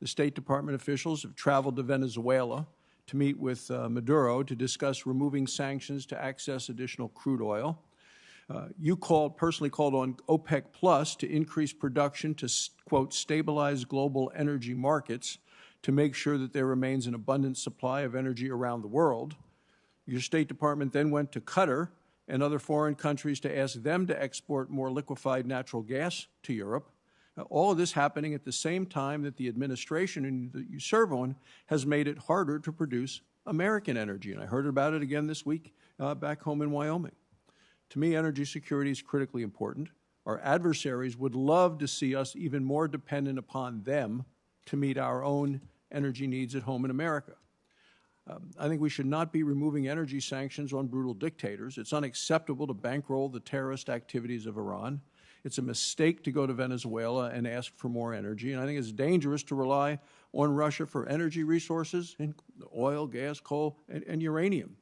Q: the State Department officials have traveled to Venezuela to meet with Maduro to discuss removing sanctions to access additional crude oil. You personally called on OPEC Plus to increase production to, quote, stabilize global energy markets to make sure that there remains an abundant supply of energy around the world. Your State Department then went to Qatar and other foreign countries to ask them to export more liquefied natural gas to Europe. All of this happening at the same time that the administration that you serve on has made it harder to produce American energy. And I heard about it again this week back home in Wyoming. To me, energy security is critically important. Our adversaries would love to see us even more dependent upon them to meet our own energy needs at home in America. I think we should not be removing energy sanctions on brutal dictators. It's unacceptable to bankroll the terrorist activities of Iran. It's a mistake to go to Venezuela and ask for more energy. And I think it's dangerous to rely on Russia for energy resources, oil, gas, coal, and uranium.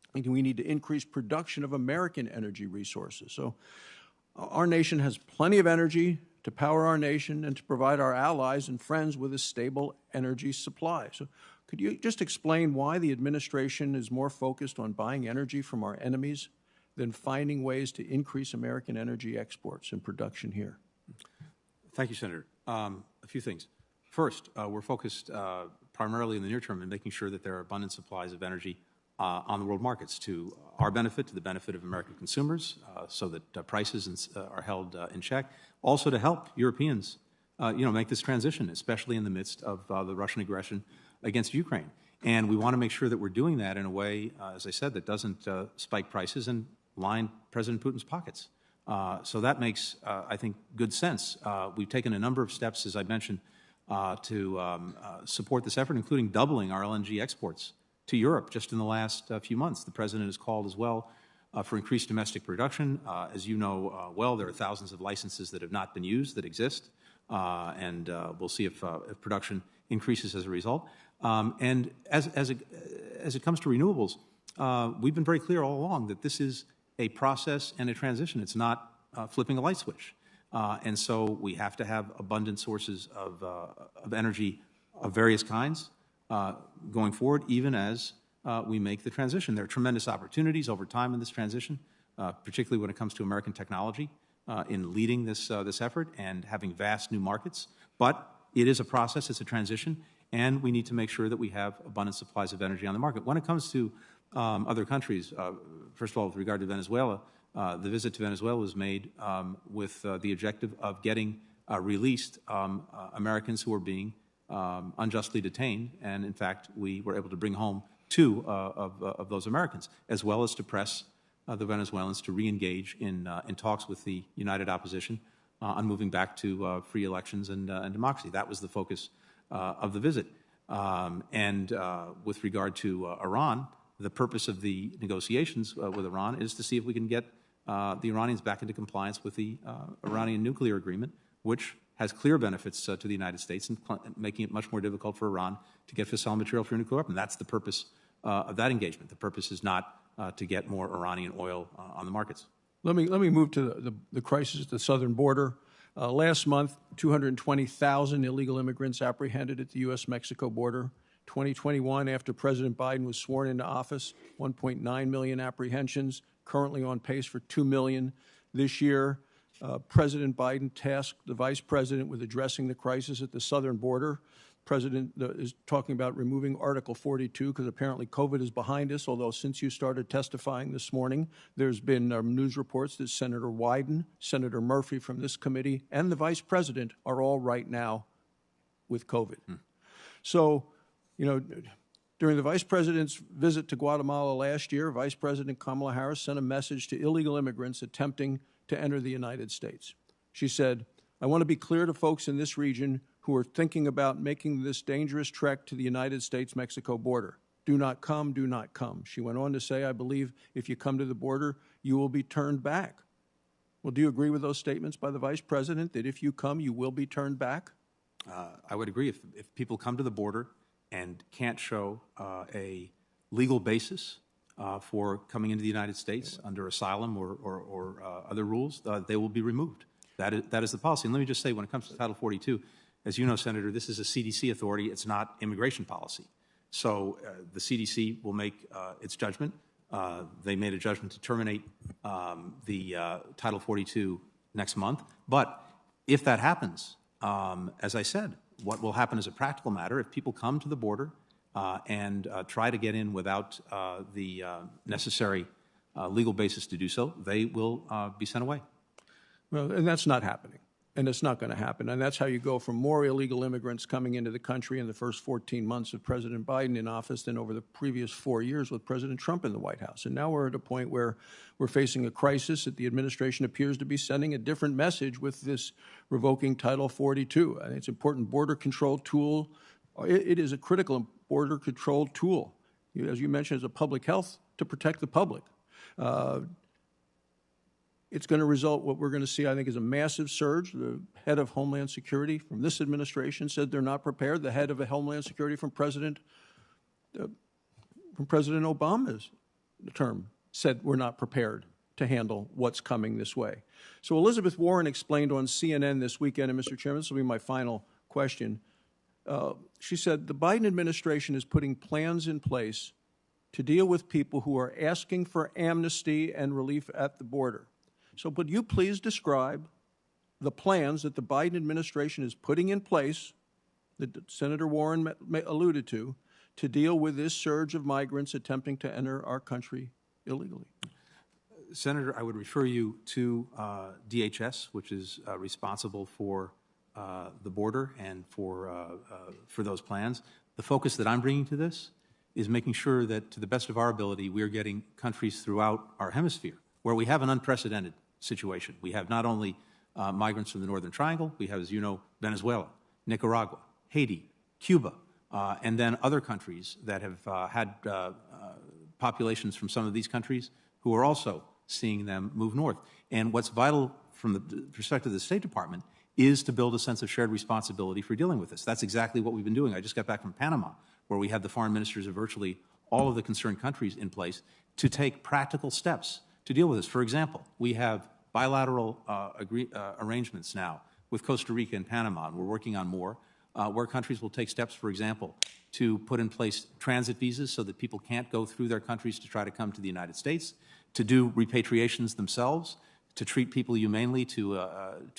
Q: I think we need to increase production of American energy resources. So our nation has plenty of energy to power our nation and to provide our allies and friends with a stable energy supply. So could you just explain why the administration is more focused on buying energy from our enemies than finding ways to increase American energy exports and production here?
C: Thank you, Senator. A few things. First, we're focused primarily in the near term in making sure that there are abundant supplies of energy on the world markets to our benefit, to the benefit of American consumers, so that prices are held in check. Also to help Europeans, make this transition, especially in the midst of the Russian aggression against Ukraine. And we want to make sure that we're doing that in a way, as I said, that doesn't spike prices and line President Putin's pockets. So that makes, I think, good sense. We've taken a number of steps, as I mentioned, to support this effort, including doubling our LNG exports to Europe just in the last few months. The President has called as well for increased domestic production. As you know well, there are thousands of licenses that have not been used that exist, and we'll see if production increases as a result. And as it comes to renewables, we've been very clear all along that this is a process and a transition. It's not flipping a light switch. And so we have to have abundant sources of energy of various kinds going forward, even as we make the transition. There are tremendous opportunities over time in this transition, particularly when it comes to American technology in leading this effort and having vast new markets. But it is a process, it's a transition, and we need to make sure that we have abundant supplies of energy on the market. When it comes to other countries, first of all, with regard to Venezuela, the visit to Venezuela was made with the objective of getting released Americans who are being unjustly detained, and in fact, we were able to bring home 2 of those Americans, as well as to press the Venezuelans to re-engage in talks with the united opposition on moving back to free elections and democracy. That was the focus of the visit. And with regard to Iran, the purpose of the negotiations with Iran is to see if we can get the Iranians back into compliance with the Iranian nuclear agreement, which has clear benefits to the United States and making it much more difficult for Iran to get fissile material for a nuclear weapon. That's the purpose of that engagement. The purpose is not to get more Iranian oil on the markets.
Q: Let me move to the crisis at the southern border. Last month, 220,000 illegal immigrants apprehended at the U.S.-Mexico border. 2021, after President Biden was sworn into office, 1.9 million apprehensions, currently on pace for 2 million this year. President Biden tasked the Vice President with addressing the crisis at the southern border. President is talking about removing Article 42 because apparently COVID is behind us, although since you started testifying this morning, there's been news reports that Senator Wyden, Senator Murphy from this committee, and the Vice President are all right now with COVID. So, during the Vice President's visit to Guatemala last year, Vice President Kamala Harris sent a message to illegal immigrants attempting to enter the United States. She said, "I want to be clear to folks in this region who are thinking about making this dangerous trek to the United States-Mexico border. Do not come, do not come." She went on to say, "I believe if you come to the border, you will be turned back." Well, do you agree with those statements by the Vice President that if you come, you will be turned back?
C: I would agree. If people come to the border and can't show a legal basis for coming into the United States under asylum or other rules, they will be removed. That is the policy. And let me just say, when it comes to Title 42, As you know, Senator, this is a CDC authority. It's not immigration policy. So the CDC will make its judgment. They made a judgment to terminate the Title 42 next month. But if that happens, as I said, what will happen as a practical matter, if people come to the border and try to get in without the necessary legal basis to do so, they will be sent away.
Q: Well, and that's not happening. And it's not going to happen. And that's how you go from more illegal immigrants coming into the country in the first 14 months of President Biden in office than over the previous 4 years with President Trump in the White House. And now we're at a point where we're facing a crisis that the administration appears to be sending a different message with this revoking Title 42. I think it's an important border control tool. It is a critical border control tool, as you mentioned, as a public health to protect the public. It's going to result, what we're going to see, I think, is a massive surge. The head of Homeland Security from this administration said they're not prepared. The head of Homeland Security from President Obama's term said we're not prepared to handle what's coming this way. So Elizabeth Warren explained on CNN this weekend, and Mr. Chairman, this will be my final question. She said the Biden administration is putting plans in place to deal with people who are asking for amnesty and relief at the border. So would you please describe the plans that the Biden administration is putting in place, that Senator Warren alluded to deal with this surge of migrants attempting to enter our country illegally?
C: Senator, I would refer you to DHS, which is responsible for the border and for those plans. The focus that I'm bringing to this is making sure that, to the best of our ability, we are getting countries throughout our hemisphere where we have an unprecedented situation. We have not only migrants from the Northern Triangle, we have, as you know, Venezuela, Nicaragua, Haiti, Cuba, and then other countries that have had populations from some of these countries who are also seeing them move north. And what's vital from the perspective of the State Department is to build a sense of shared responsibility for dealing with this. That's exactly what we've been doing. I just got back from Panama, where we had the foreign ministers of virtually all of the concerned countries in place to take practical steps to deal with this. For example, we have bilateral arrangements now with Costa Rica and Panama, and we're working on more, where countries will take steps, for example, to put in place transit visas so that people can't go through their countries to try to come to the United States, to do repatriations themselves, to treat people humanely, to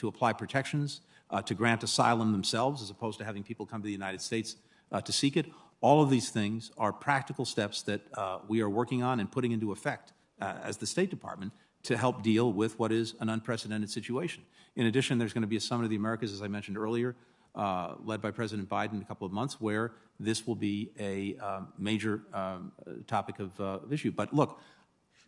C: apply protections, to grant asylum themselves, as opposed to having people come to the United States to seek it. All of these things are practical steps that we are working on and putting into effect as the State Department to help deal with what is an unprecedented situation. In addition, there's going to be a Summit of the Americas, as I mentioned earlier, led by President Biden in a couple of months, where this will be a major topic of issue. But look,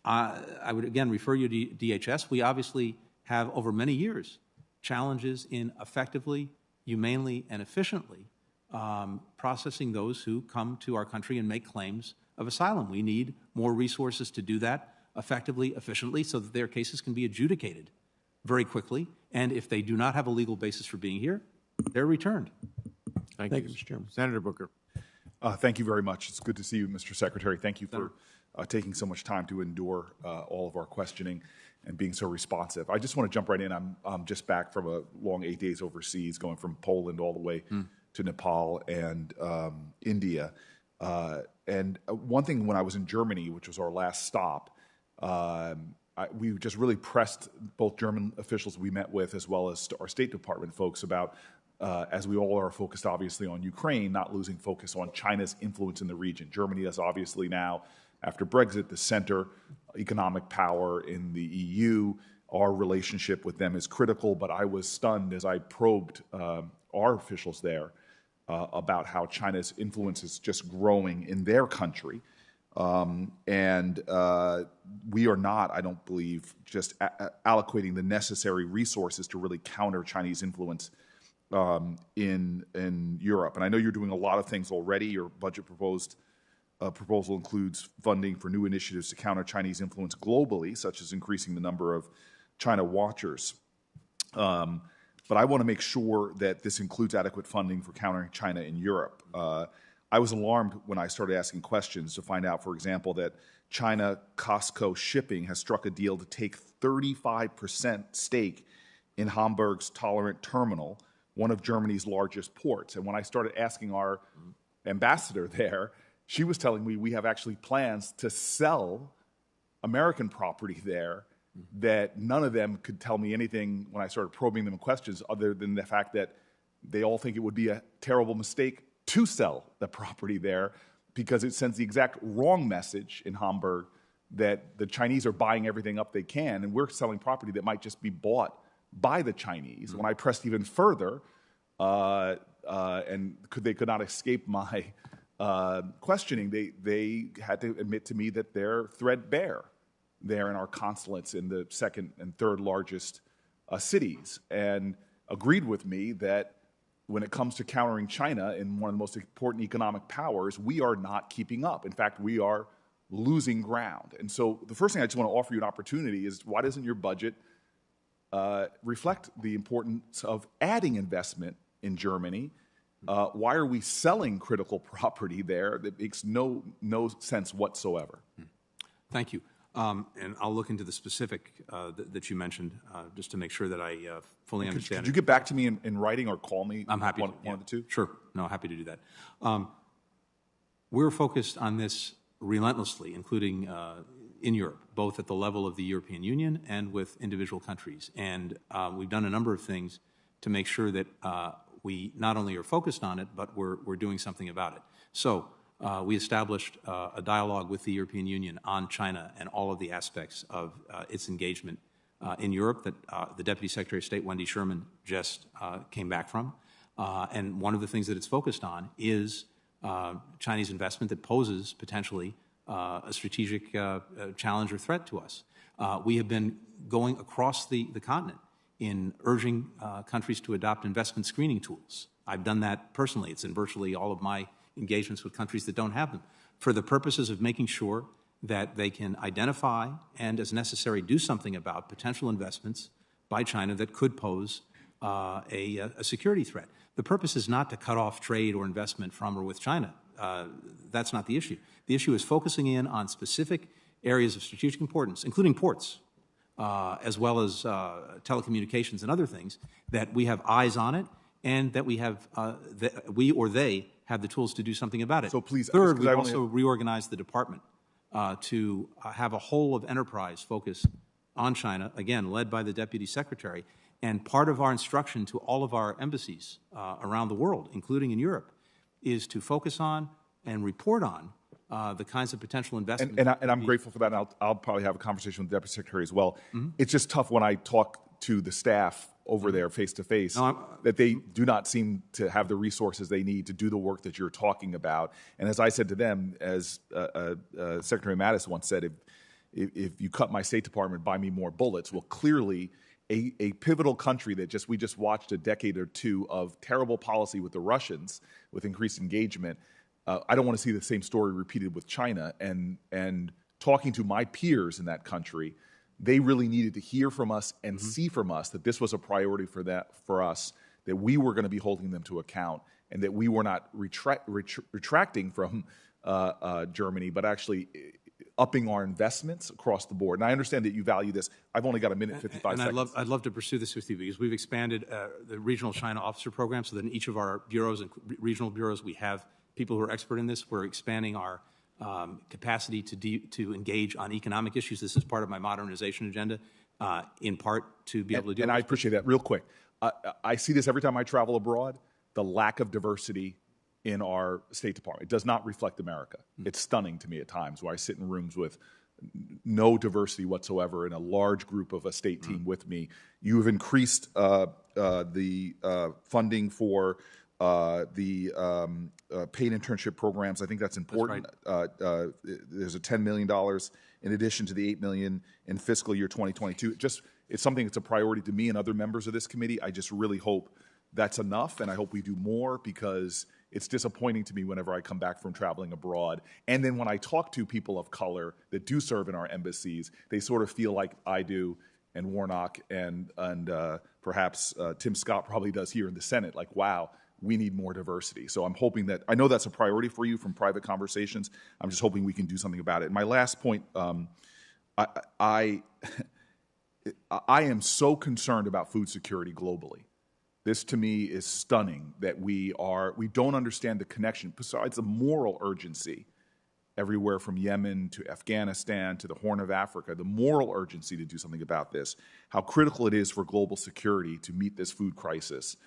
C: I would again refer you to DHS. We obviously have, over many years, challenges in effectively, humanely, and efficiently processing those who come to our country and make claims of asylum. We need more resources to do that effectively, efficiently, so that their cases can be adjudicated very quickly. And if they do not have a legal basis for being here, they're returned.
M: Thank you, Mr. Chairman.
A: Senator Booker.
R: Thank you very much. It's good to see you, Mr. Secretary. Thank you for taking so much time to endure all of our questioning and being so responsive. I just want to jump right in. I'm just back from a long 8 days overseas, going from Poland all the way to Nepal and India. And one thing when I was in Germany, which was our last stop, we just really pressed both German officials we met with as well as our State Department folks about, as we all are focused obviously on Ukraine, not losing focus on China's influence in the region. Germany is obviously now, after Brexit, the center economic power in the EU. Our relationship with them is critical, but I was stunned as I probed our officials there about how China's influence is just growing in their country. And we are not, I don't believe, just allocating the necessary resources to really counter Chinese influence in Europe. And I know you're doing a lot of things already. Your budget proposal includes funding for new initiatives to counter Chinese influence globally, such as increasing the number of China watchers. But I want to make sure that this includes adequate funding for countering China in Europe. I was alarmed when I started asking questions to find out, for example, that China Costco Shipping has struck a deal to take 35% stake in Hamburg's Tolerant Terminal, one of Germany's largest ports. And when I started asking our ambassador there, she was telling me we have actually plans to sell American property there, that none of them could tell me anything when I started probing them in questions other than the fact that they all think it would be a terrible mistake to sell the property there because it sends the exact wrong message in Hamburg that the Chinese are buying everything up they can, and we're selling property that might just be bought by the Chinese. When I pressed even further, and they could not escape my questioning, they had to admit to me that they're threadbare there in our consulates in the second and third largest cities, and agreed with me that when it comes to countering China in one of the most important economic powers, we are not keeping up. In fact, we are losing ground. And so the first thing I just want to offer you an opportunity is, why doesn't your budget reflect the importance of adding investment in Germany? Why are we selling critical property there? That makes no sense whatsoever.
C: Thank you. And I'll look into the specific that you mentioned just to make sure that I fully understand.
R: Could you get back to me in writing or call me?
C: I'm happy
R: one
C: to.
R: Of the two?
C: Sure. No, happy to do that. We're focused on this relentlessly, including in Europe, both at the level of the European Union and with individual countries. And we've done a number of things to make sure that we not only are focused on it, but we're doing something about it. So we established a dialogue with the European Union on China and all of the aspects of its engagement in Europe that the Deputy Secretary of State, Wendy Sherman, just came back from. And one of the things that it's focused on is Chinese investment that poses potentially a strategic challenge or threat to us. We have been going across the continent in urging countries to adopt investment screening tools. I've done that personally. It's in virtually all of my engagements with countries that don't have them, for the purposes of making sure that they can identify and, as necessary, do something about potential investments by China that could pose a security threat. The purpose is not to cut off trade or investment from or with China. That's not the issue. The issue is focusing in on specific areas of strategic importance, including ports, as well as telecommunications and other things, that we have eyes on it and that we have, we or they have the tools to do something about it.
R: So please,
C: third, we also reorganized the department to have a whole of enterprise focus on China, again, led by the Deputy Secretary. And part of our instruction to all of our embassies around the world, including in Europe, is to focus on and report on the kinds of potential investments.
R: And I'm grateful for that, and I'll probably have a conversation with the Deputy Secretary as well. It's just tough when I talk to the staff over there face-to-face that they do not seem to have the resources they need to do the work that you're talking about. And as I said to them, as Secretary Mattis once said, if you cut my State Department, buy me more bullets. Well, clearly, a pivotal country that we just watched a decade or two of terrible policy with the Russians, with increased engagement. I don't want to see the same story repeated with China. And talking to my peers in that country, they really needed to hear from us and see from us that this was a priority for us, that we were going to be holding them to account, and that we were not retracting from Germany, but actually upping our investments across the board. And I understand that you value this. I've only got a minute, 55 seconds.
C: And I'd love to pursue this with you, because we've expanded the regional China officer program so that in each of our bureaus and regional bureaus we have people who are expert in this. We're expanding our capacity to engage on economic issues. This is part of my modernization agenda, in part to be able to do.
R: And I appreciate that. Real quick, I see this every time I travel abroad, the lack of diversity in our State Department. It does not reflect America. It's stunning to me at times, where I sit in rooms with no diversity whatsoever and a large group of a state team with me. You have increased the funding for the paid internship programs. I think that's important. That's right. There's a $10 million in addition to the $8 million in fiscal year 2022. It's something that's a priority to me and other members of this committee. I just really hope that's enough, and I hope we do more, because it's disappointing to me whenever I come back from traveling abroad. And then when I talk to people of color that do serve in our embassies, they sort of feel like I do, and Warnock, and perhaps Tim Scott probably does here in the Senate, like, wow, we need more diversity. So I'm hoping that, I know that's a priority for you from private conversations. I'm just hoping we can do something about it. And my last point, I am so concerned about food security globally. This to me is stunning that we don't understand the connection, besides the moral urgency everywhere from Yemen to Afghanistan to the Horn of Africa, the moral urgency to do something about this, how critical it is for global security to meet this food crisis.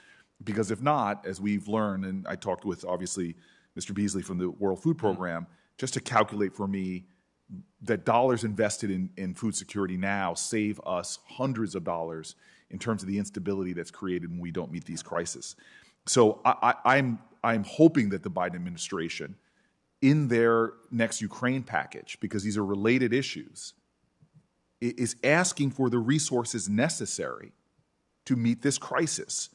R: Because if not, as we've learned, and I talked with, obviously, Mr. Beasley from the World Food Program, just to calculate for me that dollars invested in food security now save us hundreds of dollars in terms of the instability that's created when we don't meet these crises. So I'm hoping that the Biden administration, in their next Ukraine package, because these are related issues, is asking for the resources necessary to meet this crisis.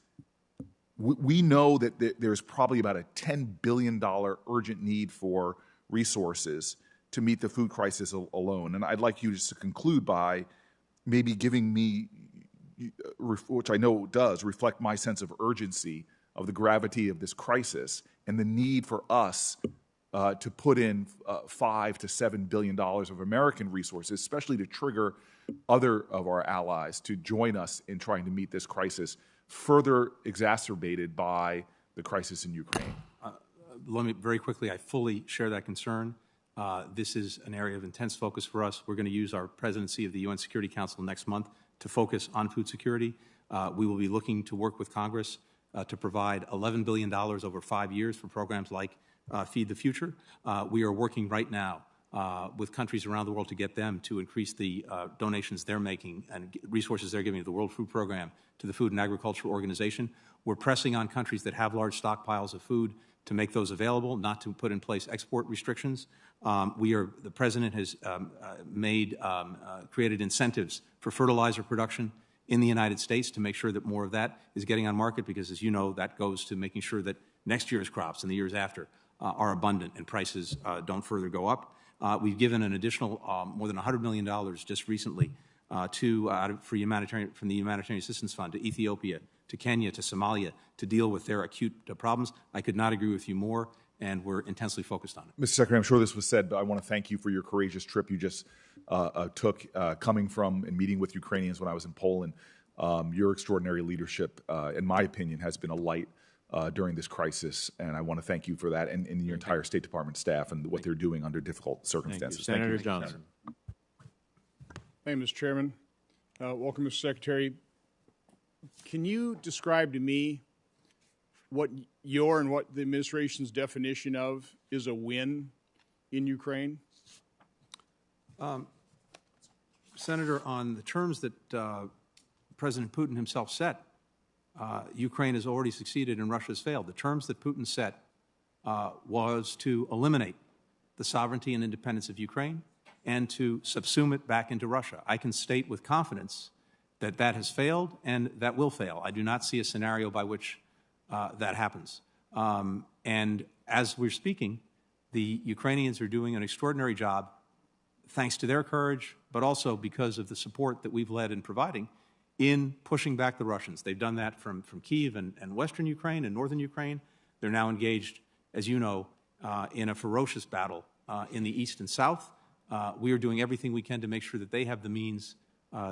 R: We know that there's probably about a $10 billion urgent need for resources to meet the food crisis alone. And I'd like you just to conclude by maybe giving me, which I know does, reflect my sense of urgency of the gravity of this crisis and the need for us to put in $5 to $7 billion of American resources, especially to trigger other of our allies to join us in trying to meet this crisis, further exacerbated by the crisis in Ukraine.
C: Let me very quickly, I fully share that concern. This is an area of intense focus for us. We're going to use our presidency of the UN Security Council next month to focus on food security. We will be looking to work with Congress to provide $11 billion over 5 years for programs like Feed the Future. We are working right now with countries around the world to get them to increase the donations they're making and resources they're giving to the World Food Program, to the Food and Agriculture Organization. We're pressing on countries that have large stockpiles of food to make those available, not to put in place export restrictions. The President has created incentives for fertilizer production in the United States to make sure that more of that is getting on market, because, as you know, that goes to making sure that next year's crops and the years after are abundant and prices don't further go up. We've given an additional more than $100 million just recently from the Humanitarian Assistance Fund to Ethiopia, to Kenya, to Somalia, to deal with their acute problems. I could not agree with you more, and we're intensely focused on it.
R: Mr. Secretary, I'm sure this was said, but I want to thank you for your courageous trip you just took, coming from and meeting with Ukrainians when I was in Poland. Your extraordinary leadership, in my opinion, has been a light during this crisis, and I want to thank you for that, and your entire State Department staff and what they're doing under difficult circumstances.
A: Thank you. Senator Johnson.
S: Thank you, Mr. Chairman. Welcome, Mr. Secretary. Can you describe to me what your and what the administration's definition of is a win in Ukraine?
C: Senator, on the terms that President Putin himself set, Ukraine has already succeeded and Russia has failed. The terms that Putin set was to eliminate the sovereignty and independence of Ukraine and to subsume it back into Russia. I can state with confidence that that has failed and that will fail. I do not see a scenario by which that happens. And as we're speaking, the Ukrainians are doing an extraordinary job, thanks to their courage, but also because of the support that we've led in providing in pushing back the Russians. They've done that from Kyiv and western Ukraine and northern Ukraine. They're now engaged, as you know, in a ferocious battle in the east and south. We are doing everything we can to make sure that they have the means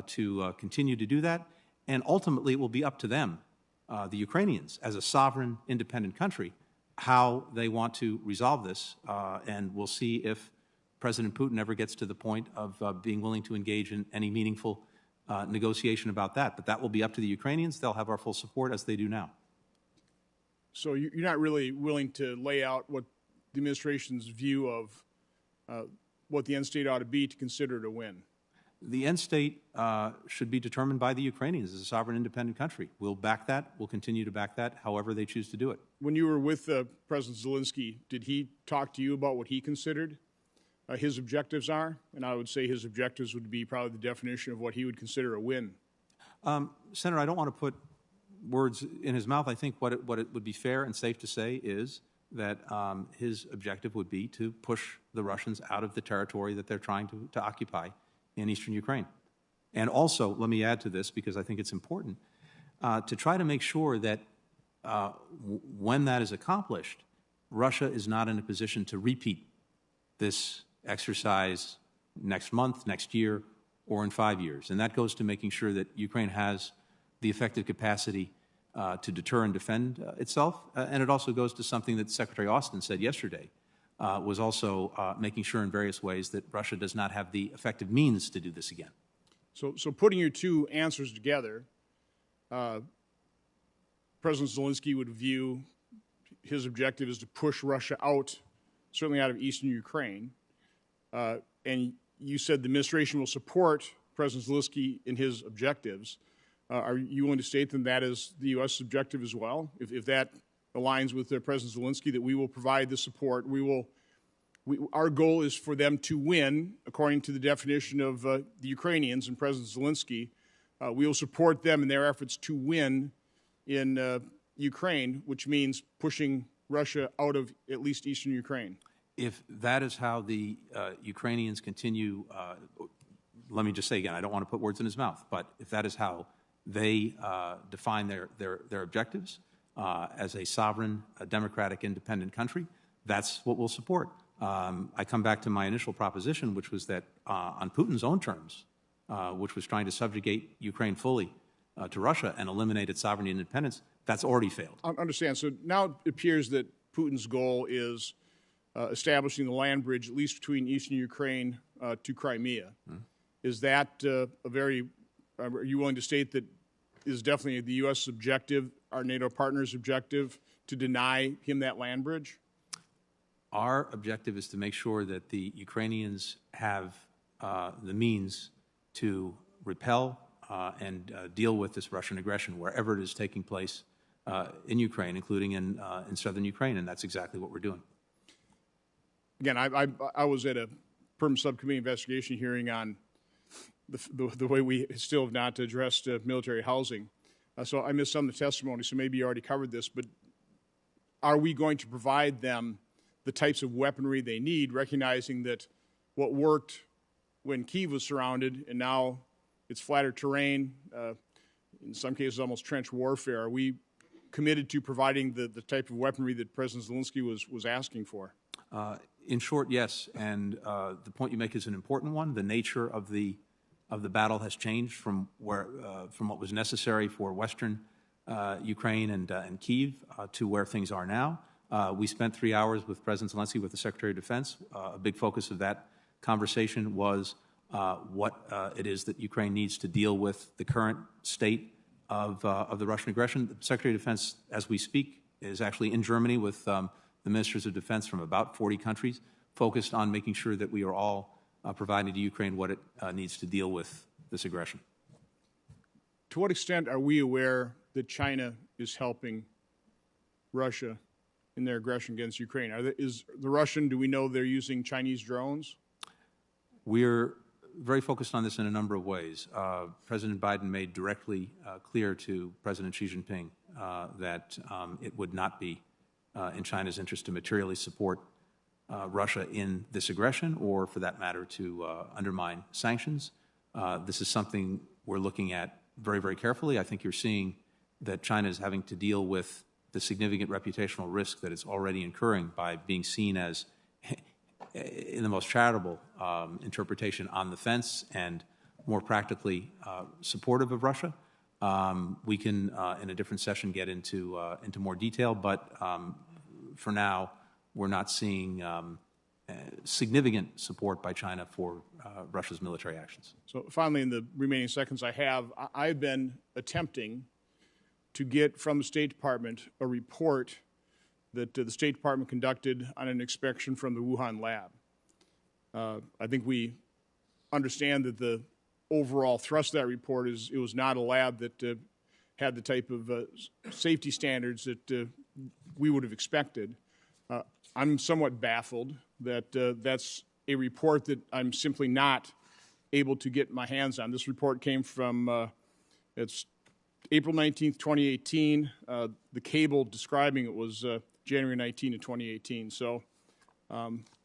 C: to continue to do that. And ultimately, it will be up to them, the Ukrainians, as a sovereign, independent country, how they want to resolve this. And we'll see if President Putin ever gets to the point of being willing to engage in any meaningful negotiation about that. But that will be up to the Ukrainians. They'll have our full support, as they do now.
S: So you're not really willing to lay out what the administration's view of what the end state ought to be to consider it a win?
C: The end state should be determined by the Ukrainians as a sovereign, independent country. We'll back that. We'll continue to back that, however they choose to do it.
S: When you were with President Zelenskyy, did he talk to you about what he considered his objectives are? And I would say his objectives would be probably the definition of what he would consider a win.
C: Senator, I don't want to put words in his mouth. I think what it would be fair and safe to say is that his objective would be to push the Russians out of the territory that they're trying to occupy in eastern Ukraine. And also, let me add to this, because I think it's important, to try to make sure that when that is accomplished, Russia is not in a position to repeat this exercise next month, next year, or in 5 years. And that goes to making sure that Ukraine has the effective capacity to deter and defend itself. And it also goes to something that Secretary Austin said yesterday, was also making sure in various ways that Russia does not have the effective means to do this again.
S: So putting your two answers together, President Zelenskyy would view his objective is to push Russia out, certainly out of eastern Ukraine. And you said the administration will support President Zelenskyy in his objectives. Are you willing to state that that is the U.S. objective as well? If that aligns with President Zelenskyy, that we will provide the support, our goal is for them to win, according to the definition of the Ukrainians and President Zelenskyy. We will support them in their efforts to win in Ukraine, which means pushing Russia out of at least eastern Ukraine.
C: If that is how the Ukrainians continue, let me just say again, I don't want to put words in his mouth, but if that is how they define their objectives as a sovereign, a democratic, independent country, that's what we'll support. I come back to my initial proposition, which was that on Putin's own terms, which was trying to subjugate Ukraine fully to Russia and eliminate its sovereignty and independence, that's already failed.
S: I understand. So now it appears that Putin's goal is establishing the land bridge, at least between eastern Ukraine to Crimea. Is that are you willing to state that is definitely the U.S. objective, our NATO partners' objective, to deny him that land bridge?
C: Our objective is to make sure that the Ukrainians have the means to repel and deal with this Russian aggression wherever it is taking place in Ukraine, including in southern Ukraine, and that's exactly what we're doing.
S: Again, I was at a PERM subcommittee investigation hearing on the way we still have not addressed military housing. So I missed some of the testimony, so maybe you already covered this, but are we going to provide them the types of weaponry they need, recognizing that what worked when Kyiv was surrounded and now it's flatter terrain, in some cases almost trench warfare? Are we committed to providing the type of weaponry that President Zelenskyy was asking for?
C: In short, yes, and the point you make is an important one. The nature of the battle has changed from what was necessary for Western Ukraine and Kyiv to where things are now. We spent 3 hours with President Zelenskyy, with the Secretary of Defense. A big focus of that conversation was what it is that Ukraine needs to deal with the current state of the Russian aggression. The Secretary of Defense, as we speak, is actually in Germany with the ministers of defense from about 40 countries, focused on making sure that we are all providing to Ukraine what it needs to deal with this aggression.
S: To what extent are we aware that China is helping Russia in their aggression against Ukraine? Do we know they're using Chinese drones?
C: We're very focused on this in a number of ways. President Biden made directly clear to President Xi Jinping that it would not be in China's interest to materially support Russia in this aggression, or for that matter, to undermine sanctions. This is something we're looking at very, very carefully. I think you're seeing that China is having to deal with the significant reputational risk that it's already incurring by being seen as, in the most charitable interpretation, on the fence and more practically supportive of Russia. We can, in a different session, get into more detail, but for now, we're not seeing significant support by China for Russia's military actions.
S: So finally, in the remaining seconds I have, I've been attempting to get from the State Department a report that the State Department conducted on an inspection from the Wuhan lab. I think we understand that the overall thrust of that report is it was not a lab that had the type of safety standards that we would have expected. I'm somewhat baffled that that's a report that I'm simply not able to get my hands on. This report came from, it's April 19th, 2018. The cable describing it was January 19 of 2018. So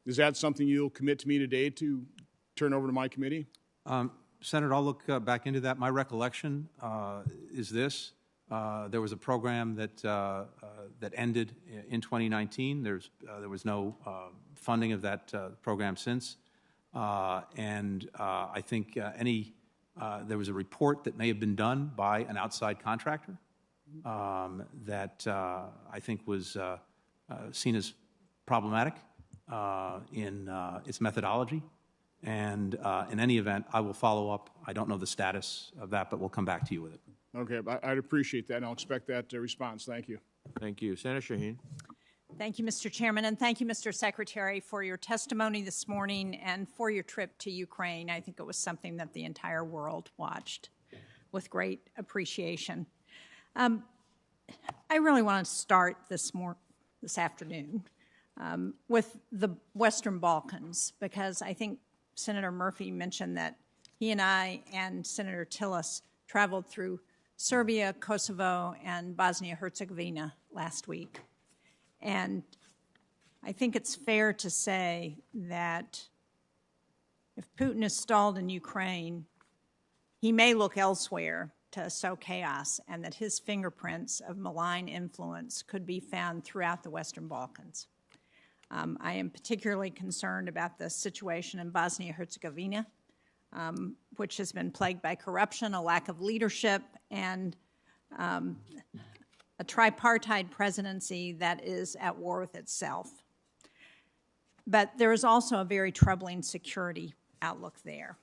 S: is that something you'll commit to me today to turn over to my committee?
C: Senator, I'll look back into that. My recollection is this. There was a program that ended in 2019. There was no funding of that program since. And I think there was a report that may have been done by an outside contractor that I think was seen as problematic in its methodology. And in any event, I will follow up. I don't know the status of that, but we'll come back to you with it.
S: Okay, I'd appreciate that, and I'll expect that response. Thank you.
A: Thank you. Senator Shaheen.
T: Thank you, Mr. Chairman, and thank you, Mr. Secretary, for your testimony this morning and for your trip to Ukraine. I think it was something that the entire world watched with great appreciation. I really want to start this afternoon with the Western Balkans, because I think Senator Murphy mentioned that he and I and Senator Tillis traveled through Serbia, Kosovo, and Bosnia-Herzegovina last week. And I think it's fair to say that if Putin is stalled in Ukraine, he may look elsewhere to sow chaos, and that his fingerprints of malign influence could be found throughout the Western Balkans. I am particularly concerned about the situation in Bosnia-Herzegovina, which has been plagued by corruption, a lack of leadership, and a tripartite presidency that is at war with itself. But there is also a very troubling security outlook there.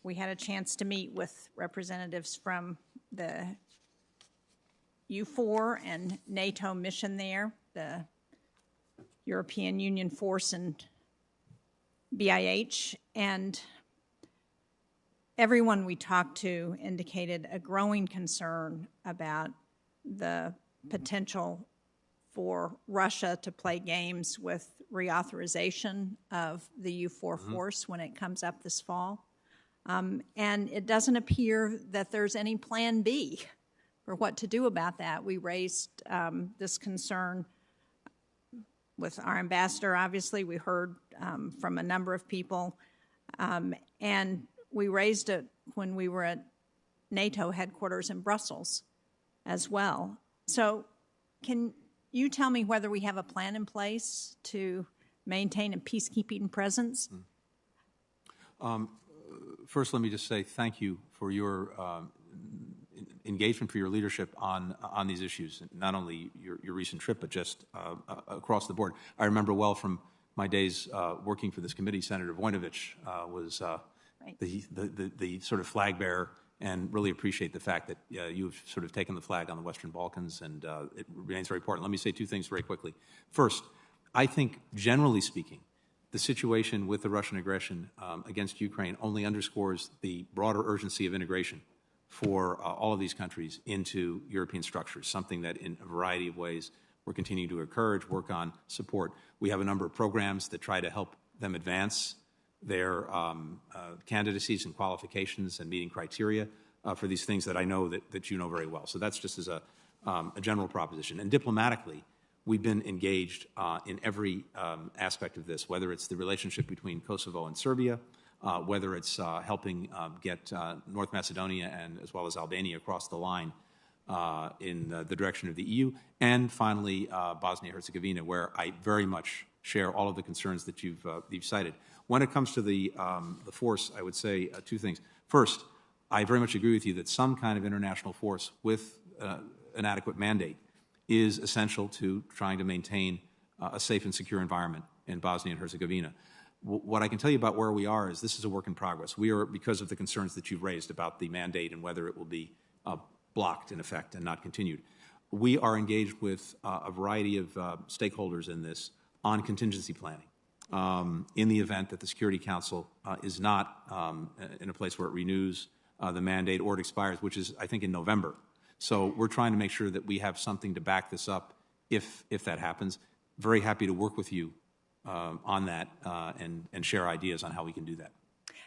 T: We had a chance to meet with representatives from the U4 and NATO mission there, the European Union Force and BIH, and everyone we talked to indicated a growing concern about the potential for Russia to play games with reauthorization of the U4 force when it comes up this fall. And it doesn't appear that there's any plan B for what to do about that. We raised this concern with our ambassador, obviously. We heard from a number of people. And we raised it when we were at NATO headquarters in Brussels as well. So can you tell me whether we have a plan in place to maintain a peacekeeping presence?
C: First, let me just say thank you for your engagement, for your leadership on these issues, not only your recent trip, but just across the board. I remember well from my days working for this committee, Senator Voinovich was the sort of flag bearer, and really appreciate the fact that you've sort of taken the flag on the Western Balkans, and it remains very important. Let me say two things very quickly. First, I think, generally speaking, the situation with the Russian aggression against Ukraine only underscores the broader urgency of integration for all of these countries into European structures, something that in a variety of ways we're continuing to encourage, work on, support. We have a number of programs that try to help them advance their candidacies and qualifications and meeting criteria for these things that I know that you know very well. So that's just as a general proposition. And diplomatically, we've been engaged in every aspect of this, whether it's the relationship between Kosovo and Serbia, whether it's helping get North Macedonia and as well as Albania across the line in the direction of the EU, and finally Bosnia-Herzegovina, where I very much share all of the concerns that you've cited. When it comes to the force, I would say two things. First, I very much agree with you that some kind of international force with an adequate mandate is essential to trying to maintain a safe and secure environment in Bosnia and Herzegovina. What I can tell you about where we are is this is a work in progress. We are, because of the concerns that you've raised about the mandate and whether it will be blocked in effect and not continued, we are engaged with a variety of stakeholders in this on contingency planning. In the event that the Security Council is not in a place where it renews the mandate or it expires, which is, I think, in November. So we're trying to make sure that we have something to back this up if that happens. Very happy to work with you on that and share ideas on how we can do that.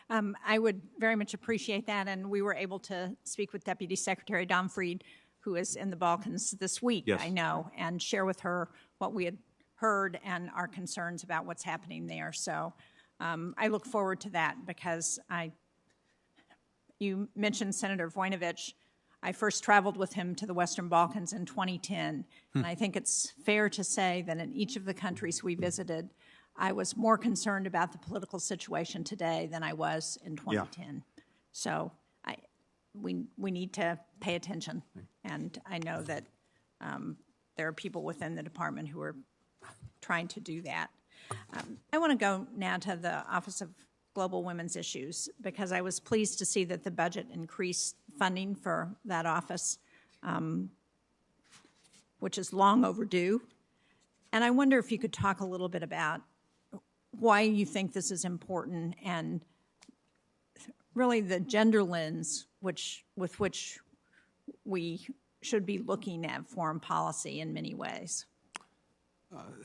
T: I would very much appreciate that, and we were able to speak with Deputy Secretary Domfried, who is in the Balkans this week, yes. I know, and share with her what we had heard and our concerns about what's happening there. So I look forward to that because you mentioned Senator Voinovich. I first traveled with him to the Western Balkans in 2010, and I think it's fair to say that in each of the countries we visited, I was more concerned about the political situation today than I was in 2010. Yeah. So we need to pay attention, and I know that there are people within the department who are trying to do that. I want to go now to the Office of Global Women's Issues, because I was pleased to see that the budget increased funding for that office, which is long overdue. And I wonder if you could talk a little bit about why you think this is important and really the gender lens with which we should be looking at foreign policy in many ways.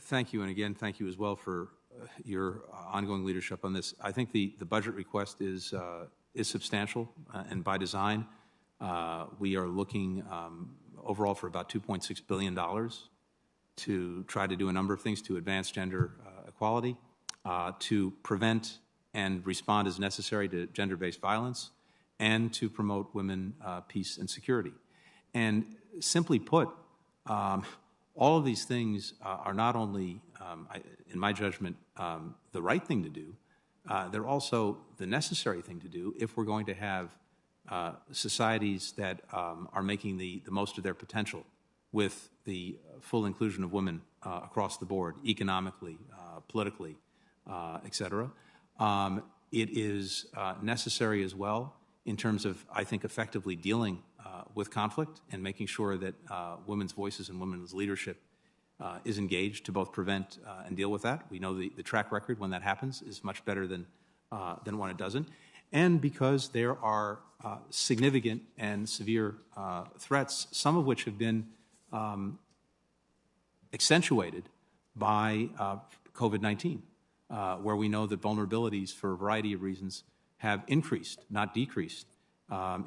C: Thank you, and again, thank you as well for your ongoing leadership on this. I think the budget request is substantial, and by design. We are looking overall for about $2.6 billion to try to do a number of things to advance gender equality, to prevent and respond as necessary to gender-based violence, and to promote women, peace, and security. And simply put, all of these things are not only, in my judgment, the right thing to do, they're also the necessary thing to do if we're going to have societies that are making the most of their potential with the full inclusion of women across the board, economically, politically, et cetera. It is necessary as well in terms of, I think, effectively dealing with conflict and making sure that women's voices and women's leadership is engaged to both prevent and deal with that. We know the track record when that happens is much better than when it doesn't. And because there are significant and severe threats, some of which have been accentuated by COVID-19, where we know that vulnerabilities for a variety of reasons have increased, not decreased,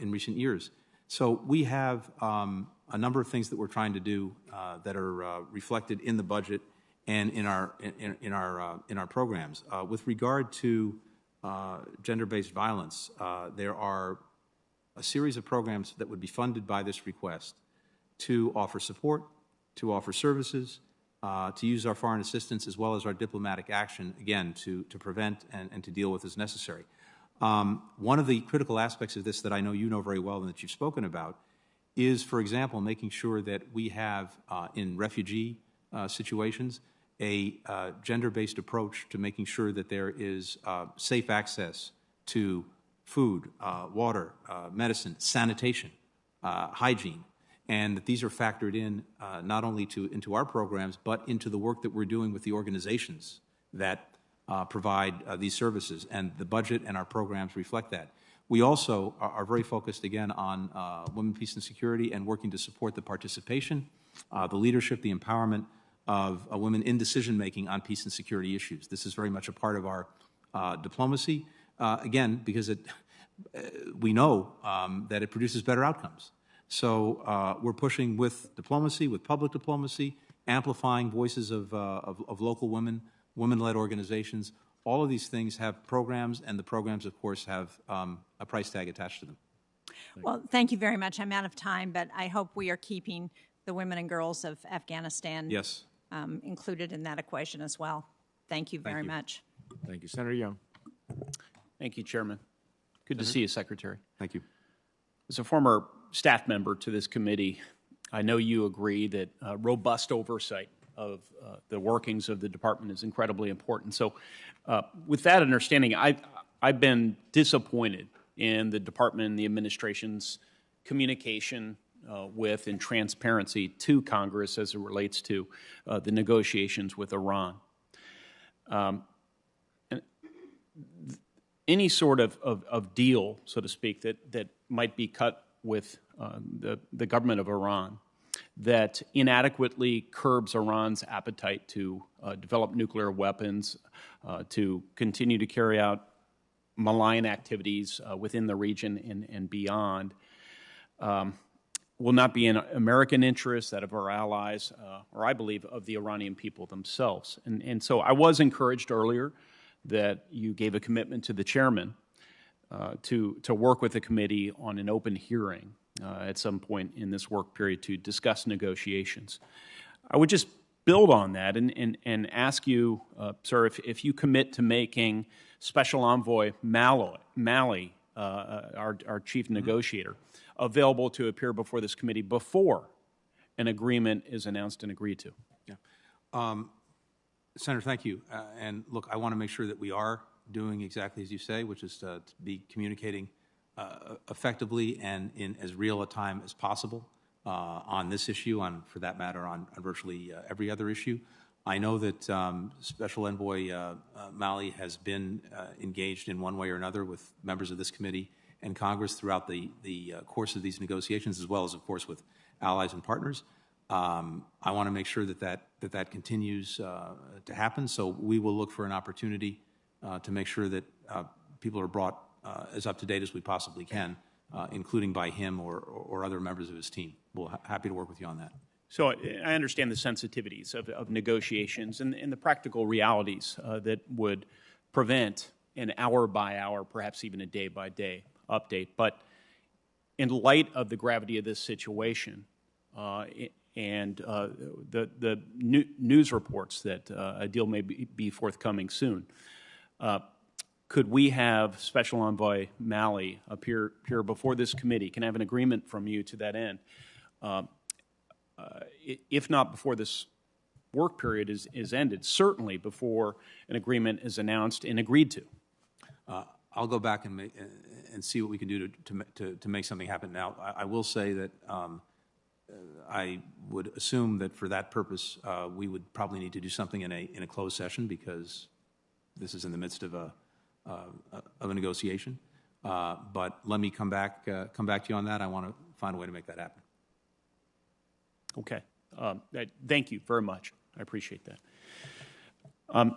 C: in recent years. So we have a number of things that we're trying to do that are reflected in the budget and in our programs. With regard to gender-based violence, there are a series of programs that would be funded by this request to offer support, to offer services, to use our foreign assistance as well as our diplomatic action, again, to prevent and to deal with as necessary. One of the critical aspects of this that I know you know very well and that you've spoken about is, for example, making sure that we have, in refugee situations, a gender-based approach to making sure that there is safe access to food, water, medicine, sanitation, hygiene, and that these are factored in not only into our programs, but into the work that we're doing with the organizations that provide these services, and the budget and our programs reflect that. We also are very focused, again, on women, peace, and security, and working to support the participation, the leadership, the empowerment of women in decision-making on peace and security issues. This is very much a part of our diplomacy, again, because we know that it produces better outcomes. So we're pushing with diplomacy, with public diplomacy, amplifying voices of local women, women-led organizations. All of these things have programs, and the programs, of course, have a price tag attached to them.
T: Well, thank you very much. I'm out of time, but I hope we are keeping the women and girls of Afghanistan included in that equation as well. Thank you very much.
A: Thank you. Senator Young.
J: Thank you, Chairman. Good to see you, Secretary.
C: Thank you.
J: As a former staff member to this committee, I know you agree that robust oversight of the workings of the department is incredibly important. So with that understanding, I've been disappointed in the department and the administration's communication with and transparency to Congress as it relates to the negotiations with Iran. Any sort of deal, so to speak, that might be cut with the government of Iran that inadequately curbs Iran's appetite to develop nuclear weapons, to continue to carry out malign activities within the region and beyond, will not be in American interest, that of our allies, or I believe of the Iranian people themselves. And so I was encouraged earlier that you gave a commitment to the chairman to work with the committee on an open hearing at some point in this work period to discuss negotiations. I would just build on that and ask you, sir, if you commit to making Special Envoy Malley, our chief negotiator, available to appear before this committee before an agreement is announced and agreed to.
C: Senator, thank you. And look, I want to make sure that we are doing exactly as you say, which is to be communicating effectively and in as real a time as possible on this issue, for that matter, on virtually every other issue. I know that Special Envoy Malley has been engaged in one way or another with members of this committee and Congress throughout the course of these negotiations, as well as, of course, with allies and partners. I want to make sure that continues to happen. So we will look for an opportunity to make sure that people are brought as up to date as we possibly can, including by him or other members of his team. We're happy to work with you on that.
J: So I understand the sensitivities of negotiations and the practical realities that would prevent an hour-by-hour, perhaps even a day-by-day update. But in light of the gravity of this situation and the news reports that a deal may be forthcoming soon, could we have Special Envoy Malley appear before this committee? Can I have an agreement from you to that end? If not before this work period is ended, certainly before an agreement is announced and agreed to.
C: I'll go back and see what we can do to make something happen. Now, I will say that I would assume that for that purpose, we would probably need to do something in a closed session because this is in the midst of a negotiation. But let me come back to you on that. I want to find a way to make that happen.
J: Okay. Thank you very much. I appreciate that.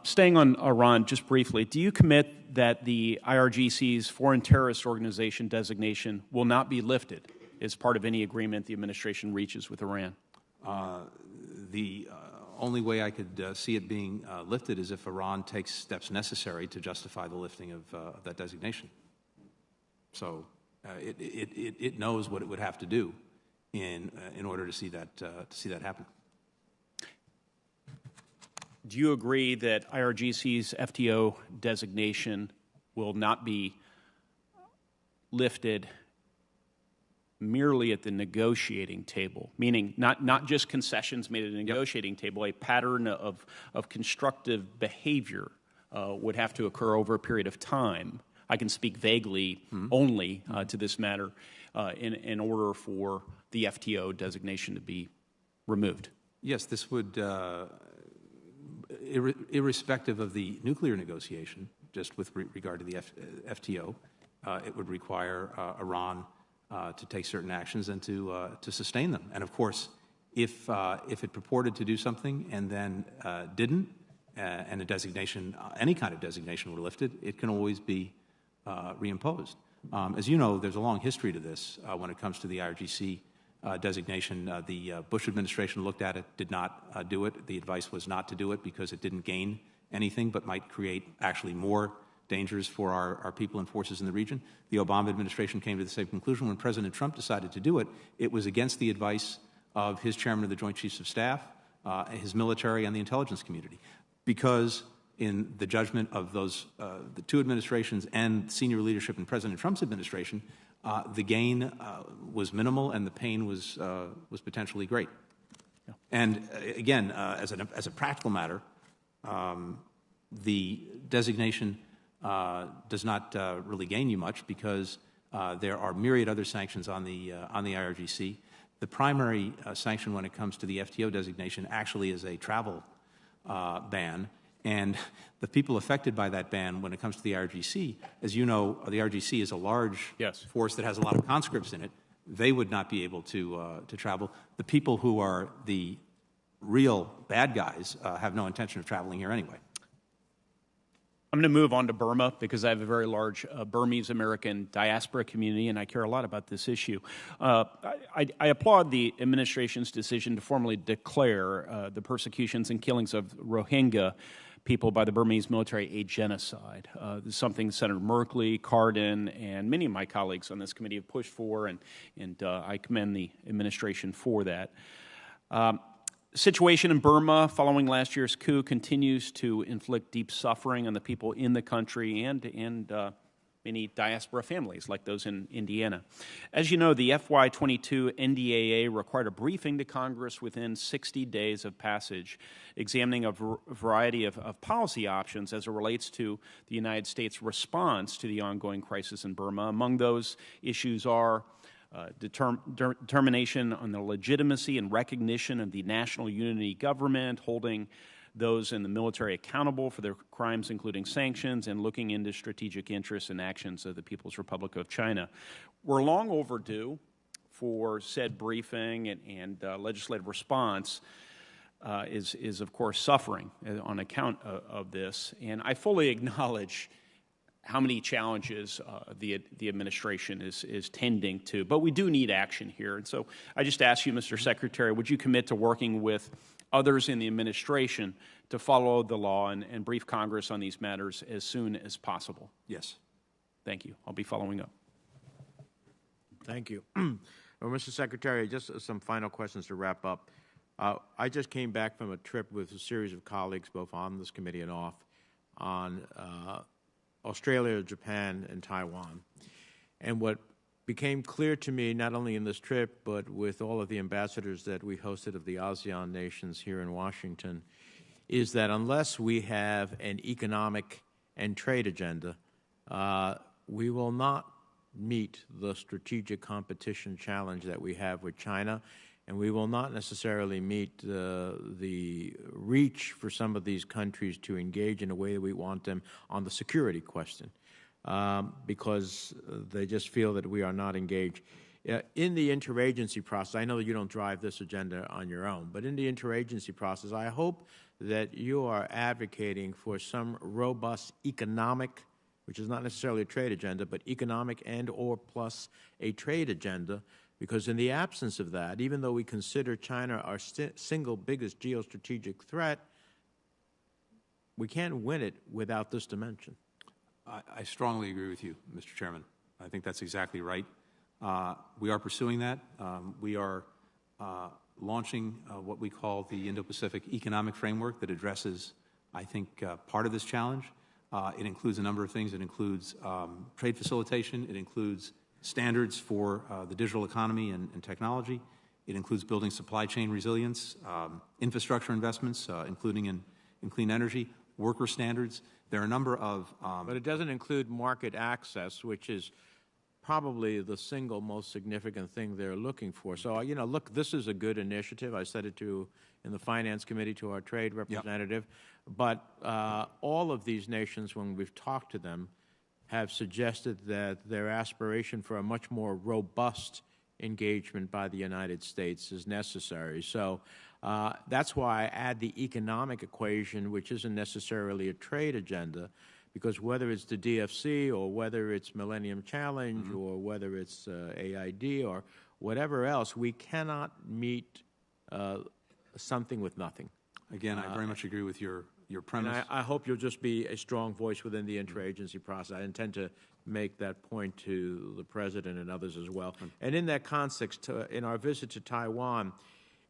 J: Staying on Iran just briefly, do you commit that the IRGC's foreign terrorist organization designation will not be lifted as part of any agreement the administration reaches with Iran?
C: The only way I could see it being lifted is if Iran takes steps necessary to justify the lifting of that designation. So it knows what it would have to do in order to see that happen.
J: Do you agree that IRGC's FTO designation will not be lifted merely at the negotiating table, meaning not just concessions made at the negotiating table, a pattern of constructive behavior would have to occur over a period of time? I can speak vaguely only to this matter in order for the FTO designation to be removed.
C: Yes, this would, irrespective of the nuclear negotiation, just with regard to the FTO, it would require Iran to take certain actions and to sustain them. And of course, if it purported to do something and then didn't, and a designation, any kind of designation were lifted, it can always be reimposed. As you know, there's a long history to this when it comes to the IRGC designation. The Bush administration looked at it, did not do it. The advice was not to do it because it didn't gain anything but might create actually more dangers for our people and forces in the region. The Obama administration came to the same conclusion. When President Trump decided to do it, it was against the advice of his chairman of the Joint Chiefs of Staff, his military, and the intelligence community, because in the judgment of those the two administrations and senior leadership in President Trump's administration, the gain was minimal and the pain was potentially great. Yeah. And again, as a practical matter, the designation does not really gain you much because there are myriad other sanctions on the IRGC. The primary sanction when it comes to the FTO designation actually is a travel ban. And the people affected by that ban when it comes to the IRGC, as you know, the IRGC is a large force that has a lot of conscripts in it. They would not be able to travel. The people who are the real bad guys have no intention of traveling here anyway.
J: I'm going to move on to Burma because I have a very large Burmese-American diaspora community, and I care a lot about this issue. I applaud the administration's decision to formally declare the persecutions and killings of Rohingya people by the Burmese military a genocide. This is something Senator Merkley, Cardin, and many of my colleagues on this committee have pushed for, and I commend the administration for that. Situation in Burma following last year's coup continues to inflict deep suffering on the people in the country and
U: many diaspora families like those in Indiana. As you know, the FY22 NDAA required a briefing to Congress within 60 days of passage, examining a variety of policy options as it relates to the United States' response to the ongoing crisis in Burma. Among those issues are determination on the legitimacy and recognition of the national unity government, holding those in the military accountable for their crimes, including sanctions, and looking into strategic interests and actions of the People's Republic of China. We're long overdue for said briefing, and legislative response is, of course, suffering on account of this. And I fully acknowledge how many challenges the administration is tending to, but we do need action here. And so I just ask you, Mr. Secretary, would you commit to working with others in the administration to follow the law and brief Congress on these matters as soon as possible?
C: Yes.
U: Thank you. I'll be following up.
A: Thank you. Well, Mr. Secretary, just some final questions to wrap up. I just came back from a trip with a series of colleagues, both on this committee and off, on Australia, Japan, and Taiwan. And what became clear to me, not only in this trip, but with all of the ambassadors that we hosted of the ASEAN nations here in Washington, is that unless we have an economic and trade agenda, we will not meet the strategic competition challenge that we have with China, and we will not necessarily meet the reach for some of these countries to engage in a way that we want them on the security question, because they just feel that we are not engaged. In the interagency process, I know that you don't drive this agenda on your own, but in the interagency process, I hope that you are advocating for some robust economic, which is not necessarily a trade agenda, but economic and or plus a trade agenda, because in the absence of that, even though we consider China our single biggest geostrategic threat, we can't win it without this dimension.
C: I strongly agree with you, Mr. Chairman. I think that's exactly right. We are pursuing that. We are launching what we call the Indo-Pacific Economic Framework that addresses, I think, part of this challenge. It includes a number of things. It includes trade facilitation. It includes standards for the digital economy and technology. It includes building supply chain resilience, infrastructure investments, including in clean energy, worker standards. There are a number of...
A: but it doesn't include market access, which is probably the single most significant thing they're looking for. So, you know, look, this is a good initiative. I said it in the Finance Committee to our trade representative. Yep. But all of these nations, when we've talked to them, have suggested that their aspiration for a much more robust engagement by the United States is necessary. So that's why I add the economic equation, which isn't necessarily a trade agenda, because whether it's the DFC or whether it's Millennium Challenge or whether it's AID or whatever else, we cannot meet something with nothing.
C: Again, I very much agree with your premise.
A: And I hope you'll just be a strong voice within the interagency process. I intend to make that point to the President and others as well. And in that context, in our visit to Taiwan,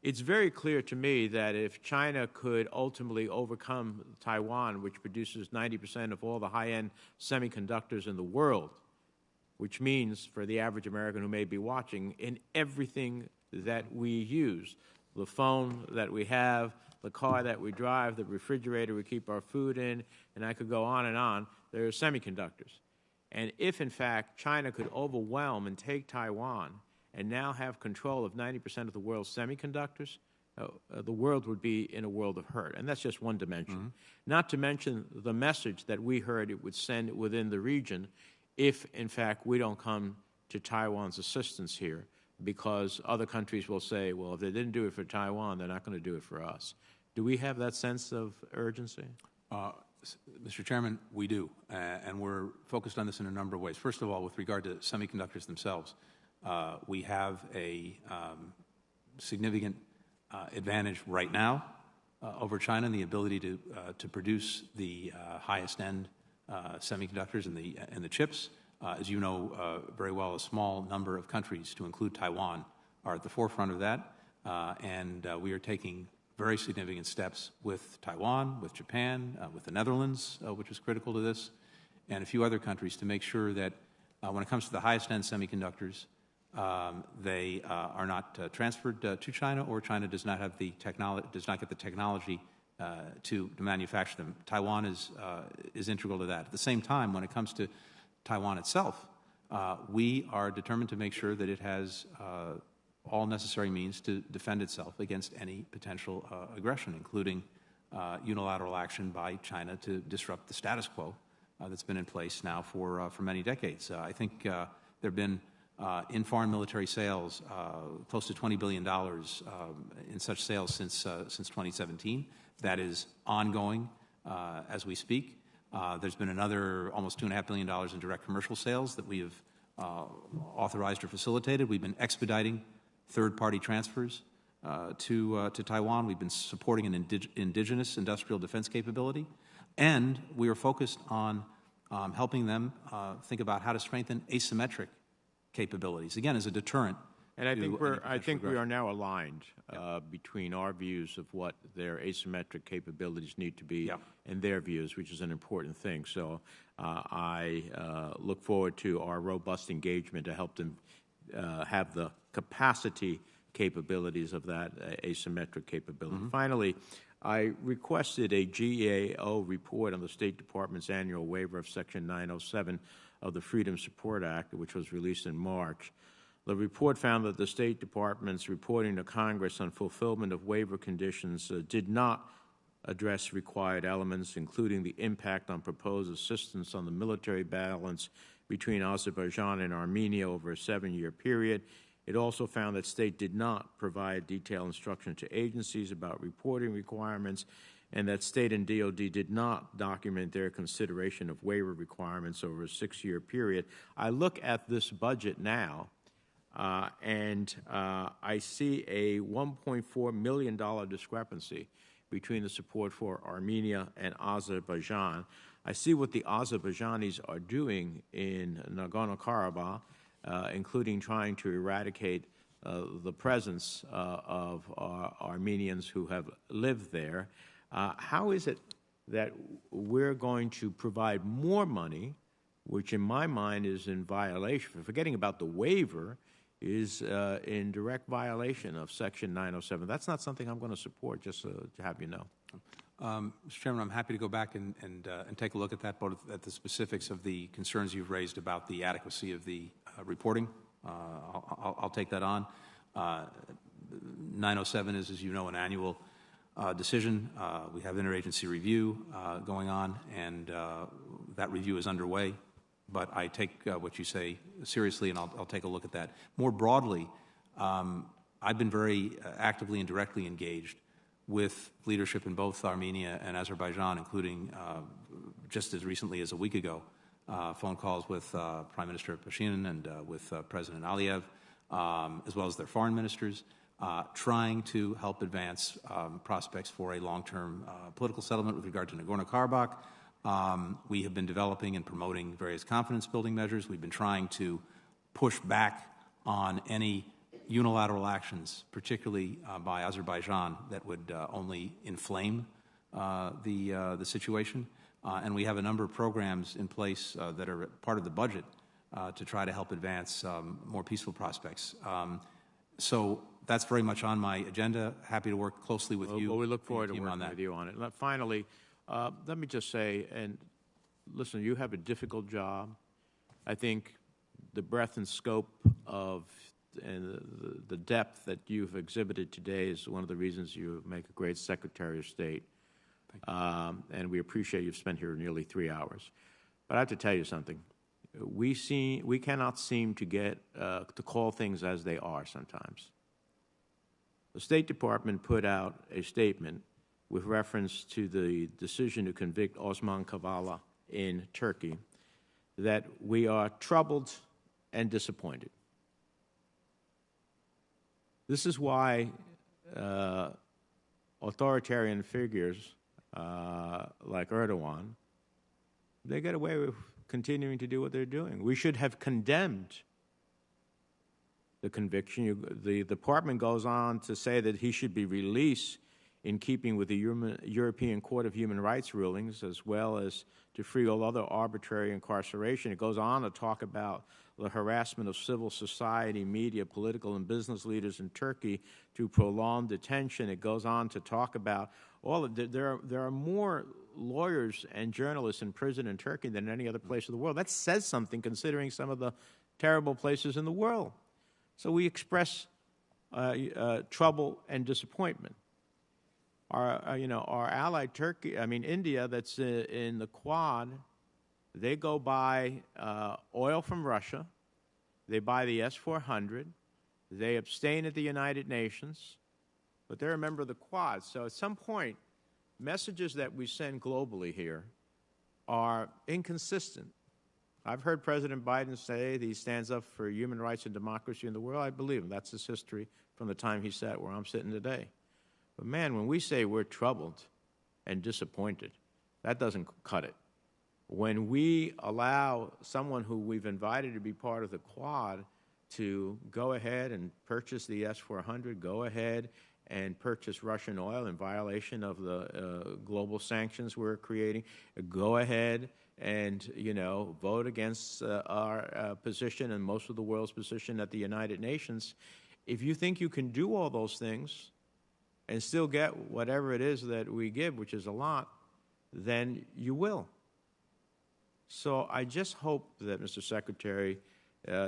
A: it's very clear to me that if China could ultimately overcome Taiwan, which produces 90% of all the high-end semiconductors in the world, which means for the average American who may be watching, in everything that we use, the phone that we have, the car that we drive, the refrigerator we keep our food in, and I could go on, there are semiconductors. And if, in fact, China could overwhelm and take Taiwan and now have control of 90% of the world's semiconductors, the world would be in a world of hurt. And that's just one dimension. Not to mention the message that we heard it would send within the region if, in fact, we don't come to Taiwan's assistance here, because other countries will say, well, if they didn't do it for Taiwan, they're not going to do it for us. Do we have that sense of urgency?
C: Mr. Chairman, we do, and we're focused on this in a number of ways. First of all, with regard to semiconductors themselves, we have a significant advantage right now over China in the ability to produce the highest-end semiconductors and the chips. As you know very well, a small number of countries, to include Taiwan, are at the forefront of that, and we are taking very significant steps with Taiwan, with Japan, with the Netherlands, which is critical to this. and a few other countries to make sure that when it comes to the highest-end semiconductors, they are not transferred to China, or China does not have the get the technology to manufacture them. Taiwan is integral to that. At the same time, when it comes to Taiwan itself, we are determined to make sure that it has all necessary means to defend itself against any potential aggression, including unilateral action by China to disrupt the status quo that's been in place now for many decades. I think there have been in foreign military sales close to $20 billion in such sales since 2017. That is ongoing as we speak. There's been another almost $2.5 billion in direct commercial sales that we have authorized or facilitated. We've been expediting third-party transfers to Taiwan. We've been supporting an indigenous industrial defense capability, and we are focused on helping them think about how to strengthen asymmetric capabilities, again, as a deterrent.
A: And I think we are now aligned between our views of what their asymmetric capabilities need to be and their views, which is an important thing. So I look forward to our robust engagement to help them have the capacity capabilities of that asymmetric capability. Finally, I requested a GAO report on the State Department's annual waiver of Section 907 of the Freedom Support Act, which was released in March. The report found that the State Department's reporting to Congress on fulfillment of waiver conditions did not address required elements, including the impact on proposed assistance on the military balance between Azerbaijan and Armenia over a 7-year period. It also found that State did not provide detailed instruction to agencies about reporting requirements, and that State and DoD did not document their consideration of waiver requirements over a 6-year period. I look at this budget now, and I see a $1.4 million discrepancy between the support for Armenia and Azerbaijan. I see what the Azerbaijanis are doing in Nagorno-Karabakh, including trying to eradicate the presence of Armenians who have lived there. How is it that we're going to provide more money, which in my mind is in violation, forgetting about the waiver, is in direct violation of Section 907? That's not something I'm going to support, just to have you know.
C: Mr. Chairman, I'm happy to go back and take a look at that, both at the specifics of the concerns you've raised about the adequacy of the reporting. I'll take that on. 907 is, as you know, an annual decision. We have interagency review going on, and that review is underway. But I take what you say seriously, and I'll take a look at that. More broadly, I've been very actively and directly engaged with leadership in both Armenia and Azerbaijan, including just as recently as a week ago, phone calls with Prime Minister Pashinyan and with President Aliyev, as well as their foreign ministers, trying to help advance prospects for a long-term political settlement with regard to Nagorno-Karabakh. We have been developing and promoting various confidence-building measures. We've been trying to push back on any unilateral actions, particularly by Azerbaijan, that would only inflame the situation. And we have a number of programs in place that are part of the budget to try to help advance more peaceful prospects. So that's very much on my agenda. Happy to work closely with you.
A: Well, we look forward to working with you on it. Finally, let me just say, and listen, you have a difficult job. I think the breadth and scope of and the depth that you've exhibited today is one of the reasons you make a great Secretary of State. And we appreciate you've spent here nearly 3 hours. But I have to tell you something. We cannot seem to get to call things as they are sometimes. The State Department put out a statement with reference to the decision to convict Osman Kavala in Turkey that we are troubled and disappointed. This is why authoritarian figures like Erdogan, they get away with continuing to do what they're doing. We should have condemned the conviction. The department goes on to say that he should be released in keeping with the European Court of Human Rights rulings, as well as to free all other arbitrary incarceration. It goes on to talk about the harassment of civil society, media, political, and business leaders in Turkey through prolonged detention. It goes on to talk about all of there are more lawyers and journalists in prison in Turkey than any other place in the world. That says something, considering some of the terrible places in the world. So we express trouble and disappointment. Our ally India, that's in the Quad, they go buy oil from Russia. They buy the S-400. They abstain at the United Nations, but they're a member of the Quad. So at some point, messages that we send globally here are inconsistent. I've heard President Biden say that he stands up for human rights and democracy in the world. I believe him. That's his history from the time he sat where I'm sitting today. But man, when we say we're troubled and disappointed, that doesn't cut it. When we allow someone who we've invited to be part of the Quad to go ahead and purchase the S-400, go ahead and purchase Russian oil in violation of the global sanctions we're creating, go ahead and, vote against our position and most of the world's position at the United Nations, if you think you can do all those things and still get whatever it is that we give, which is a lot, then you will. So I just hope that, Mr. Secretary,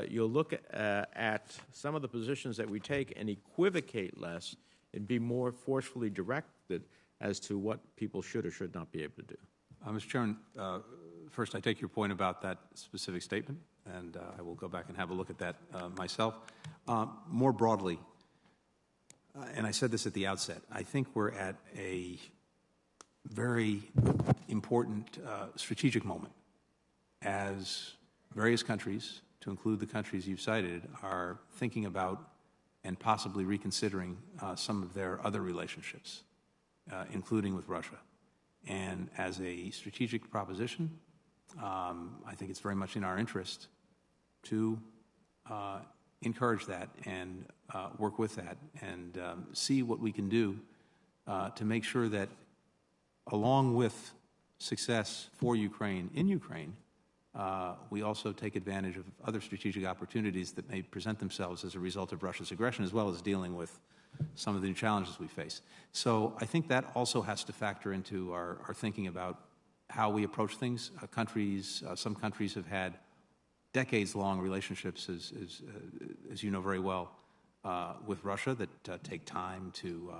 A: you'll look at some of the positions that we take and equivocate less and be more forcefully directed as to what people should or should not be able to do.
C: Mr. Chairman, first I take your point about that specific statement, and I will go back and have a look at that myself. More broadly, and I said this at the outset, I think we're at a very important strategic moment as various countries, to include the countries you've cited, are thinking about and possibly reconsidering some of their other relationships, including with Russia. And as a strategic proposition, I think it's very much in our interest to encourage that and work with that and see what we can do to make sure that, along with success for Ukraine in Ukraine, we also take advantage of other strategic opportunities that may present themselves as a result of Russia's aggression, as well as dealing with some of the new challenges we face. So I think that also has to factor into our thinking about how we approach things. Some countries have had decades-long relationships, as you know very well, with Russia that take time to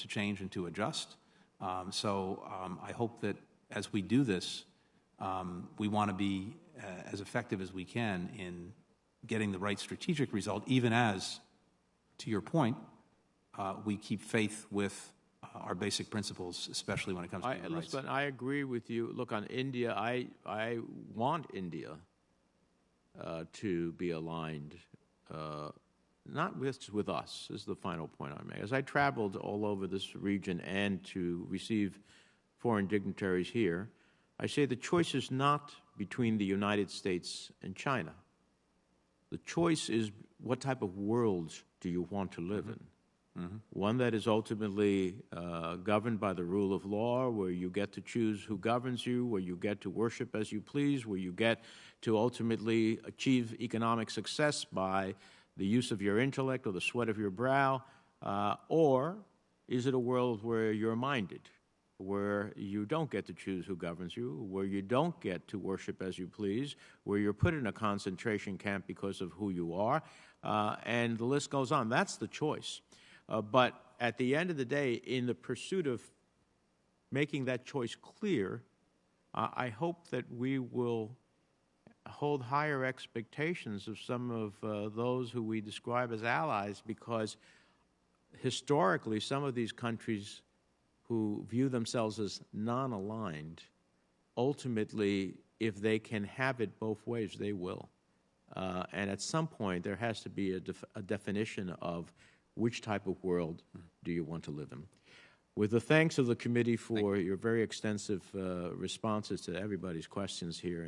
C: change and to adjust. So I hope that as we do this, we want to be as effective as we can in getting the right strategic result, even as, to your point, we keep faith with our basic principles, especially when it comes to human rights.
A: Listen, I agree with you. Look, on India, I want India to be aligned, not with us, is the final point I make. As I traveled all over this region and to receive foreign dignitaries here, I say the choice is not between the United States and China. The choice is, what type of world do you want to live in? One that is ultimately governed by the rule of law, where you get to choose who governs you, where you get to worship as you please, where you get to ultimately achieve economic success by the use of your intellect or the sweat of your brow, or is it a world where you're minded, where you don't get to choose who governs you, where you don't get to worship as you please, where you're put in a concentration camp because of who you are, and the list goes on. That's the choice. But at the end of the day, in the pursuit of making that choice clear, I hope that we will hold higher expectations of some of those who we describe as allies, because historically some of these countries who view themselves as non-aligned, ultimately, if they can have it both ways, they will. And at some point, there has to be a definition of which type of world do you want to live in. With the thanks of the committee for your very extensive responses to everybody's questions here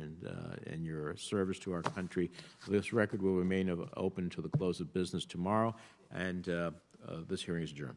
A: and your service to our country, this record will remain open until the close of business tomorrow, and this hearing is adjourned.